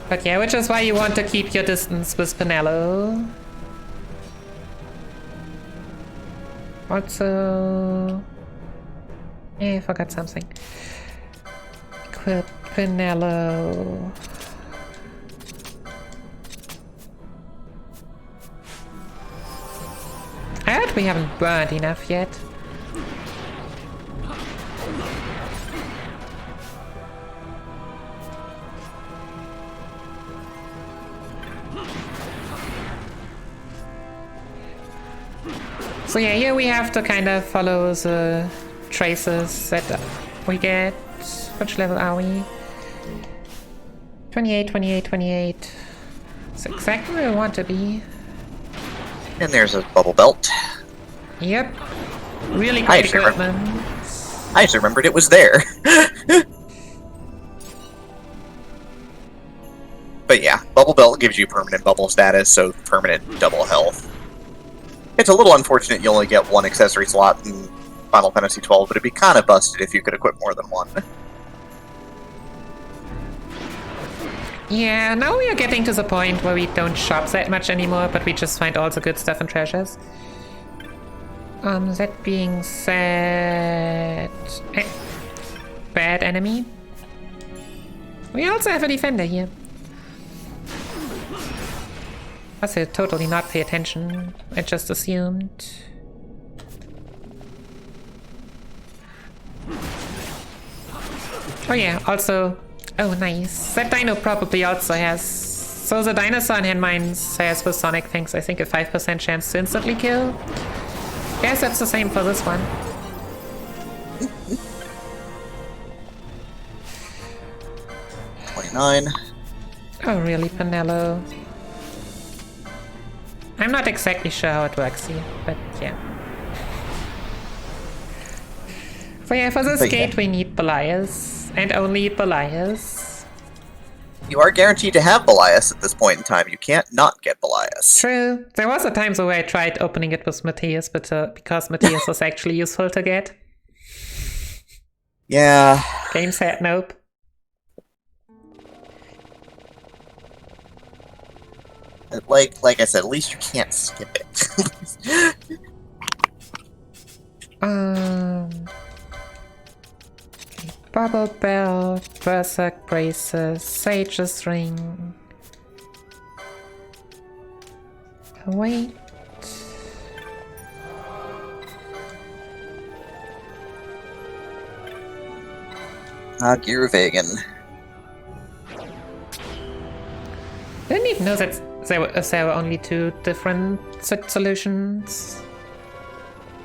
But yeah, which is why you want to keep your distance with Pinello. Also... yeah, I forgot something. Equip Pinello. I heard we haven't burned enough yet. So yeah, here we have to kind of follow the traces that we get. Which level are we? 28, 28, 28. That's exactly where we want to be. And there's a bubble belt. Yep. Really great equipment. I just remembered it was there. But yeah, bubble belt gives you permanent bubble status, so permanent double health. It's a little unfortunate you only get one accessory slot in Final Fantasy XII, but it'd be kind of busted if you could equip more than one. Yeah, now we are getting to the point where we don't shop that much anymore, but we just find all the good stuff and treasures. That being said... bad enemy. We also have a defender here. Also, totally not pay attention. I just assumed. Oh yeah, also... oh nice. That dino probably also has... so the dinosaur in Handmines has with Sonic things, I think, a 5% chance to instantly kill. Guess that's the same for this one. $29. Oh really, Pinello? I'm not exactly sure how it works here, but yeah. So yeah, for this gate we need Belias, and only Belias. You are guaranteed to have Belias at this point in time. You can't not get Belias. True. There was a time where I tried opening it with Matthias, but because Matthias was actually useful to get. Yeah. Game said nope. Like I said, at least you can't skip it. Bubble Bell, Berserk Braces, Sage's Ring. Wait. Gear Vegan. Didn't even know that there were only two different solutions.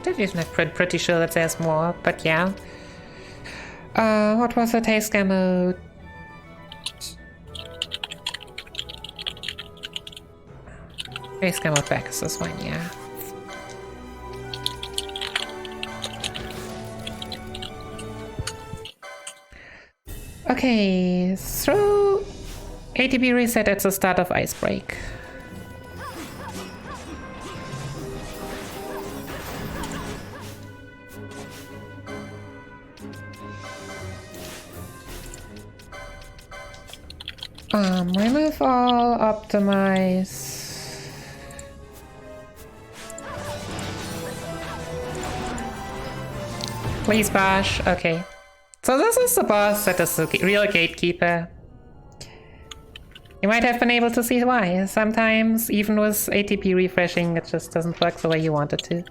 Didn't even have pretty sure that there's more, but yeah. What was the taste mode? Taste mode back is this one, yeah. Okay, throw ATB reset at the start of Icebreak. Remove all, optimize. Please bash, okay. So this is the boss that is the real gatekeeper. You might have been able to see why. Sometimes, even with ATP refreshing, it just doesn't work the way you want it to.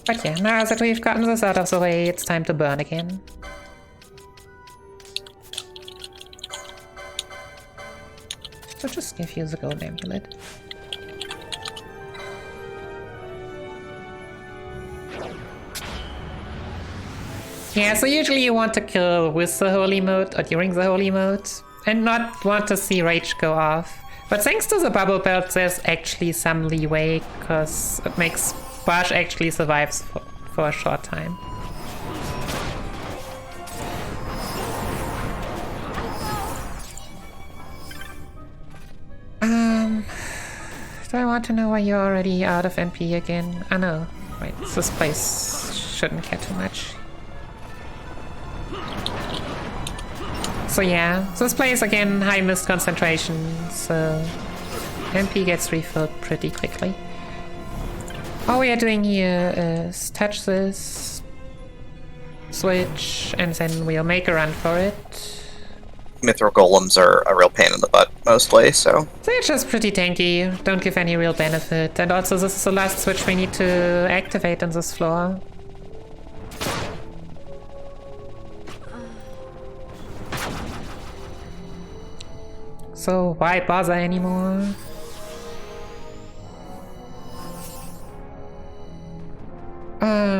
But yeah, now that we've gotten this out of the way, it's time to burn again. So just use the gold amulet. Yeah, so usually you want to kill with the holy mode or during the holy mode and not want to see rage go off. But thanks to the bubble belt, there's actually some leeway because it makes Bash actually survives for a short time. Do I want to know why you're already out of MP again? I know. Right, this place shouldn't care too much. So yeah, this place again, high mist concentration, so MP gets refilled pretty quickly. All we are doing here is touch this, switch, and then we'll make a run for it. Mithril golems are a real pain in the butt, mostly, so... They're just pretty tanky, don't give any real benefit, and also this is the last switch we need to activate on this floor. So why bother anymore?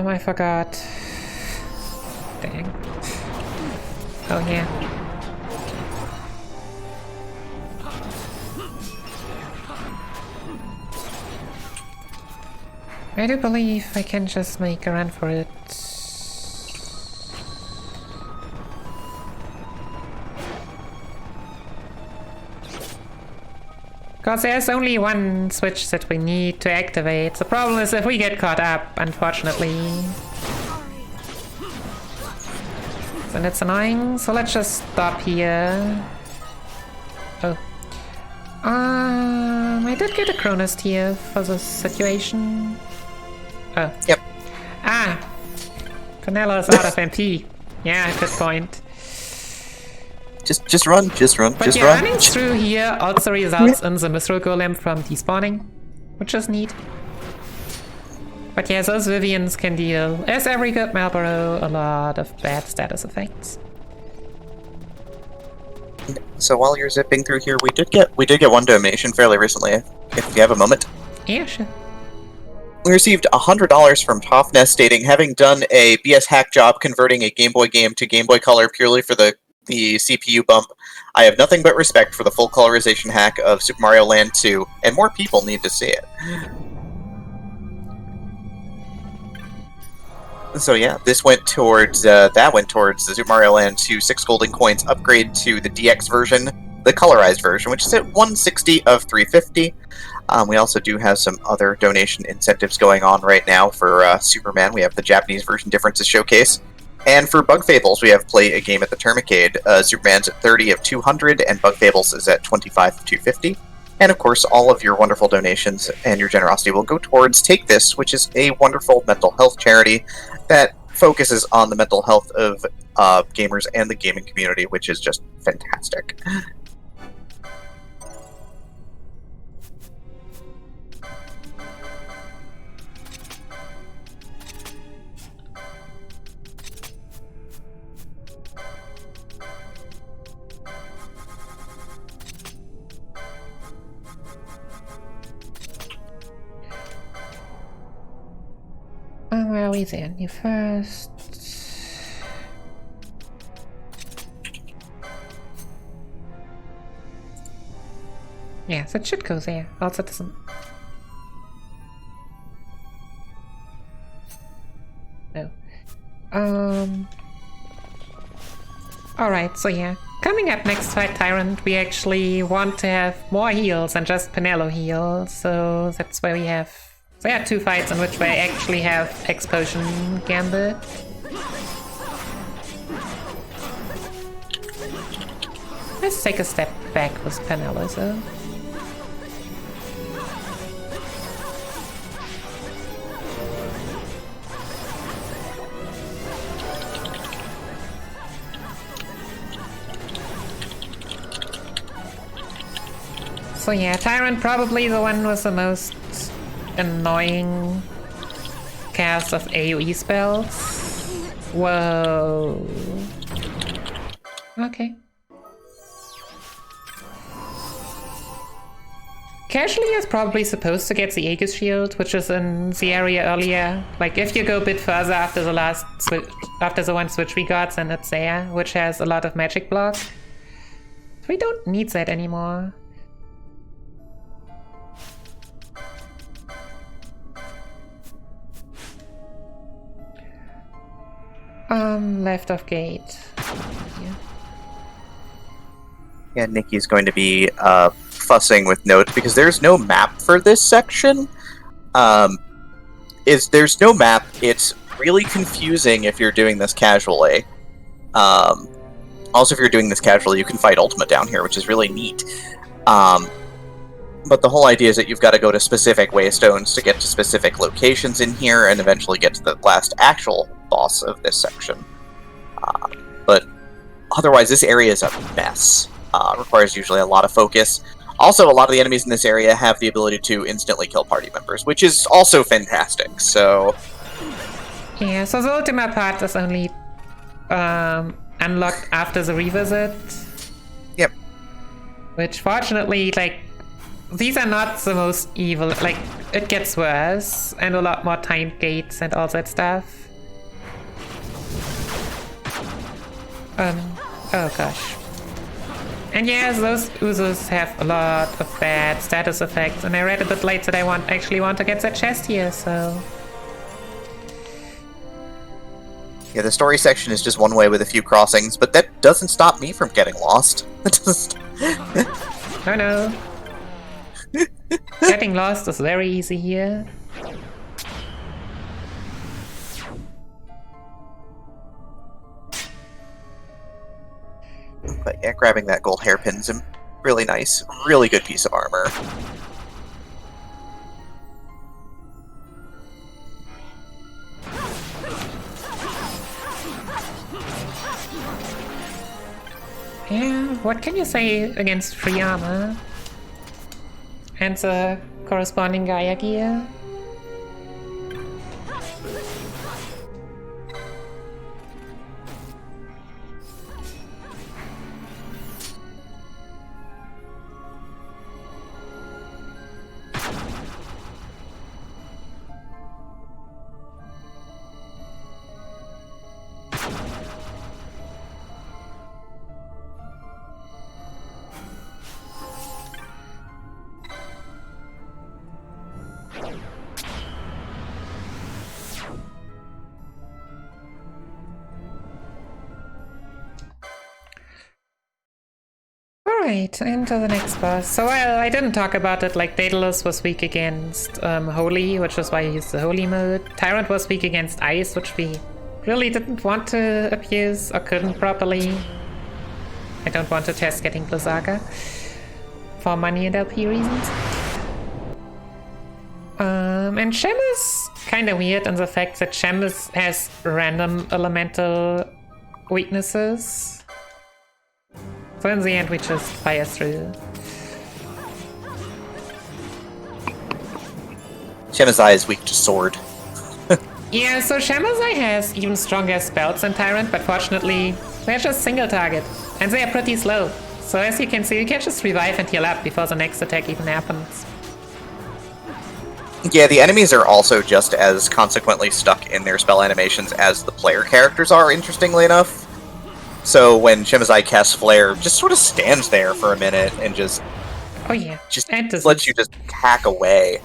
I forgot. Dang. Oh yeah. I do believe I can just make a run for it. Because there's only one switch that we need to activate. The problem is if we get caught up, unfortunately. Then it's annoying, so let's just stop here. Oh. I did get a Chronist here for this situation. Oh. Yep. Ah! Penelo's out of MP. Yeah, good point. Just run, But yeah, running through here also results in the Mithril Golem from despawning, which is neat. But yeah, those Vivians can deal, as every good Marlboro, a lot of bad status effects. So while you're zipping through here, we did get one donation fairly recently, if you have a moment. Yeah, sure. We received $100 from Toffness stating, having done a BS hack job converting a Game Boy game to Game Boy Color purely for the CPU bump, I have nothing but respect for the full colorization hack of Super Mario Land 2, and more people need to see it. So yeah, this went towards, that went towards the Super Mario Land 2 6 golden coins upgrade to the DX version, the colorized version, which is at 160 of 350. We also do have some other donation incentives going on right now for Superman. We have the Japanese version differences showcase. And for Bug Fables, we have play a game at the Termicade. Superman's at 30 of 200, and Bug Fables is at 25 of 250. And of course, all of your wonderful donations and your generosity will go towards Take This, which is a wonderful mental health charity that focuses on the mental health of gamers and the gaming community, which is just fantastic. Where are we then? You first. Yeah, so it should go there. Also it doesn't. No. Alright, so yeah. Coming up next fight Tyrant, we actually want to have more heals than just Penelo heal, so that's where we have. There are two fights in which we actually have Explosion Gambit. Let's take a step back with Penelo, though. So yeah, Tyrant probably the one with the most annoying cast of AoE spells. Whoa. Casually is probably supposed to get the Aegis Shield, which is in the area earlier. Like, if you go a bit further after the last switch, after the one switch we got, then it's there, which has a lot of magic block. We don't need that anymore. Left of gate. Yeah. Yeah, Nikki's going to be fussing with notes because there's no map for this section. There's no map. It's really confusing if you're doing this casually. Also, if you're doing this casually, you can fight Ultima down here, which is really neat. But the whole idea is that you've got to go to specific waystones to get to specific locations in here, and eventually get to the last actual boss of this section. But otherwise, this area is a mess. Requires usually a lot of focus. Also, a lot of the enemies in this area have the ability to instantly kill party members, which is also fantastic, so... Yeah, so the Ultima part is only unlocked after the revisit. Yep. Which, fortunately, like, these are not the most evil. Like, it gets worse, and a lot more timed gates and all that stuff. Oh gosh. And yes, those Uzos have a lot of bad status effects, and I read a bit late that I actually want to get that chest here, so... Yeah, the story section is just one way with a few crossings, but that doesn't stop me from getting lost. Oh no. Getting lost is very easy here. But yeah, grabbing that gold hairpin's really nice. Really good piece of armor. Yeah, what can you say against free armor? And the corresponding Gaia gear? Alright, into the next boss. So I didn't talk about it, like Daedalus was weak against Holy, which is why I used the Holy mode. Tyrant was weak against Ice, which we really didn't want to abuse, or couldn't properly. I don't want to test getting Blizzaga for money and LP reasons. And Shem is kinda weird in the fact that Shem has random elemental weaknesses. So in the end, we just fire through. Shemazai is weak to sword. Yeah, so Shemazai has even stronger spells than Tyrant, but fortunately, they're just single target. And they are pretty slow. So as you can see, you can just revive and heal up before the next attack even happens. Yeah, the enemies are also just as consequently stuck in their spell animations as the player characters are, interestingly enough. So when Shemazai casts Flare, just sort of stands there for a minute and just... Oh yeah. Just lets lets you just hack away.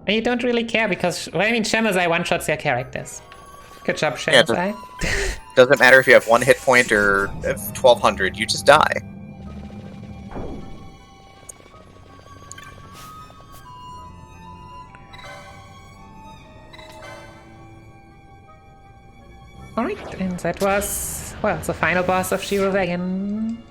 You don't really care because, well, I mean, Shemazai one-shots their characters. Good job, Shemazai. Yeah, doesn't matter if you have 1 hit point or 1200, you just die. Alright, and that was, well, the final boss of Shiro Wagon.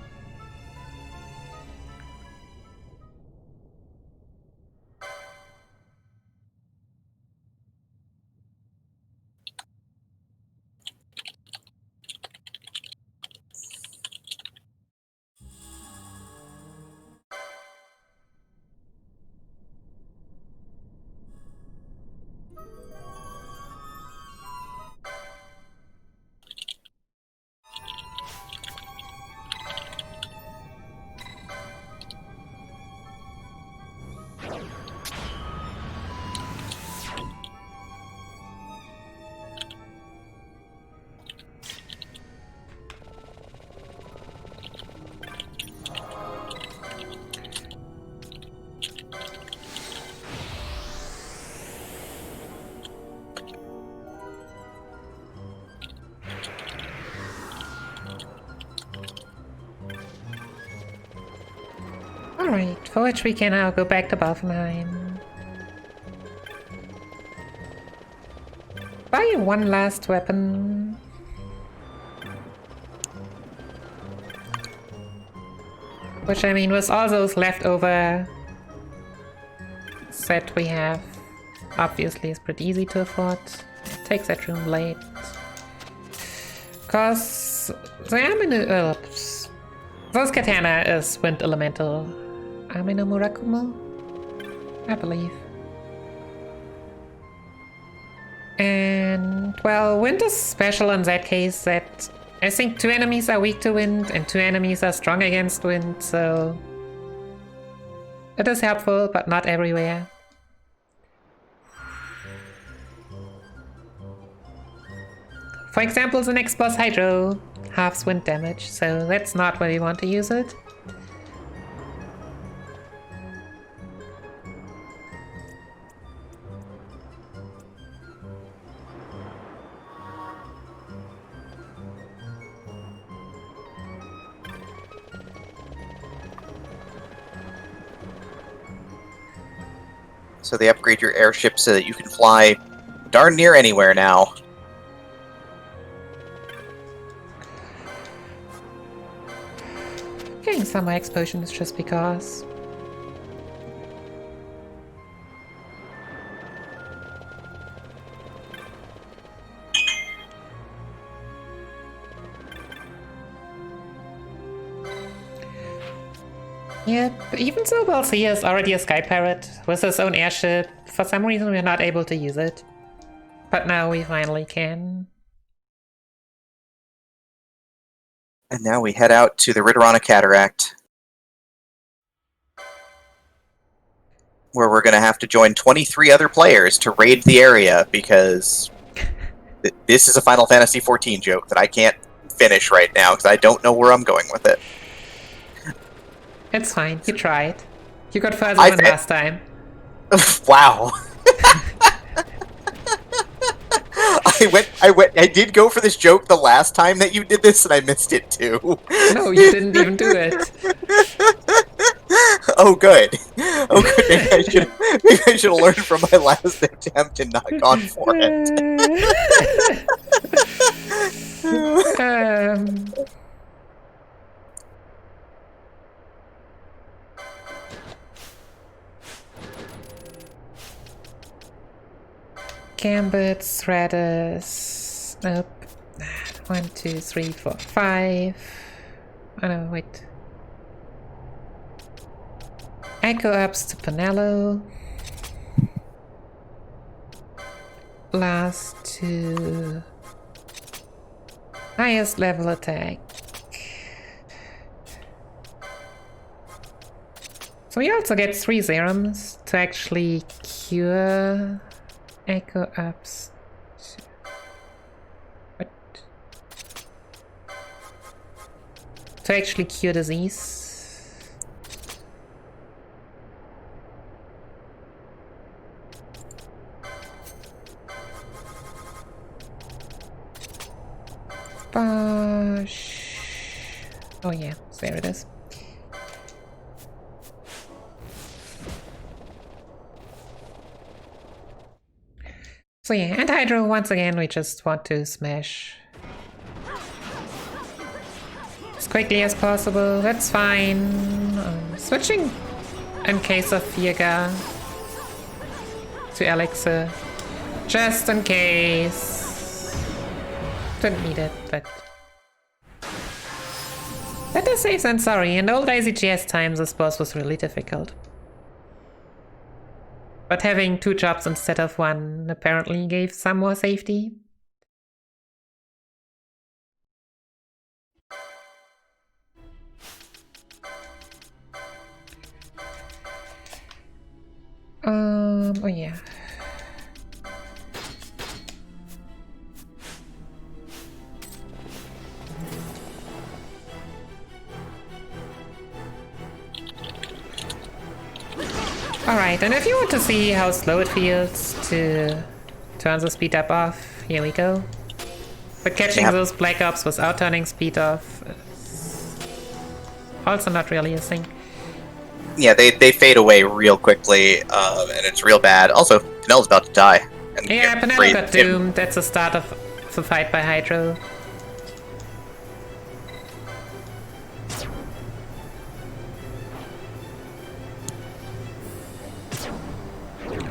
For which we can now go back to Balfenheim. Buy one last weapon. Which, I mean, with all those leftover set we have, obviously is pretty easy to afford. Takes that room late. Cause the Amino... those katana is Wind Elemental. Amino Murakumo? I believe. And, well, Wind is special in that case that I think 2 enemies are weak to Wind and 2 enemies are strong against Wind, so it is helpful, but not everywhere. For example, the next boss Hydro halves Wind damage, so that's not where we want to use it. So they upgrade your airship so that you can fly darn near anywhere now. Getting some more explosions just because. Yep, even though Balthea is already a Sky Pirate with his own airship, for some reason we're not able to use it. But now we finally can. And now we head out to the Ridorana Cataract, where we're going to have to join 23 other players to raid the area, because this is a Final Fantasy XIV joke that I can't finish right now, because I don't know where I'm going with it. It's fine, you tried. You got further than last time. Wow. I did go for this joke the last time that you did this, and I missed it too. No, you didn't even do it. Oh, good. Oh, good. Maybe I should have learned from my last attempt and not gone for it. Gambit, Threaders. Nope. 1, 2, 3, 4, 5. Oh no, wait. Echo ups to Panello. Last two. Highest level attack. So we also get 3 serums to actually cure Echo ups. What? To actually cure disease. Oh yeah, there it is. So yeah, and Hydro, once again, we just want to smash as quickly as possible. That's fine. Switching in case of Viega to Elixir, just in case. Didn't need it, but better safe than sorry. In old ICGS times, this boss was really difficult. But having 2 jobs instead of 1 apparently gave some more safety. Oh yeah. Alright, and if you want to see how slow it feels to turn the speed up off, here we go. But catching those Black Ops without turning speed off is also not really a thing. Yeah, they fade away real quickly, and it's real bad. Also, Penel's about to die. And Yeah, Penel got doomed. That's the start of the fight by Hydro.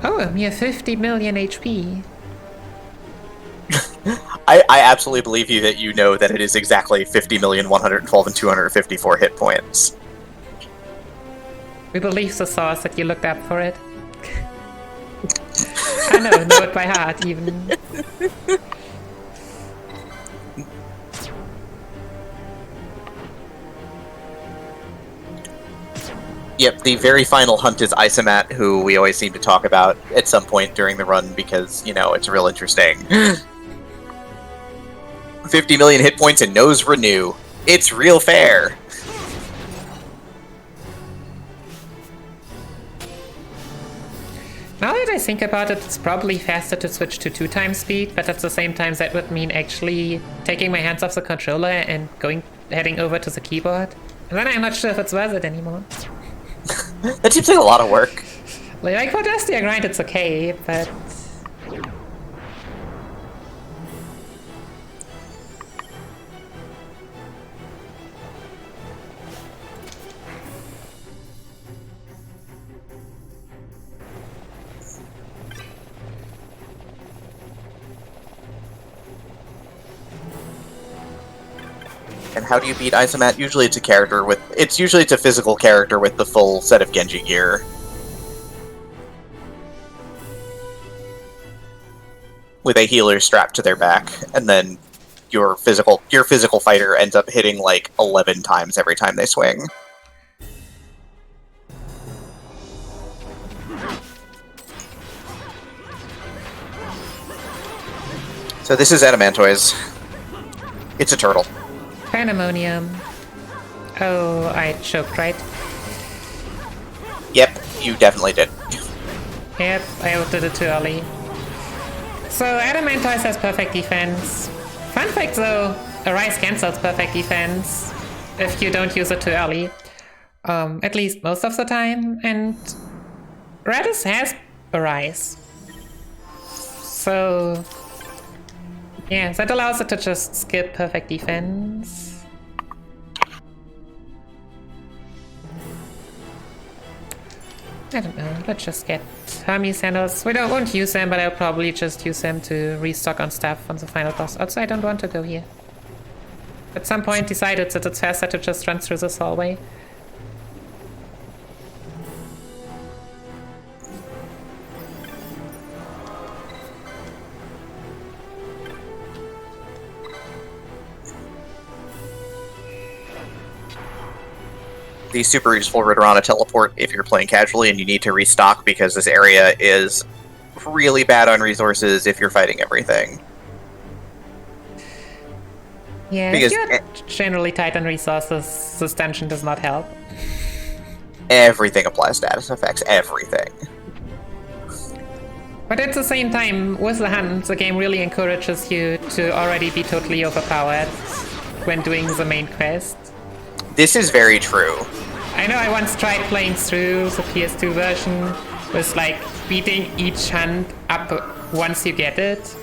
Oh, a mere 50 million HP. I absolutely believe you that you know that it is exactly 50,112 and 254 hit points. We believe the source that you looked up for it. I know it by heart even. Yep, the very final hunt is Isomat, who we always seem to talk about at some point during the run because, you know, it's real interesting. 50 million hit points and knows Renew. It's real fair. Now that I think about it, it's probably faster to switch to 2x speed, but at the same time that would mean actually taking my hands off the controller and heading over to the keyboard. And then I'm not sure if it's worth it anymore. That seems like a lot of work. Like for Dusty grind, it's okay, but... And how do you beat Isomat? Usually it's a character with... It's a physical character with the full set of Genji gear. With a healer strapped to their back, and then your physical fighter ends up hitting like 11 times every time they swing. So this is Adamantoise. It's a turtle. Pandemonium. Oh, I choked, right? Yep, you definitely did. Yep, I did it too early. So Adamantoise has perfect defense. Fun fact though, Arise cancels perfect defense if you don't use it too early. At least most of the time. And Radis has Arise. So... yeah, that allows it to just skip perfect defense. I don't know, let's just get Hermes sandals. We won't use them, but I'll probably just use them to restock on stuff on the final boss. Also, I don't want to go here. At some point decided that it's faster to just run through this hallway. The super useful Ridorana teleport if you're playing casually and you need to restock because this area is really bad on resources if you're fighting everything. Yeah, Because if you're generally tight on resources, this dungeon does not help. everything applies status effects, everything. But at the same time, with the hunt, the game really encourages you to already be totally overpowered when doing the main quest. This is very true. I know I once tried playing through the PS2 version with like beating each hunt up once you get it.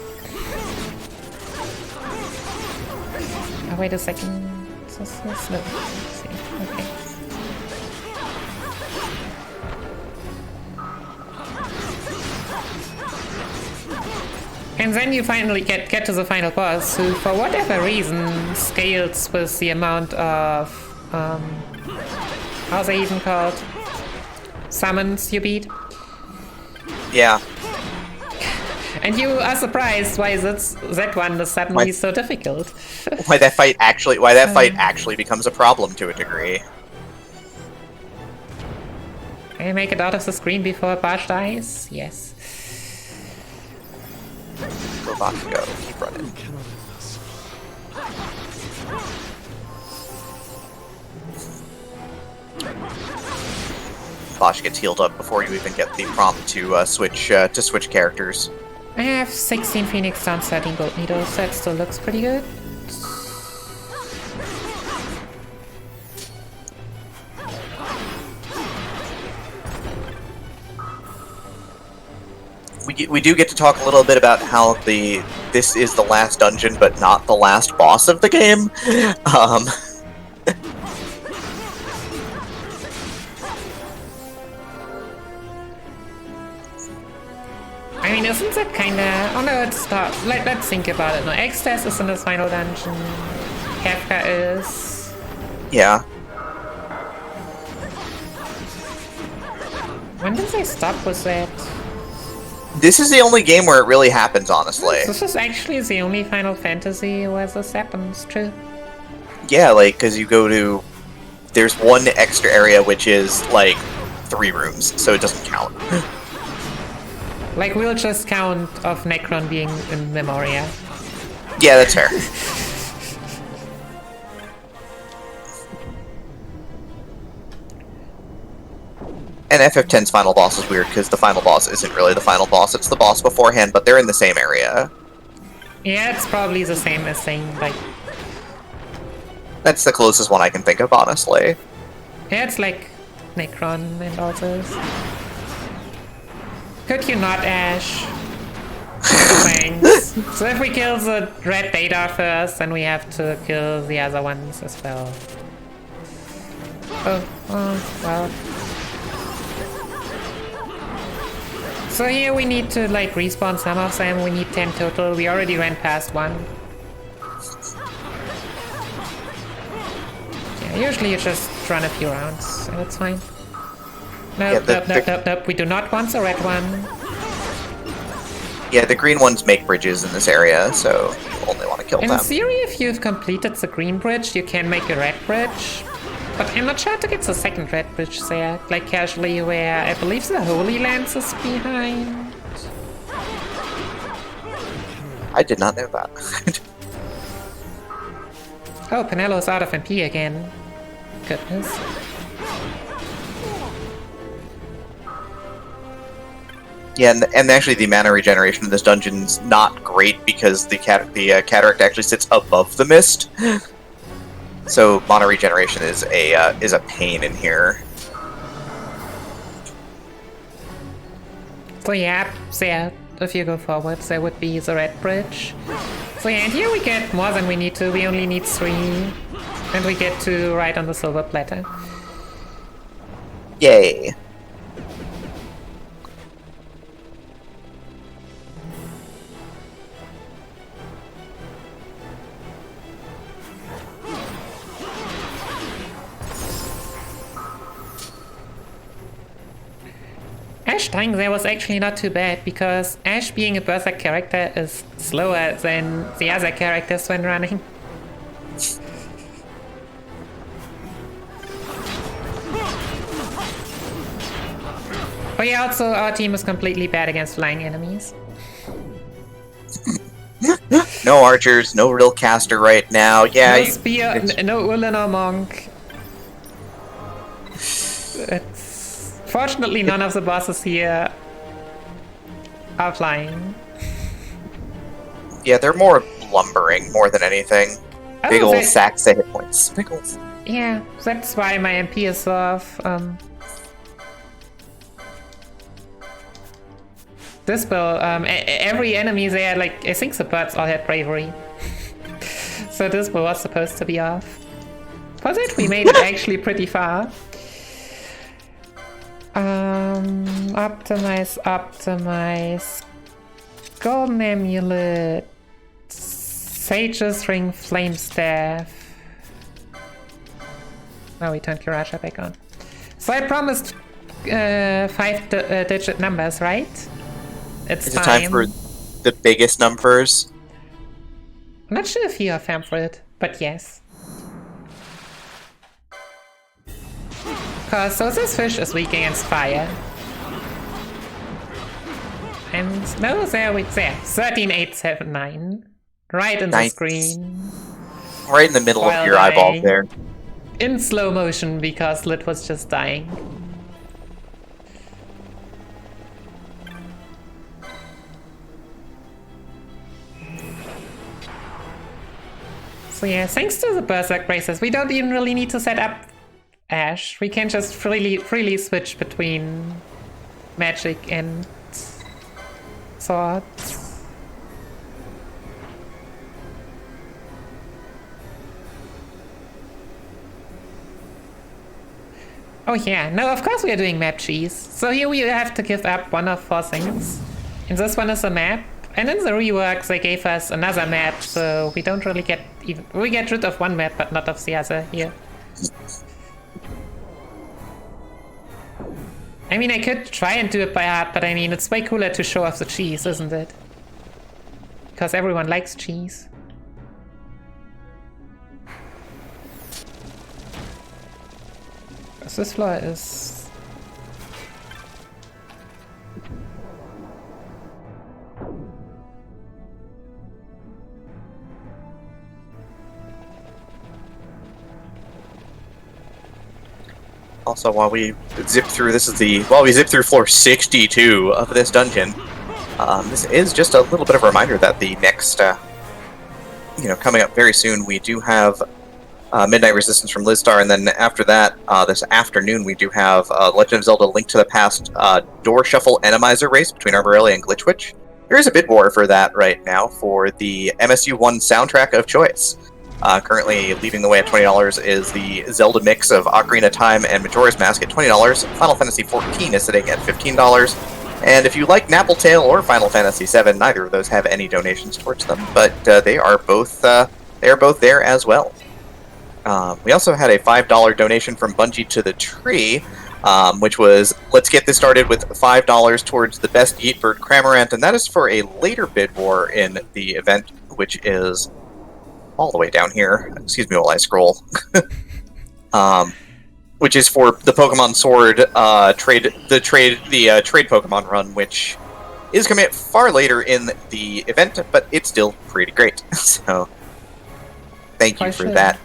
Oh, wait a second. So slow. Let's see. Okay. And then you finally get to the final boss, who for whatever reason scales with the amount of how's they even called? Summons you beat. Yeah. And you are surprised why that one is suddenly so difficult. Why that fight actually becomes a problem to a degree. Can I make it out of the screen before Barsh dies? Yes. Robots go. Keep running. Bosch gets healed up before you even get the prompt to switch characters. I have 16 Phoenix Stone, 13 Gold Needles. That still looks pretty good. we do get to talk a little bit about how this is the last dungeon, but not the last boss of the game. I mean, isn't that kinda... Oh no, it's not. Let's think about it. No, XII is in this final dungeon. Kefka is... Yeah. When did they stop with that? This is the only game where it really happens, honestly. This is actually the only Final Fantasy where this happens, true. Yeah, like, because you go to... There's one extra area which is, like, 3 rooms, so it doesn't count. Like, we'll just count of Necron being in Memoria. Yeah, that's fair. And FF10's final boss is weird, because the final boss isn't really the final boss, it's the boss beforehand, but they're in the same area. Yeah, it's probably the same as saying, like... That's the closest one I can think of, honestly. Yeah, it's like Necron and all this. Could you not, Ash? Thanks. So if we kill the red data first, then we have to kill the other ones as well. Oh, well. So here we need to, like, respawn some of them. We need 10 total. We already ran past one. Yeah, usually you just run a few rounds, and it's fine. Nope, nope. We do not want the red one. Yeah, the green ones make bridges in this area, so you only want to kill them. In theory, if you've completed the green bridge, you can make a red bridge. But I'm not sure to get the second red bridge there, like casually, where I believe the Holy Lance is behind. I did not know that. Oh, Penelo's out of MP again. Goodness. Yeah, and actually the mana regeneration in this dungeon's not great because the cataract actually sits above the mist. So mana regeneration is a pain in here. So yeah, there, if you go forward, there would be the red bridge. So yeah, and here we get more than we need to. We only need 3. And we get to ride on the silver platter. Yay. Ash dying there was actually not too bad, because Ash being a berserk character is slower than the other characters when running. Oh yeah, also our team is completely bad against flying enemies. No archers, no real caster right now. Yeah, no spear, no Ullin or monk. Fortunately, none of the bosses here are flying. Yeah, they're more lumbering more than anything. Big old sacks of hit points. Big old... Yeah, that's why my MP is off. This spell, every enemy there, like, I think the birds all had bravery. So this spell was supposed to be off. For that, we made it actually pretty far. Optimize. Golden Amulet. Sage's Ring, Flame Staff. Now we turned Kiraja back on. So I promised 5-digit numbers, right? It's time for the biggest numbers. I'm not sure if you are fan for it, but yes. So this fish is weak against fire. And no, there. 13879. Right in the screen. Right in the middle of your eyeball there. In slow motion because Lit was just dying. So yeah, thanks to the Berserk braces, we don't even really need to set up Ash. We can just freely switch between magic and swords. Oh yeah, no, of course we are doing map cheese. So here we have to give up one of 4 things. And this one is a map. And in the rework they gave us another map, so we don't really get even... We get rid of one map, but not of the other here. I mean, I could try and do it by heart, but I mean, it's way cooler to show off the cheese, isn't it? Because everyone likes cheese. This floor is... Also, while we zip through, while we zip through floor 62 of this dungeon, this is just a little bit of a reminder that the next, coming up very soon, we do have Midnight Resistance from Lizstar, and then after that, this afternoon, we do have Legend of Zelda: Link to the Past Door Shuffle Enemizer race between Arborelli and Glitchwitch. There is a bid war for that right now for the MSU1 soundtrack of choice. Currently leading the way at $20 is the Zelda mix of Ocarina of Time and Majora's Mask at $20. Final Fantasy XIV is sitting at $15. And if you like Nappletail or Final Fantasy VII, neither of those have any donations towards them, but they are both there as well. We also had a $5 donation from Bungie to the Tree, which was, let's get this started with $5 towards the best Yeetbird Cramorant, and that is for a later bid war in the event, which is all the way down here. Excuse me while I scroll. Which is for the Pokemon Sword trade Pokemon run, which is coming out far later in the event, but it's still pretty great. So, thank you for that.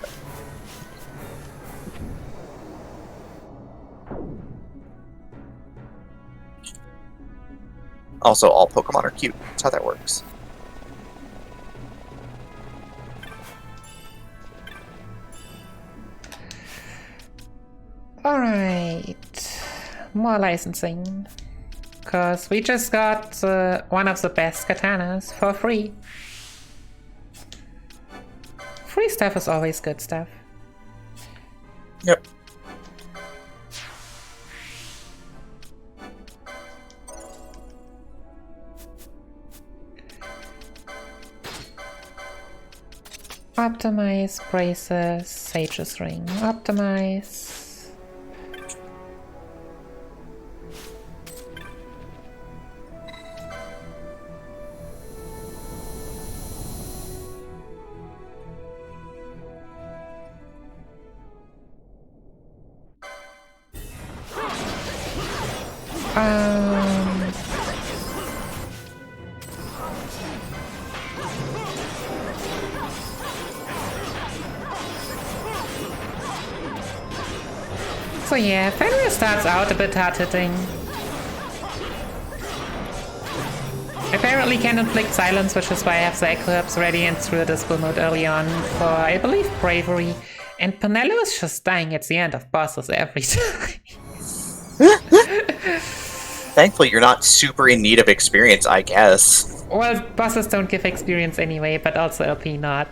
Also, all Pokemon are cute. That's how that works. Alright, more licensing. Because we just got one of the best katanas for free. Free stuff is always good stuff. Yep. Optimize, braces, Sage's Ring. Optimize. So yeah, Fenrir starts out a bit hard-hitting. Apparently can inflict silence, which is why I have the Echo Herbs ready and threw a Dispel Mode early on for, I believe, Bravery. And Pinello is just dying at the end of bosses every time. Thankfully, you're not super in need of experience, I guess. Well, bosses don't give experience anyway, but also LP not.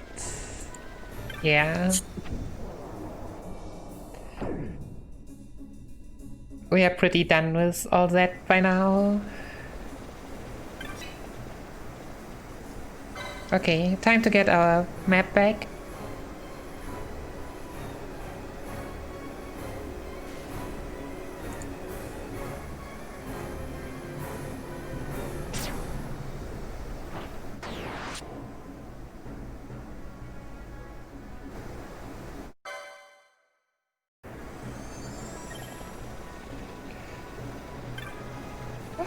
Yeah. We are pretty done with all that by now. Okay, time to get our map back.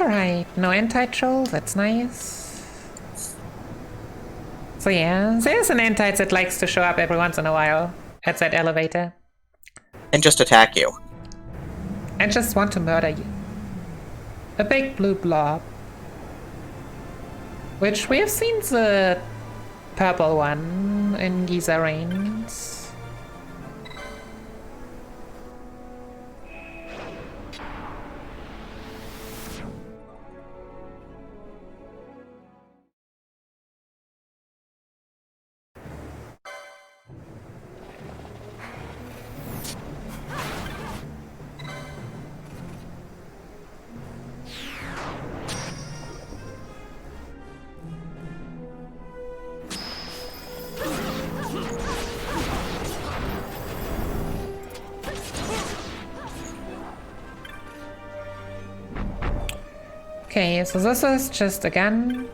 Alright, no anti-troll, that's nice. So yeah, there's an anti that likes to show up every once in a while at that elevator. And just attack you. And just want to murder you. A big blue blob. Which we have seen the purple one in Giza Rains. Okay, so this is just a gun,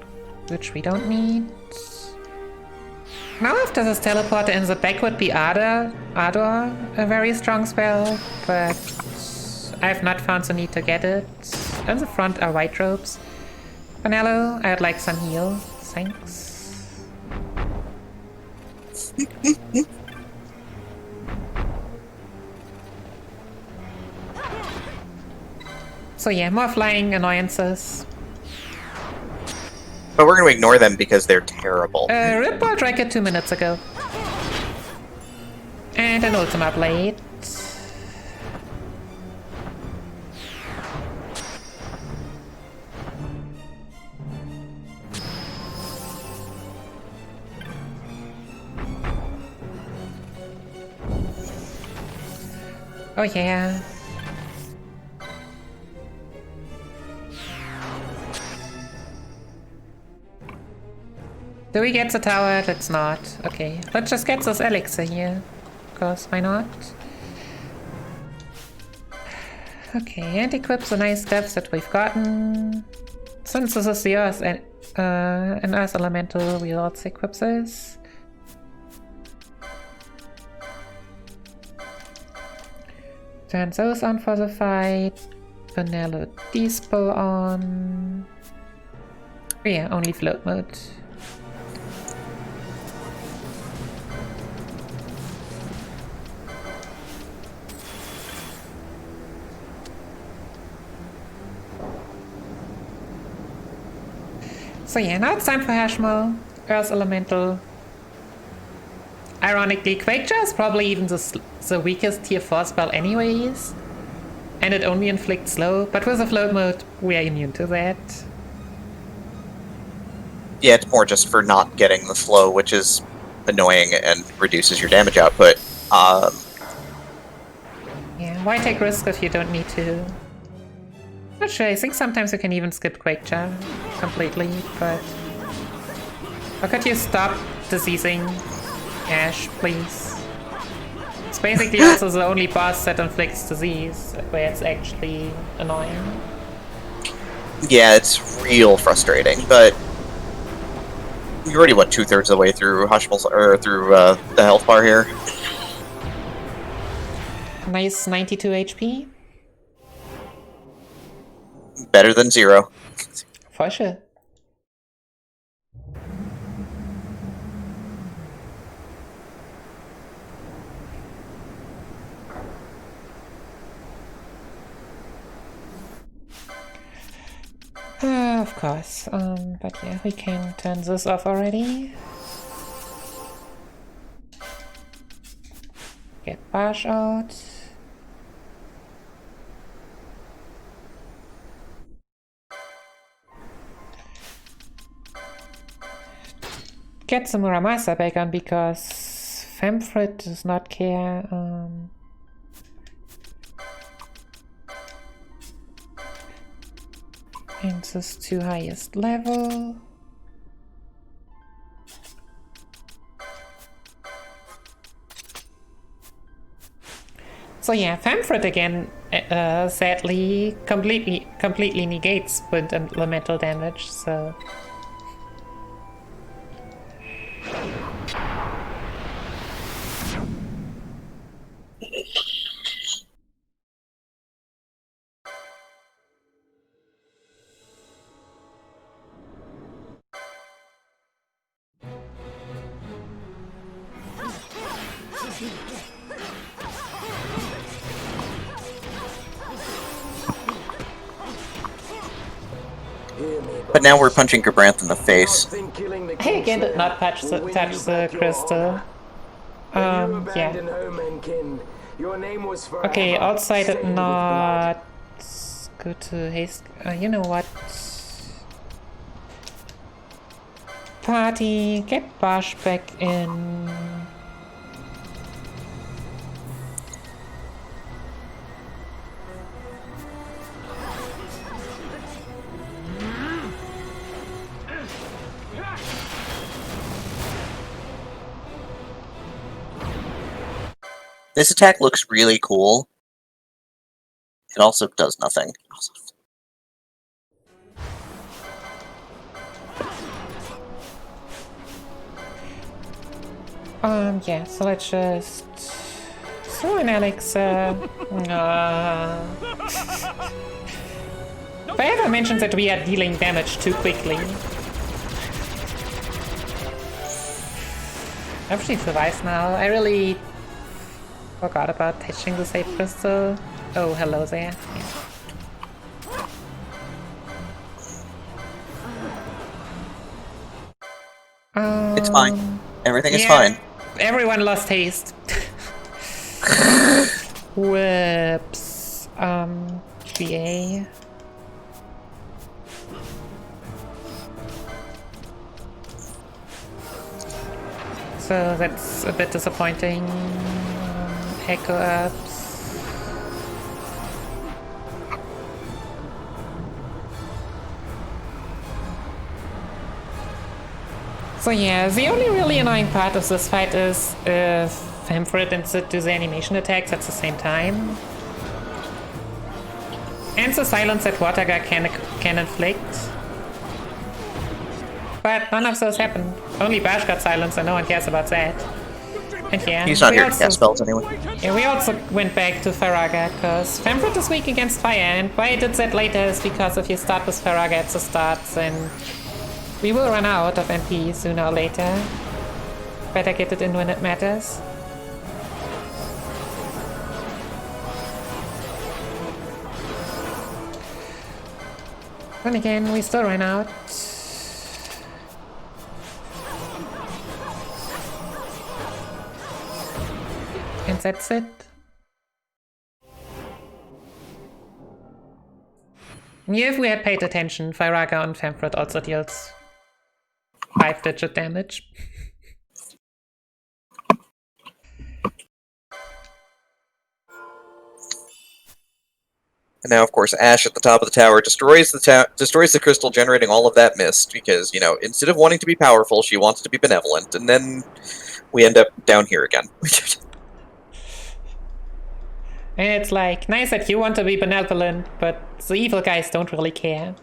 which we don't need. Now after this teleporter in the back would be Ardor, a very strong spell, but I've not found the need to get it. On the front are white robes. Vanello, I would like some heal. Thanks. So yeah, more flying annoyances. But we're going to ignore them because they're terrible. Ripbolt Record 2 minutes ago. And an Ultima Blade. Oh yeah. Do we get the tower? Let's not. Okay, let's just get this elixir here. Because why not? Okay, and equip the nice stuff that we've gotten. Since this is the Earth and an Earth Elemental, we'll also equip this. Turn those on for the fight. Vanilla Dispel on. Oh yeah, only float mode. So yeah, now it's time for Hashmo, Earth Elemental. Ironically, Quakejar is probably even the weakest tier 4 spell anyways. And it only inflicts slow, but with the float mode, we are immune to that. Yeah, it's more just for not getting the slow, which is annoying and reduces your damage output. Yeah, why take risk if you don't need to? Not sure, I think sometimes you can even skip Quakejar completely, but... How could you stop diseasing Ash, please? It's basically also the only boss that inflicts disease, where it's actually annoying. Yeah, it's real frustrating, but... You're already, what, 2/3 of the way through Hushmal's, or through the health bar here? Nice 92 HP. Better than 0. For sure. Of course. But yeah, we can turn this off already. Get Bash out. Get the Muramasa back on because Femfrit does not care. And this to highest level. So yeah, Femfrit again, sadly, completely negates wind and elemental damage, so... But now we're punching Gabranth in the face. I again did not touch the crystal. Yeah. Okay, outside did not go to haste. You know what? Party, get Bash back in. This attack looks really cool. It also does nothing. Yeah, so let's just throw an elixir. If I ever mentioned that we are dealing damage too quickly. Everything survives now. I really forgot about touching the safe crystal. Oh, hello there. Yeah. It's fine. Everything is yeah, fine. Everyone lost haste. Whoops. GA. So that's a bit disappointing. Echo ups. So yeah, the only really annoying part of this fight is if Femfrit and Sid do the animation attacks at the same time. And the silence that Wataga can inflict. But none of those happened. Only Bash got silenced and no one cares about that. And yeah, He's not here to cast spells anyway. Yeah, we also went back to Faraga, because Femfrit is weak against fire, and why I did that later is because if you start with Faraga at the start, then we will run out of MP sooner or later. Better get it in when it matters. Then again, we still ran out. And that's it. Yeah, if we had paid attention, Firaga on Femfrit also deals 5-digit damage. And now, of course, Ash at the top of the tower destroys the crystal, generating all of that mist, because, you know, instead of wanting to be powerful, she wants to be benevolent, and then we end up down here again. And it's like, nice that you want to be benevolent, but the evil guys don't really care.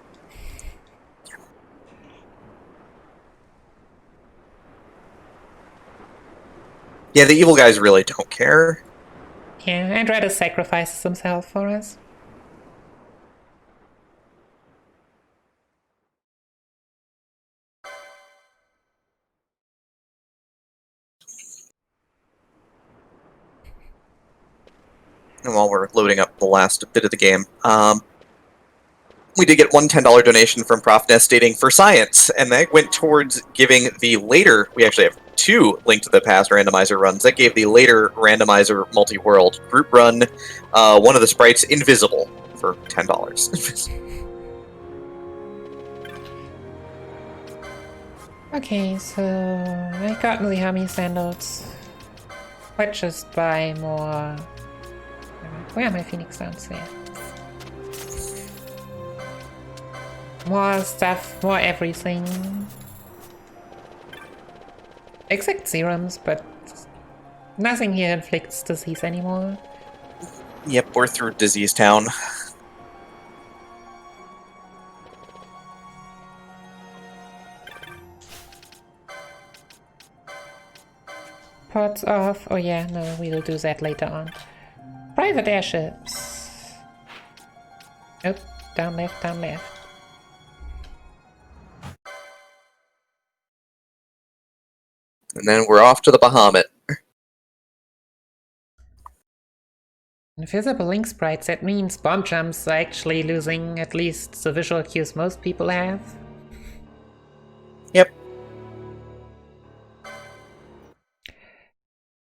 Yeah, the evil guys really don't care. Yeah, Andretti sacrifices himself for us. And while we're loading up the last bit of the game, we did get one $10 donation from ProfNest stating for science, and that went towards giving the later, we actually have two Link to the Past randomizer runs, that gave the later randomizer multi-world group run one of the sprites invisible for $10. Okay, so I got the Hami sandals. Let's just buy more. Where are my Phoenix Downs there? More stuff, more everything. Except serums, but nothing here inflicts disease anymore. Yep, we're through Disease Town. Pots off. Oh yeah, no, we'll do that later on. Private airships. Nope, down left, down left. And then we're off to the Bahamut. Invisible link sprites, that means bomb jumps are actually losing at least the visual cues most people have. Yep.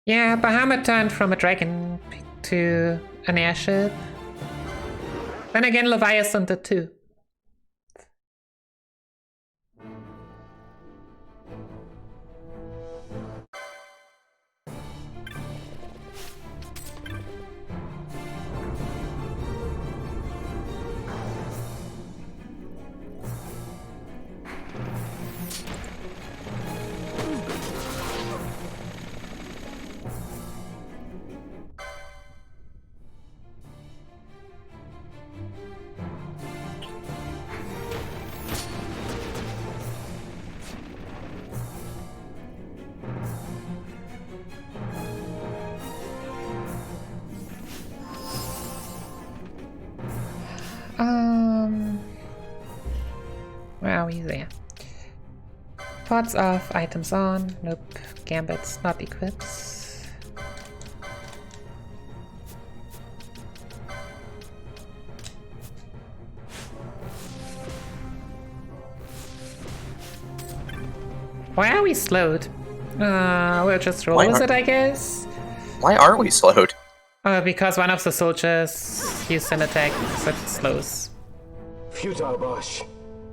Yeah, Bahamut turned from a dragon to an airship. Then again, Leviathan did too. we there? Pots off, items on. Nope. Gambits not equipped. Why are we slowed? We'll just roll with it, I guess. Why are we slowed? Because one of the soldiers used an attack that slows. Futile Bosch.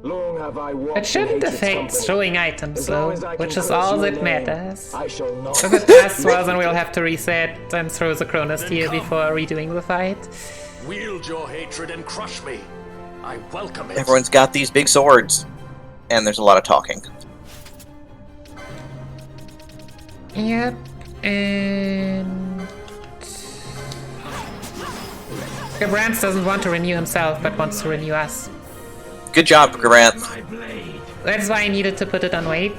Long have I walked It shouldn't in hatred's affect company. throwing items As though, long as I can which is curse all you that alone, matters. I shall not. If it does, well then we'll have to reset and throw the Cronus here before redoing the fight. Wield your hatred and crush me. I welcome it. Everyone's got these big swords, and there's a lot of talking. Yep, and... Gabrance doesn't want to renew himself, but wants to renew us. Good job, Garanth. That's why I needed to put it on wait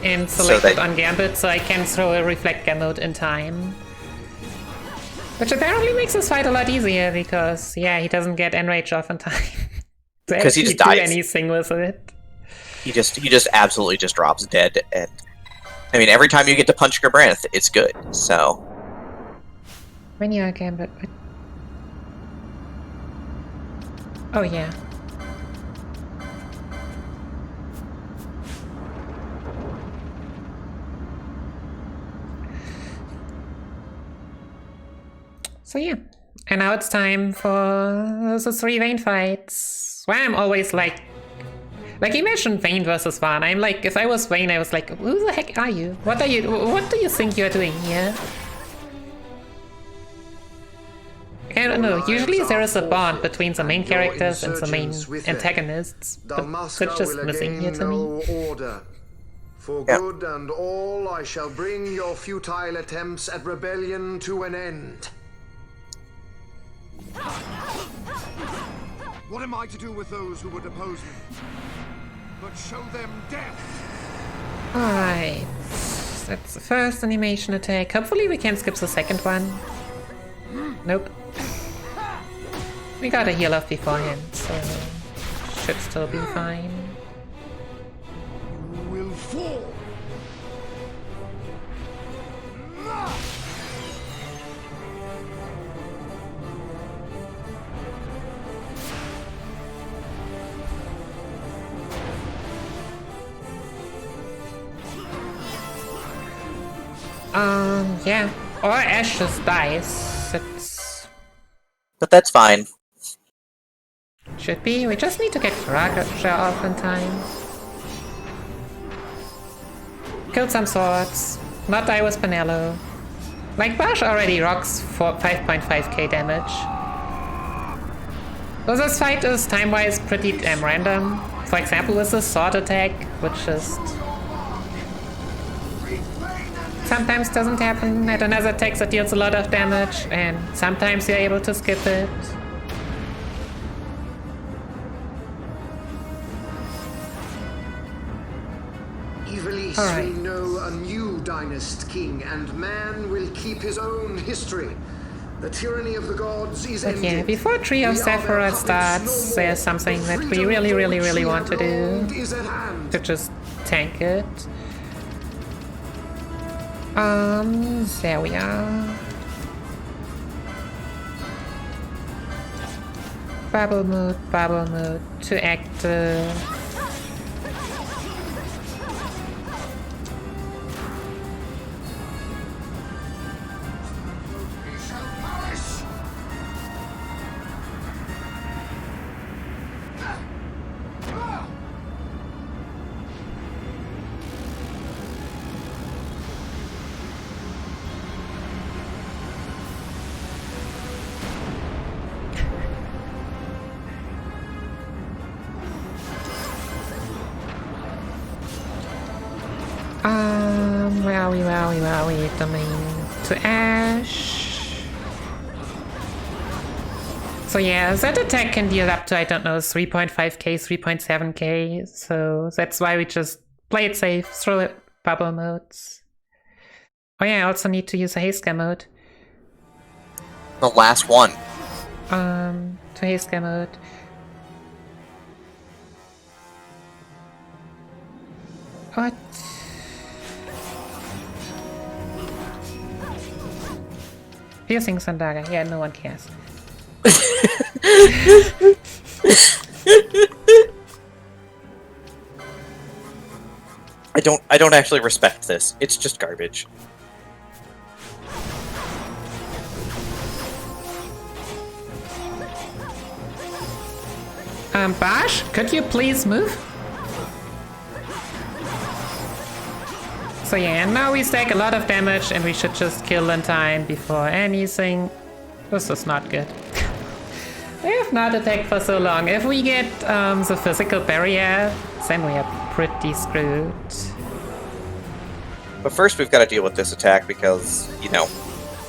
and select it on Gambit so I can throw a Reflect Gamut in time. Which apparently makes this fight a lot easier because, yeah, he doesn't get Enrage off in time. Because he just do dies. anything with it. He just absolutely just drops dead, and I mean every time you get to punch Gabranth, it's good. So When you are Gambit. Oh yeah. So yeah, and now it's time for the 3 Vayne fights. Why I'm always like imagine Vayne versus Vaughn. I'm like, if I was Vayne, I was like, who the heck are you? What do you think you're doing here? I don't know, usually there is a bond between the main characters and the main antagonists, but it's just missing here to me. For good and all, I shall bring your futile attempts at rebellion to an end. What am I to do with those who would oppose me? But show them death! Alright, that's the first animation attack. Hopefully we can skip the second one. Nope. We got a heal off beforehand, so should still be fine. You will fall! Yeah. Or Ash just dies. It's... But that's fine. Should be. We just need to get Ragnarok off in time. Kill some swords. Not die with Penelo. Like, Bash already rocks for 5.5k damage. So this fight is time-wise pretty random. For example, with the sword attack, which just sometimes doesn't happen at another attack that deals a lot of damage, and sometimes you're able to skip it. Ivalice will know a new dynast king, and man will keep his own history. The tyranny of the gods is ended. Yeah, before Tree of Sephiroth starts, there's something that we really want to do. To just tank it. There we are. Bubble mode to act. Where are we? Domain to Ash. So yeah, that attack can deal up to, I don't know, 3.5k, 3.7k. So that's why we just play it safe, throw it bubble modes. Oh yeah, I also need to use a haste mode. The last one. To haste mode. What? Piercing Sandaga. Yeah, no one cares. I don't actually respect this. It's just garbage. Bash, could you please move? So yeah, now we stack a lot of damage and we should just kill in time before anything. This is not good. We have not attacked for so long. If we get the physical barrier, then we are pretty screwed. But first we've got to deal with this attack because, you know,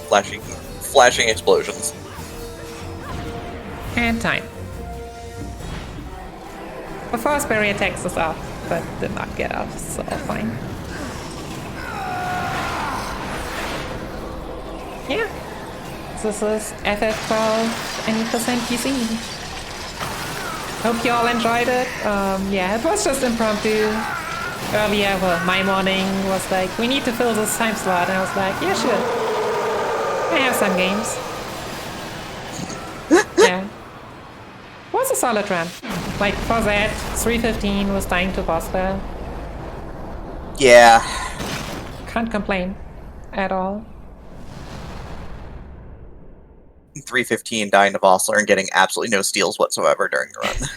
flashing explosions. And time. The force barrier takes us off, but did not get off, so fine. Yeah. This is FF12 any percent PC. Hope you all enjoyed it. Yeah, it was just impromptu. Earlier, well, my morning was like, we need to fill this time slot, and I was like, yeah, sure. I have some games. Yeah. Was a solid run. Like, for that, 315 was dying to boss battle. Yeah. Can't complain at all. 315 dying to Vossler and getting absolutely no steals whatsoever during the run.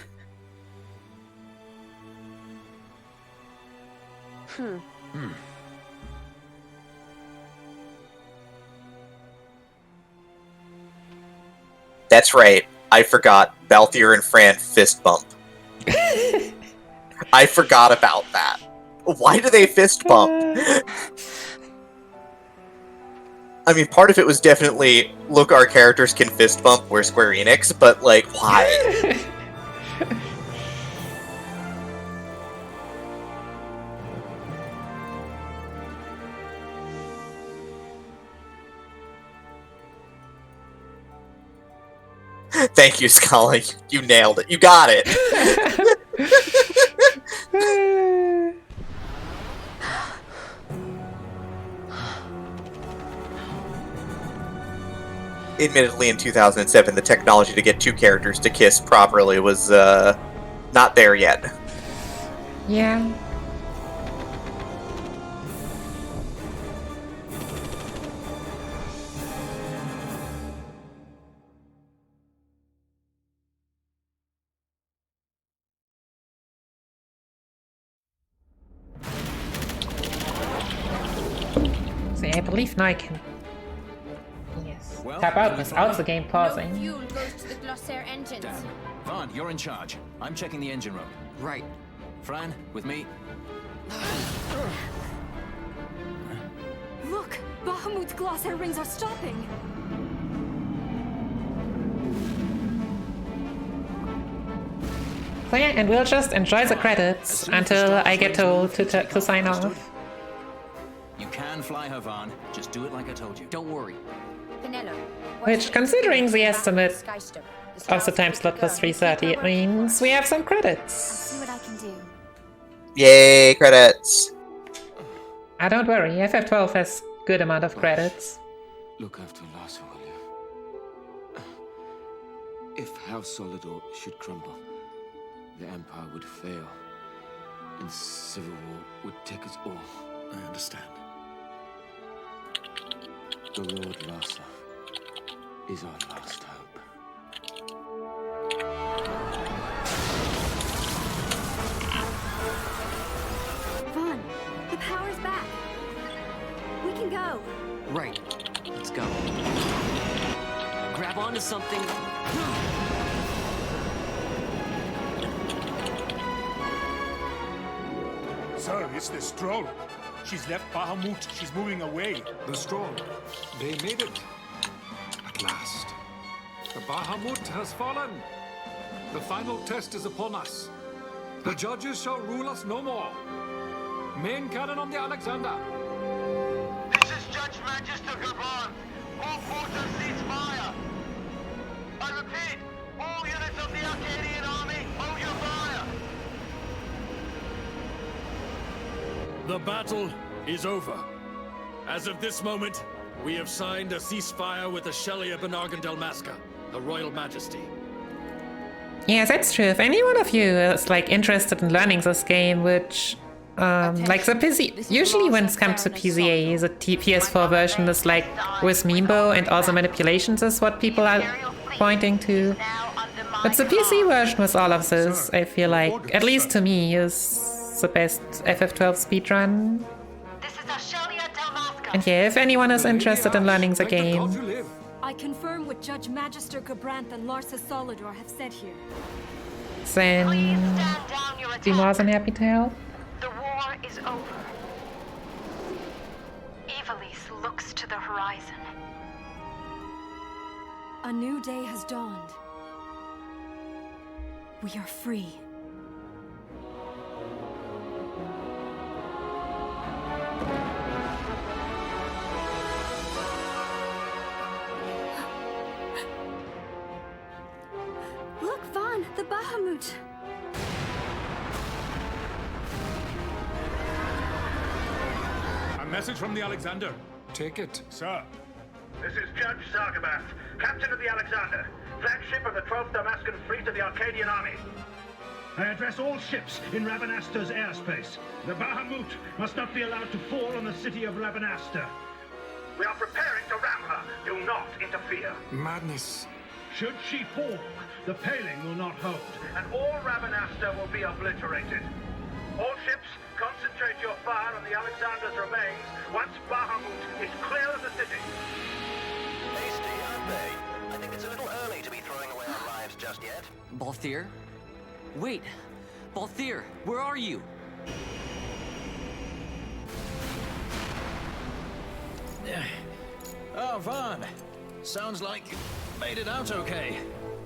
That's right. I forgot. Balthier and Fran fist bump. I forgot about that. Why do they fist bump? I mean, part of it was definitely, look, our characters can fist bump, we're Square Enix, but, like, why? Thank you, Scully. You nailed it. You got it. Admittedly, in 2007, the technology to get two characters to kiss properly was not there yet. Yeah. See, I believe now I can. Yes. Well, Tap out without the game No pausing. fuel goes to the Glossair engines. Damn. Vaughn, you're in charge. I'm checking the engine room. Right. Fran, with me. Look! Bahamut's Glossair rings are stopping! So yeah, and we'll just enjoy the credits until I get told to sign off. You can fly her, Vaughn. Just do it like I told you. Don't worry. Penelope. Which, considering the estimate of the time slot was 3:30, it means we have some credits. See what I can do. Yay, credits. Don't worry, FF12 has good amount of credits. Look after Lhasa, will you? If House Solidor should crumble, the Empire would fail, and civil war would take us all. I understand. The Lord Lhasa is our last hope. Vaughn, the power's back. We can go. Right. Let's go. Grab onto something. Sir, it's the Stroll. She's left Bahamut. She's moving away. The Stroll. They made it. At last. The Bahamut has fallen. The final test is upon us. The judges shall rule us no more. Main cannon on the Alexander. This is Judge Magister Gabon. All forces cease fire. I repeat, all units of the Arcadian army, hold your fire. The battle is over. As of this moment, we have signed a ceasefire with the Shelia Benargan Dalmasca, Her Royal Majesty. Yeah, that's true. If any one of you is like interested in learning this game, which like the PC, usually when it comes to PCA, the PS4 version is like with Meembo and all the manipulations is what people are pointing to. But the PC version with all of this, I feel like, at least to me, is the best FF12 speedrun. And yeah, if anyone is interested in learning the game. I confirm what Judge Magister Gabranth and Larsa Solidor have said here. Then be more than happy to help. The war is over. Ivalice looks to the horizon. A new day has dawned. We are free. Look, Vaughn, the Bahamut. A message from the Alexander. Take it. Sir. This is Judge Sargabath, Captain of the Alexander, flagship of the 12th Damascan Fleet of the Arcadian Army. I address all ships in Ravenasta's airspace. The Bahamut must not be allowed to fall on the city of Ravenasta. We are preparing to ram her. Do not interfere. Madness. Should she fall, the paling will not hold, and all Ravenasta will be obliterated. All ships, concentrate your fire on the Alexander's remains once Bahamut is clear of the city. Hasty, aren't they? I think it's a little early to be throwing away our lives just yet. Balthier? Wait! Balthier, where are you? Oh, Vaughn. Sounds like you made it out okay.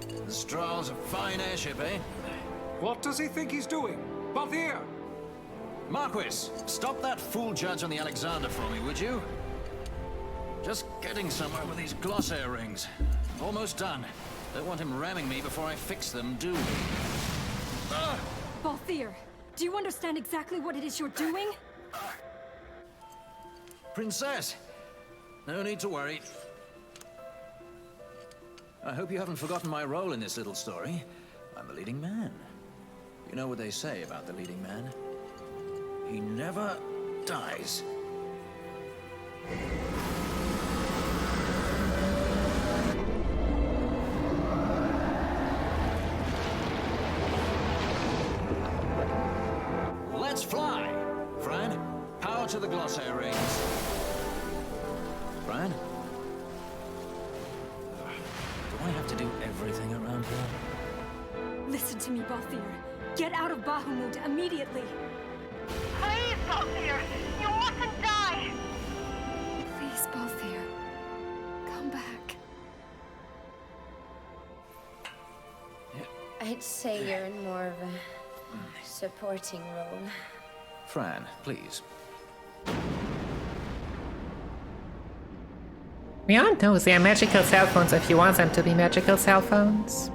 The Strahl's a fine airship, eh? What does he think he's doing? Balthier! Marquis, stop that fool judge on the Alexander for me, would you? Just getting somewhere with these glossair rings. Almost done. Don't want him ramming me before I fix them, do we? Balthier, do you understand exactly what it is you're doing? Princess! No need to worry. I hope you haven't forgotten my role in this little story. I'm the leading man. You know what they say about the leading man? He never dies. Let's fly! Fran, power to the glossair rings. Fran? Do I have to do everything around here? Listen to me, Balthier. Get out of Bahamut immediately. Please, Balthier, you mustn't die. Please, Balthier, come back. I'd say you're in more of a supporting role. Fran, please. We all know they are magical cell phones if you want them to be magical cell phones.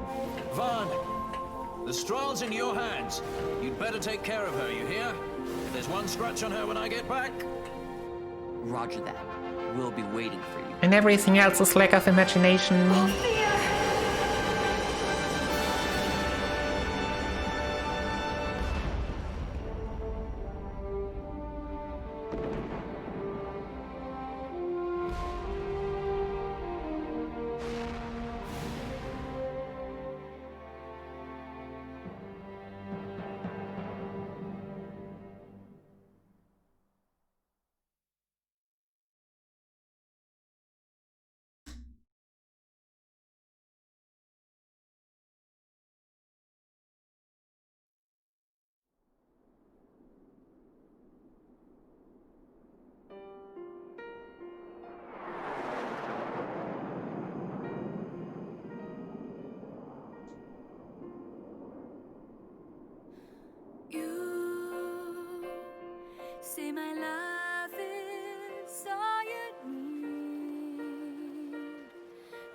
Vaughn, the Strahl's in your hands. You'd better take care of her, you hear? If there's one scratch on her when I get back... Roger that. We'll be waiting for you. And everything else is lack of imagination. Say my love is all you need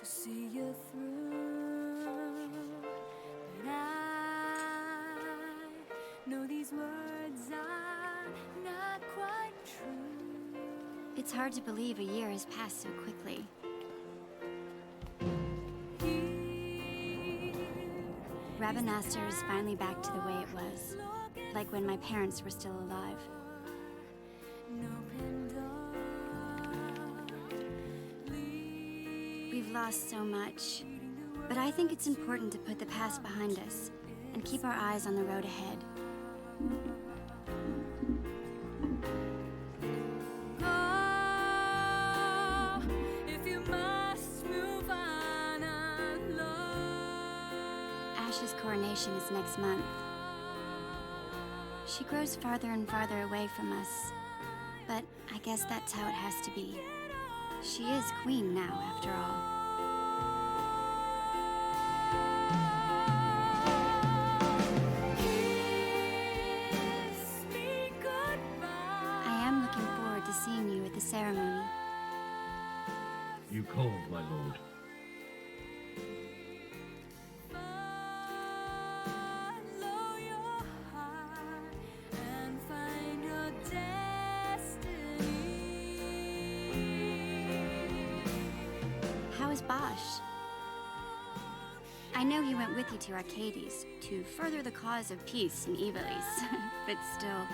to see you through. But I know these words are not quite It's hard to believe a year has passed so quickly. Rabanastre is finally back to the way it was, like when my parents were still alive. We've lost so much, but I think it's important to put the past behind us and keep our eyes on the road ahead. Ash's coronation is next month. She grows farther and farther away from us, but I guess that's how it has to be. She is queen now, after all. I am looking forward to seeing you at the ceremony. You called, my lord. How is Bosch? I know he went with you to Arcades to further the cause of peace in Ivalice, but still,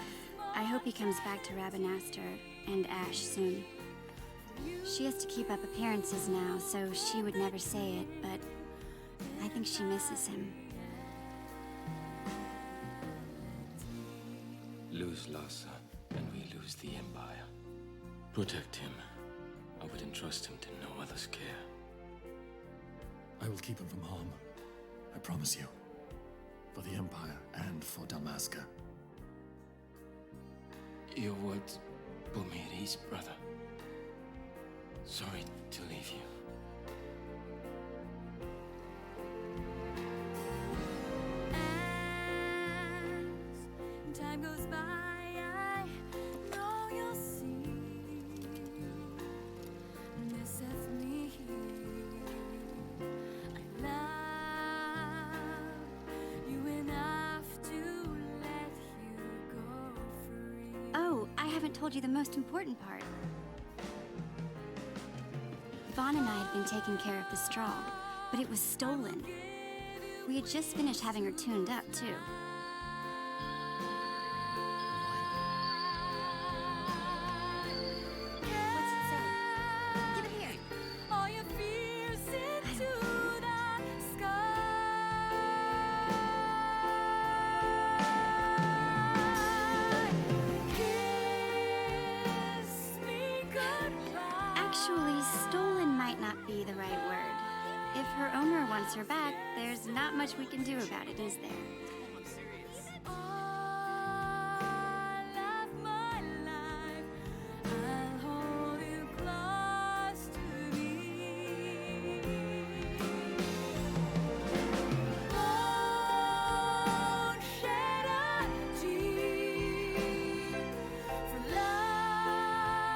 I hope he comes back to Rabanastre and Ash soon. She has to keep up appearances now, so she would never say it, but I think she misses him. Lose Lhasa, and we lose the Empire. Protect him. I would entrust him to no other's care. I will keep him from harm. I promise you. For the Empire and for Dalmasca. Your words put me at ease, brother. Sorry to leave you. As time goes by, I know you'll see. This is me. I love you enough to let you go free. Oh, I haven't told you the most important part. Vaughn and I had been taking care of the straw, but it was stolen. We had just finished having her tuned up, too. What's it say? Give it here. All your fears into the sky. Kiss me goodbye. Actually, stolen might not be the right word. If her owner wants her back, there's not much we can do about it, is there?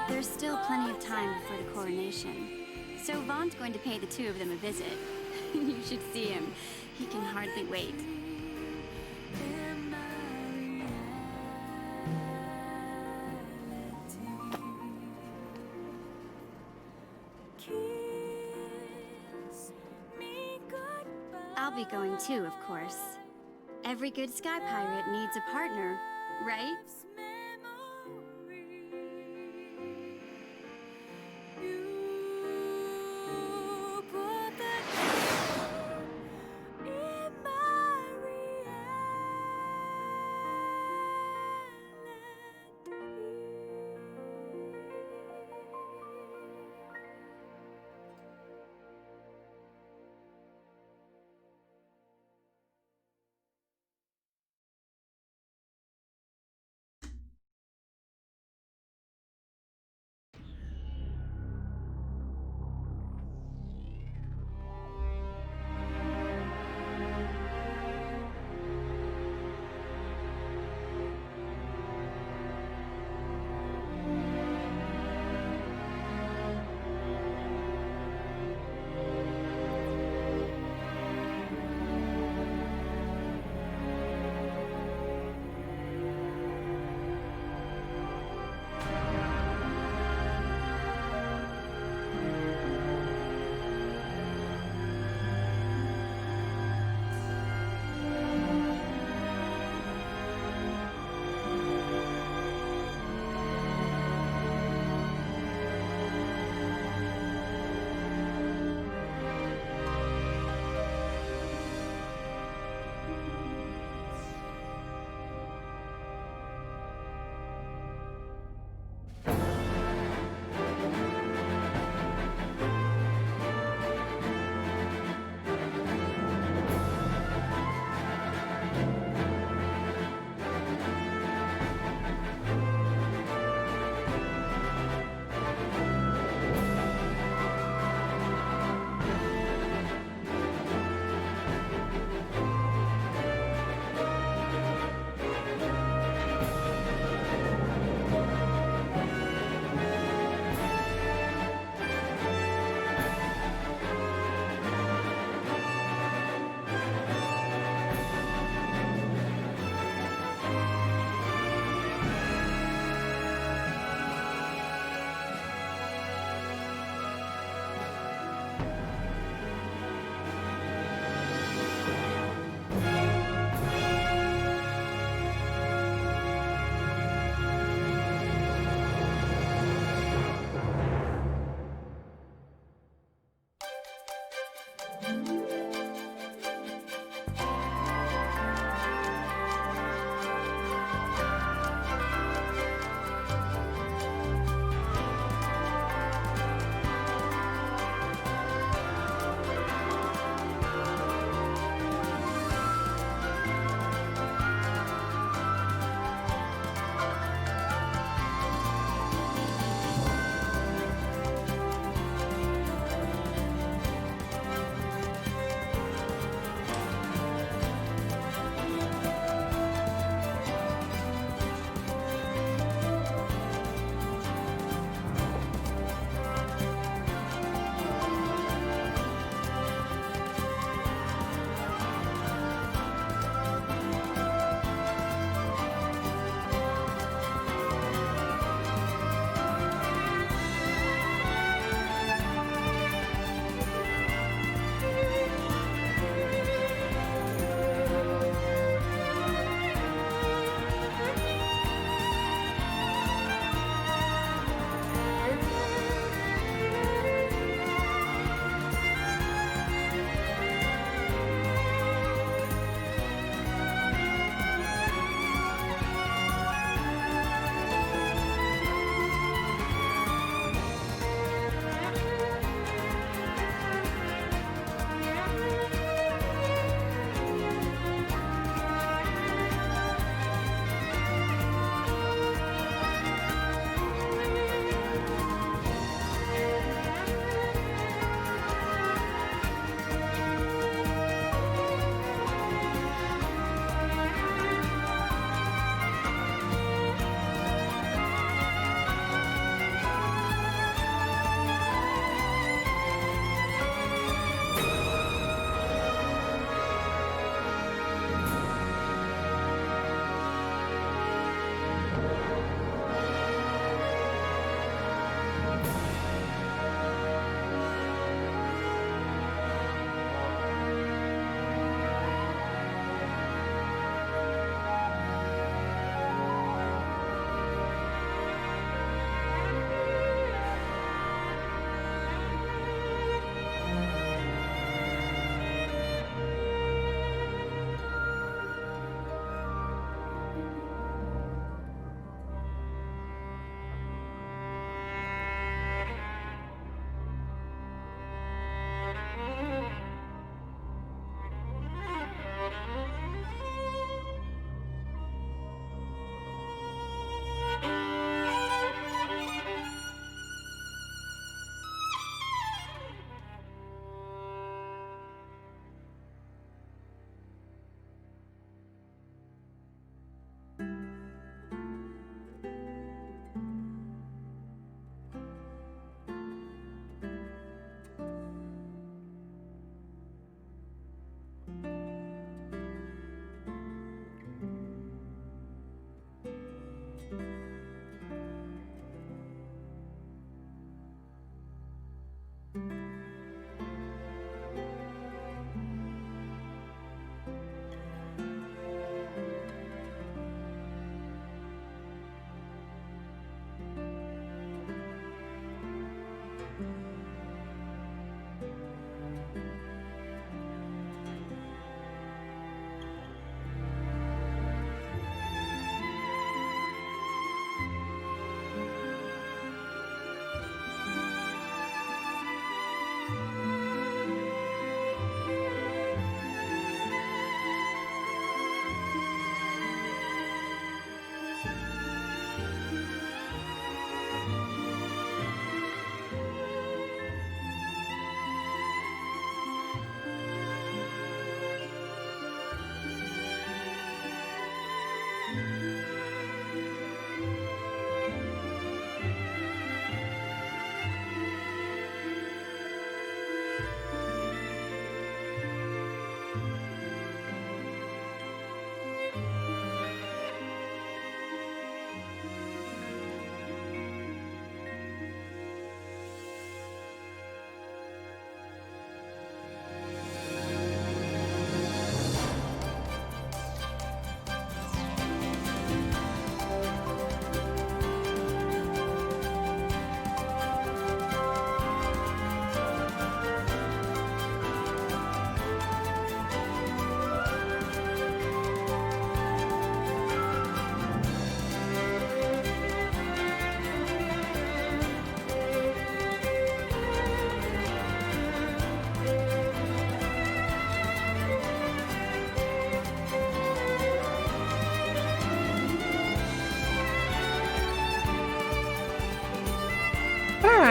There's still plenty of time before the coronation. So Vaughn's going to pay the two of them a visit. You should see him. He can hardly wait. I'll be going too, of course. Every good sky pirate needs a partner, right?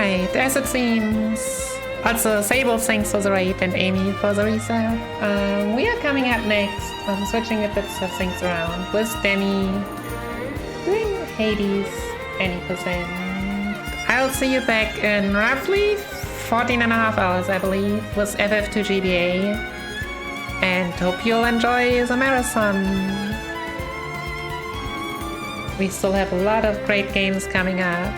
Alright, as it seems. Also, Sable thanks for the raid and Amy for the reset. We are coming up next. I'm switching a bit of things around with Demi doing Hades any percent. I'll see you back in roughly 14.5 hours, I believe, with FF2 GBA. And hope you'll enjoy the marathon. We still have a lot of great games coming up.